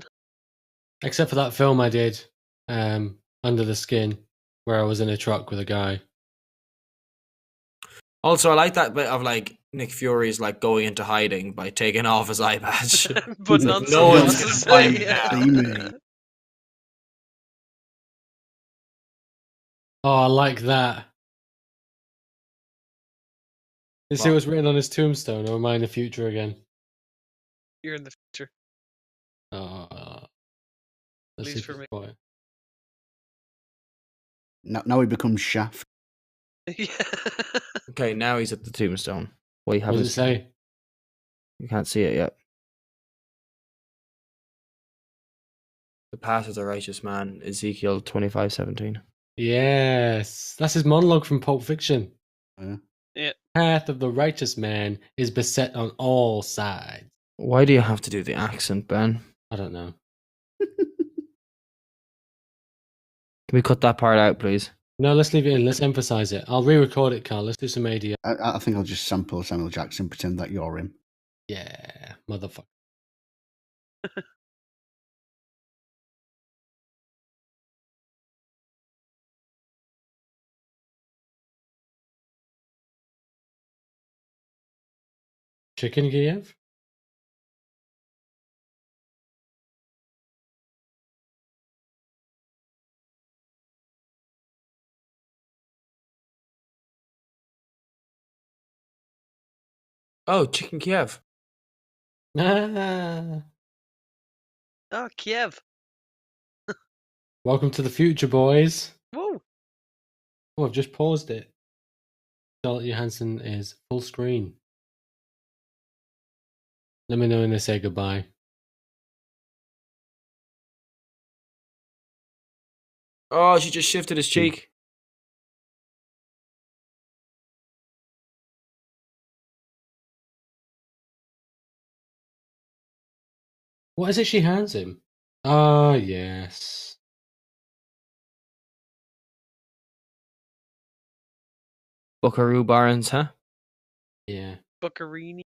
Except for that film I did, Under the Skin, where I was in a truck with a guy. Also, I like that bit of like Nick Fury's like going into hiding by taking off his eye patch. But It's like, not no one's sunglasses. gonna find me Yeah. now. See me. Oh, I like that. You see What? what's written on his tombstone, or am I in the future again? You're in the future. Oh, let's Please see if for it's me. quiet. Now he becomes Shaft. Yeah. Okay, now he's at the tombstone. Wait, What does it say? You can't see it yet. The path of the righteous man, Ezekiel 25:17. Yes, that's his monologue from Pulp Fiction. Yeah. Path of the righteous man is beset on all sides. Why do you have to do the accent, Ben? I don't know. Can we cut that part out, please? No, let's leave it in. Let's emphasize it. I'll re-record it, Carl. Let's do some ADR. I think I'll just sample Samuel Jackson, pretend that you're him. Yeah, motherfucker. Chicken Kiev? Oh, Chicken Kiev. Ah, Oh, Kiev. welcome to the future, boys. Whoa. Oh, I've just paused it. Scarlett Johansson is full screen. Let me know when they say goodbye. Oh, she just shifted his cheek. What is it she hands him? Ah, yes. Buckaroo Barnes, huh? Yeah. Buccaroni.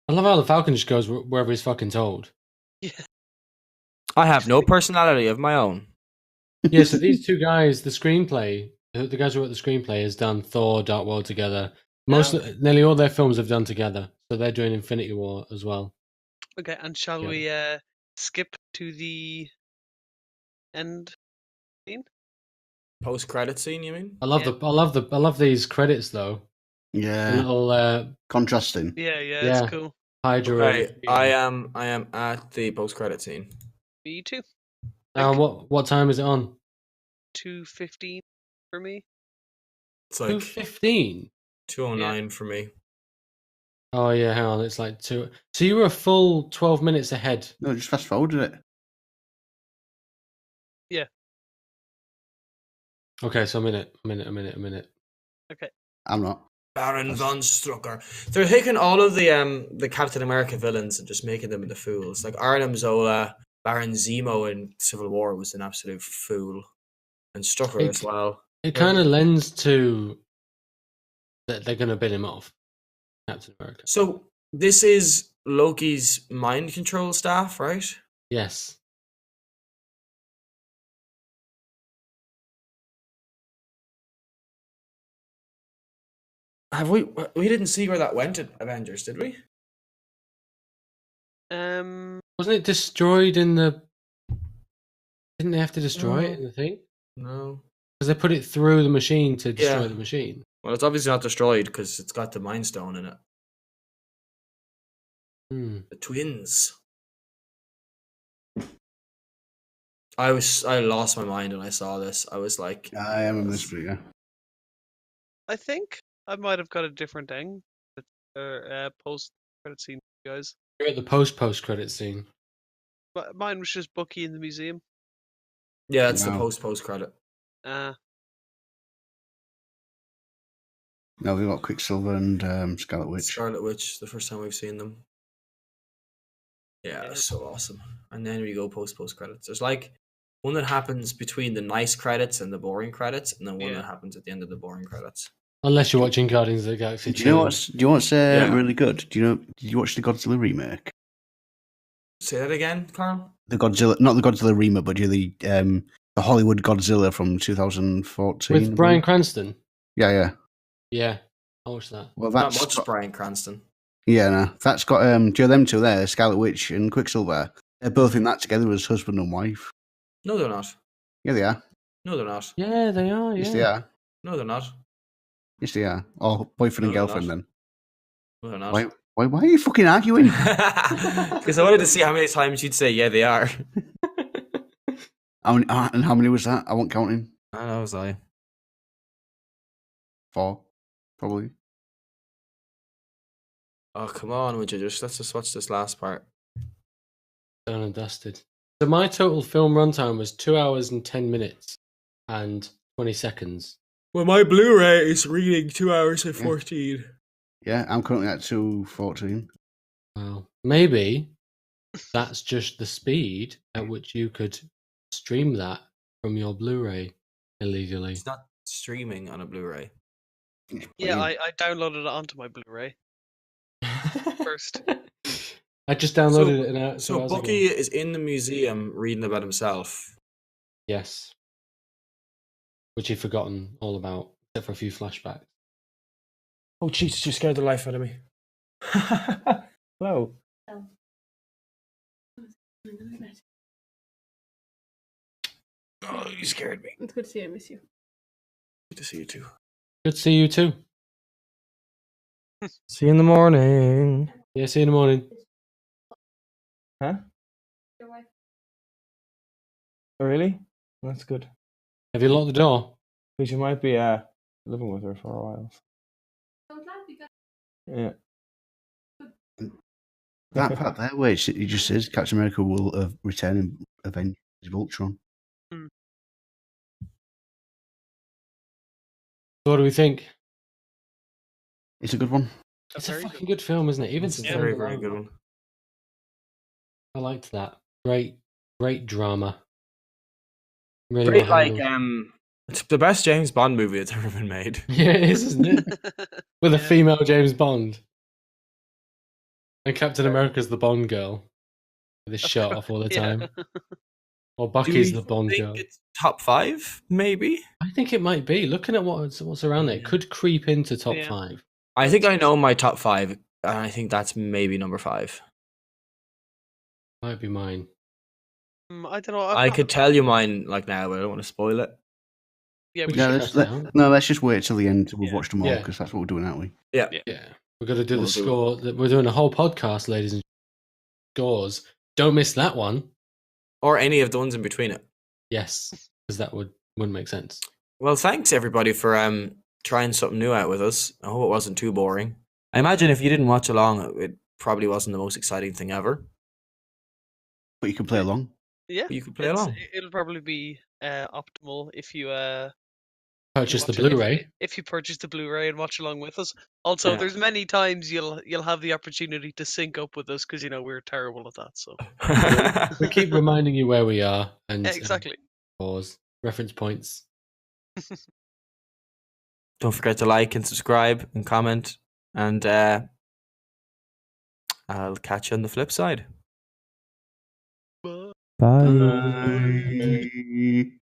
I love how the Falcon just goes wherever he's fucking told. Yeah. I have no personality of my own. Yeah, so these two guys, the screenplay, the guys who wrote the screenplay has done Thor, Dark World together. Nearly all their films have done together. So they're doing Infinity War as well. Okay, and shall we skip to the end scene? Post credit scene, you mean? I love these credits though. The Yeah. little Contrasting. Yeah, Yeah. it's cool. Hydra. Okay, I am at the post credit scene. Me too. What time is it on? 2:15 for me. It's like 2:15. 2:09 for me. Oh yeah, hang on. It's like 2. So you were a full 12 minutes ahead. No, just fast forwarded it. Yeah. Okay, so a minute. Okay. I'm not. Baron von Strucker. They're taking all of the Captain America villains and just making them into fools. Like Arnim Zola, Baron Zemo in Civil War was an absolute fool, and Strucker as well. It kind of lends to that they're going to bin him off, Captain America. So this is Loki's mind control staff, right? Yes. Have we didn't see where that went at Avengers, did we? Wasn't it destroyed in the? Didn't they have to destroy it in the thing? No. Because they put it through the machine to destroy the machine. Well, it's obviously not destroyed because it's got the Mind Stone in it. The twins. I lost my mind when I saw this. I was like, I am in this video. I think I might have got a different thing. Post credit scene, guys. You're at the post credit scene. But mine was just Bucky in the museum. Yeah, it's the post credit. No, we've got Quicksilver and Scarlet Witch. Scarlet Witch, the first time we've seen them. Yeah, it's so awesome. And then we go post credits. There's like one that happens between the nice credits and the boring credits, and then one that happens at the end of the boring credits. Unless you're watching Guardians of the Galaxy 2. Do you know what's really good? Did you watch the Godzilla remake? Say that again, Carl? The Godzilla, not the Godzilla remake, but the Hollywood Godzilla from 2014 with Bryan Cranston. Yeah. Yeah, I watched that. Well, that's not much Bryan Cranston. Yeah, no, that's got do you know them two there, Scarlet Witch and Quicksilver? They're both in that together as husband and wife. No, they're not. Yeah, they are. No, they're not. Yeah, they are. Yes, they are. No, they're not. Yes, they are. Or boyfriend and girlfriend then. No, they're not. Why are you fucking arguing? Because I wanted to see how many times you'd say, yeah, they are. And how many was that? I won't count him. I know, was I? 4, probably. Oh, come on, would you let's just watch this last part. Done and dusted. So my total film runtime was 2 hours and 10 minutes and 20 seconds. Well, my Blu-ray is reading 2 hours and 14. Yeah, I'm currently at 2:14. Wow. Maybe that's just the speed at which you could stream that from your Blu-ray illegally. It's not streaming on a Blu-ray. Yeah, I downloaded it onto my Blu-ray first. I just downloaded it now. So Bucky is in the museum reading about himself. Yes. Which he'd forgotten all about, except for a few flashbacks. Oh, Jesus, you scared the life out of me. Hello. Oh, you scared me. It's good to see you. I miss you. Good to see you too. Good to see you too. See you in the morning. Yeah, see you in the morning. Huh? Oh, really? That's good. Have you locked the door? Because you might be living with her for a while. Yeah. That part there where he just says Captain America will return in Avengers of Ultron. Mm. What do we think? It's a good one. It's a Very fucking good film, isn't it? Even It's a standalone. very, very good one. I liked that. Great drama. Really Great, well like handled. it's the best James Bond movie that's ever been made. Yeah, it is, isn't it? With a Yeah. female James Bond. And Captain America's the Bond girl. With his shirt off all the Yeah. time. Or Do Bucky's we the Bond think girl. it's top 5? Maybe. I think it might be. Looking at what's around there, it could creep into top Yeah. 5. I think I know my top 5, and I think that's maybe number 5. Might be mine. I don't know. I could tell you mine like now, but I don't want to spoil it. Yeah, We we should should. cut it out. Let's just wait till the end till we've Yeah. watched them all Yeah. because that's what we're doing, aren't we? Yeah. Yeah. We're going to do We'll the do it. score. We're doing a whole podcast, ladies and scores. Don't miss that one. Or any of the ones in between it. Yes, because that wouldn't make sense. Well, thanks everybody for trying something new out with us. I hope it wasn't too boring. I imagine if you didn't watch along, it probably wasn't the most exciting thing ever. But you can play along. Yeah, But you could play along. It'll probably be optimal if you Purchase the watch it- Blu-ray. if you purchase the Blu-ray and watch along with us. Also, Yeah. there's many times you'll have the opportunity to sync up with us because we're terrible at that. So We keep reminding you where we are and exactly. pause, reference points. Don't forget to like and subscribe and comment. And I'll catch you on the flip side. Bye. Bye. Bye.